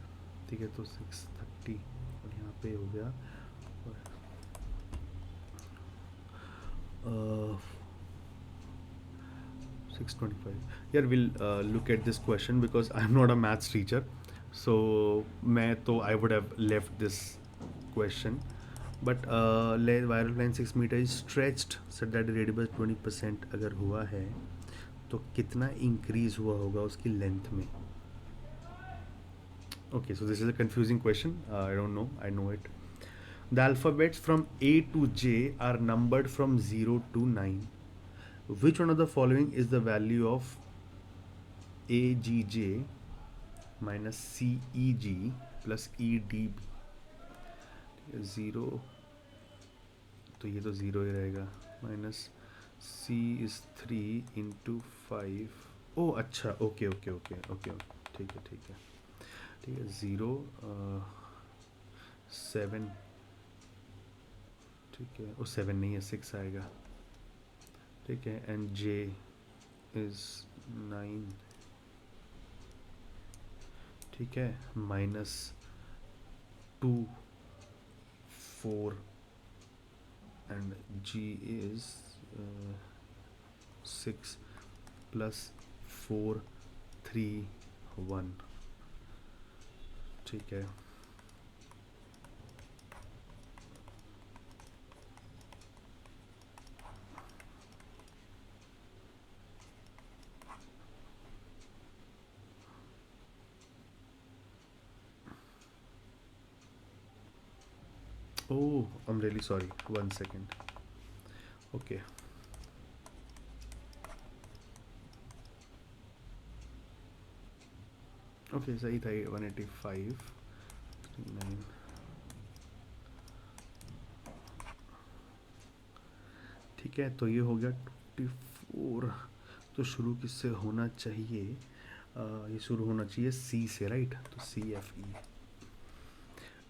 ठीक है तो 630 और यहाँ पे हो गया 625। यार will look at this question because I am not a maths teacher, so मैं तो I would have left this question, but viral line 6 metre is stretched so that radius 20% अगर हुआ है तो कितना इंक्रीज हुआ होगा उसकी लेंथ में। Okay, so this is a confusing question, I don't no, I know it. The alphabets from A to J are numbered from 0 to 9. Which one of the following is the value of AGJ minus CEG plus EDB? 0, तो ये तो 0 ही रहेगा, minus C is 3 into 5। ओ अच्छा, okay okay okay okay, ठीक है ठीक है ठीक है, 0 7, ठीक है, वो 7 नहीं है 6 आएगा। ठीक है, एंड J इज 9। ठीक है, minus 2 4 and G is 6 plus 4 3 1। ठीक है, oh I'm really sorry, 1 second। okay, okay सही था ये 185 9। ठीक है, तो ये हो गया 24। तो शुरू किससे होना चाहिए, ये शुरू होना चाहिए C से, राइट, तो CFE।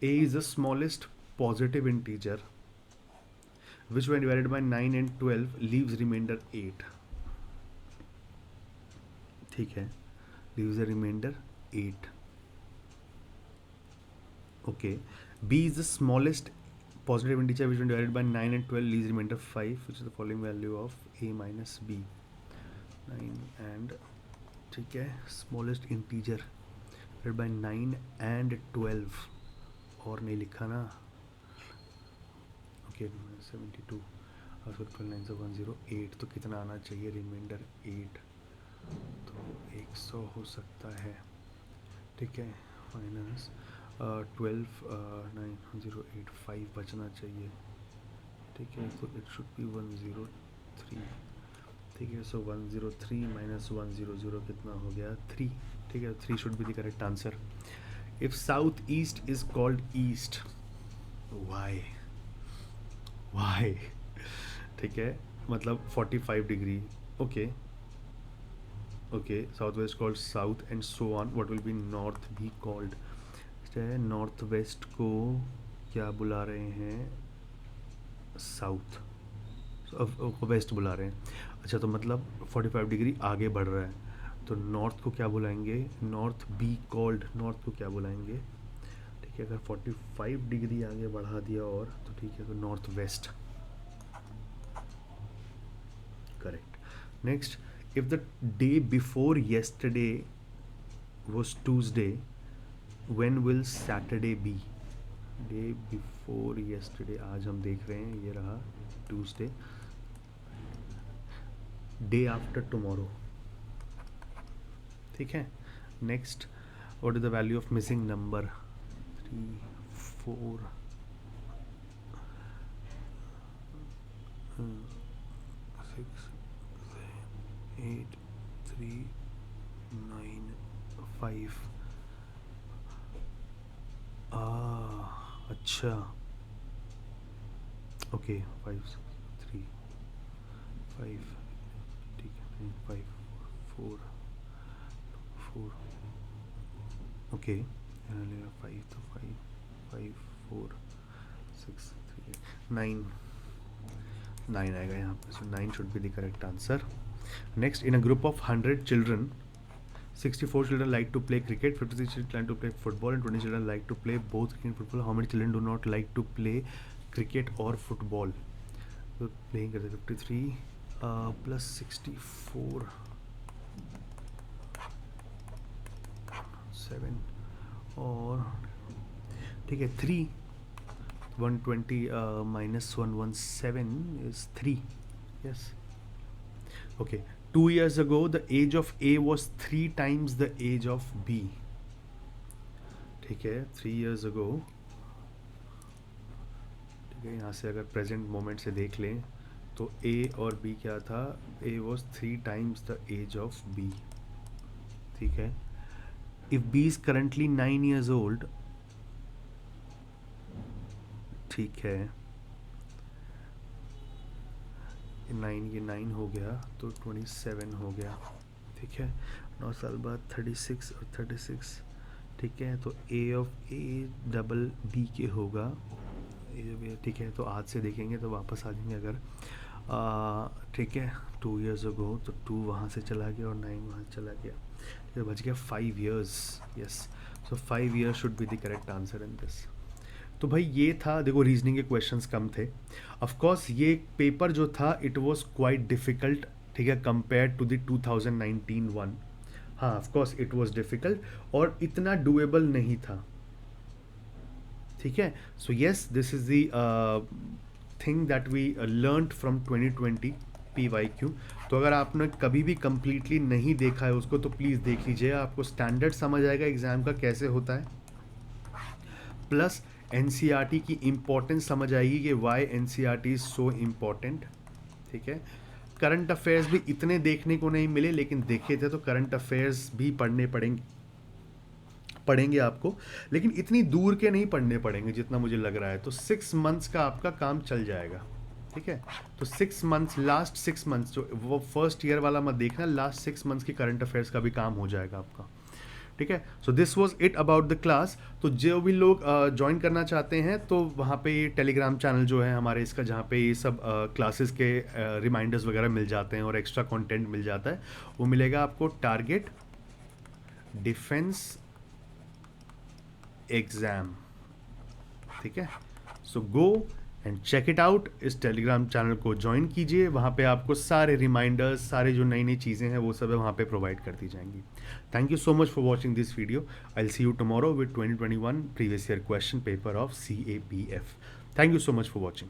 A is the smallest positive integer which when divided by 9 and 12 leaves remainder 8। ठीक है, leaves the remainder 8। okay, B is the smallest positive integer which when divided by 9 and 12 leaves remainder 5, which is the following value of A minus B, 9 and ठीक है, smallest integer divided by 9 and 12, और नहीं लिखा ना, okay 72 और फिर 9 से 108, तो कितना आना चाहिए, रिमाइंडर 8, तो 100 हो सकता है, ठीक है, माइनस 12 9085 बचना चाहिए, ठीक है, तो इट शुड बी 103, ठीक है, सो 103 माइनस 100 कितना हो गया 3, ठीक है, 3 should be the correct answer. If south east is called east, why, why, ठीक है, मतलब 45 degree, okay okay, south west called south and so on, what will be north भी कॉल्ड, नॉर्थ वेस्ट को क्या बुला रहे हैं, साउथ, वेस्ट बुला रहे हैं, अच्छा, तो मतलब 45 डिग्री आगे बढ़ रहा है, तो नॉर्थ को क्या बुलाएंगे, नॉर्थ बी कॉल्ड, नॉर्थ को क्या बुलाएंगे, ठीक है, अगर 45 डिग्री आगे बढ़ा दिया और, तो ठीक है, तो north west, correct. Next, if the day before yesterday was Tuesday, when will Saturday be? Day before yesterday, आज हम देख रहे हैं, ये रहा ट्यूसडे, डे आफ्टर टुमारो, ठीक है। Next, what is the value of missing number, 3 4 6 8 3 9 5, अच्छा, ओके, 5 3 5, ठीक है, 5 4 4, ओके, 5 तो 5 5 4 6 3 9 9 आएगा यहाँ पे, सो 9 should be the correct answer. Next, in a group of 100 children, 64 children like to play cricket, 56 children like to play football, and 20 children like to play both cricket and football. How many children do not like to play cricket or football? So playing करते 53 plus 64 7 और ठीक है 3, 120 minus 117 is 3, yes, okay. 2 years ago, the age of A was 3 times the age of B. ठीक है, 3 years ago, ठीक है, यहाँ से अगर प्रेजेंट मोमेंट से देख लें तो A और B क्या था, A was 3 times the age of B, ठीक है। If B is currently 9 years old, ठीक है, 9, ये 9 हो गया तो 27 हो गया, ठीक है, 9 साल बाद 36 और 36, ठीक है, तो A of A double B के होगा, ठीक है, तो आज से देखेंगे तो वापस आ जाएंगे अगर, ठीक है, 2 years ago, तो 2 वहाँ से चला गया और 9 वहाँ चला गया, तो बच गया 5 years, yes, so 5 years should be the correct answer in this. तो भाई ये था, देखो रीजनिंग के क्वेश्चंस कम थे, ऑफ कोर्स ये पेपर जो था इट वाज क्वाइट डिफ़िकल्ट, ठीक है, कंपेयर टू द 2019 वन, हाँ of course it was difficult और इतना डूएबल नहीं था, ठीक है। So yes, this is the thing that we learned from 2020 PYQ। तो अगर आपने कभी भी कंप्लीटली नहीं देखा है उसको तो प्लीज़ देख लीजिए, आपको स्टैंडर्ड समझ आएगा एग्ज़ाम का कैसे होता है, प्लस NCERT की इम्पोर्टेंस समझ आएगी कि why NCERT is so important, ठीक है। करंट अफेयर्स भी इतने देखने को नहीं मिले, लेकिन देखे थे तो करंट अफेयर्स भी पढ़ेंगे आपको, लेकिन इतनी दूर के नहीं पढ़ने पड़ेंगे जितना मुझे लग रहा है, तो 6 मंथ्स का आपका काम चल जाएगा, ठीक है। तो 6 मंथ्स, लास्ट 6 मंथ्स, जो वो फर्स्ट ईयर वाला मत देखना, लास्ट 6 मंथ्स की करंट अफेयर्स का भी काम हो जाएगा आपका, ठीक है। So this was it about the class. तो जो भी लोग ज्वाइन करना चाहते हैं तो वहाँ पे टेलीग्राम चैनल जो है हमारे इसका, जहाँ पे ये सब क्लासेस के रिमाइंडर्स वगैरह मिल जाते हैं और एक्स्ट्रा कंटेंट मिल जाता है, वो मिलेगा आपको टारगेट डिफेंस एग्ज़ाम, ठीक है। So go and check it out. इस टेलीग्राम चैनल को ज्वाइन कीजिए, वहाँ पे आपको सारे रिमाइंडर्स, सारे जो नई नई चीज़ें हैं वो सब है वहाँ पे प्रोवाइड कर दी जाएंगी। Thank you so much for watching this video. I will see you tomorrow with 2021 previous year question paper of CAPF। Thank you so much for watching.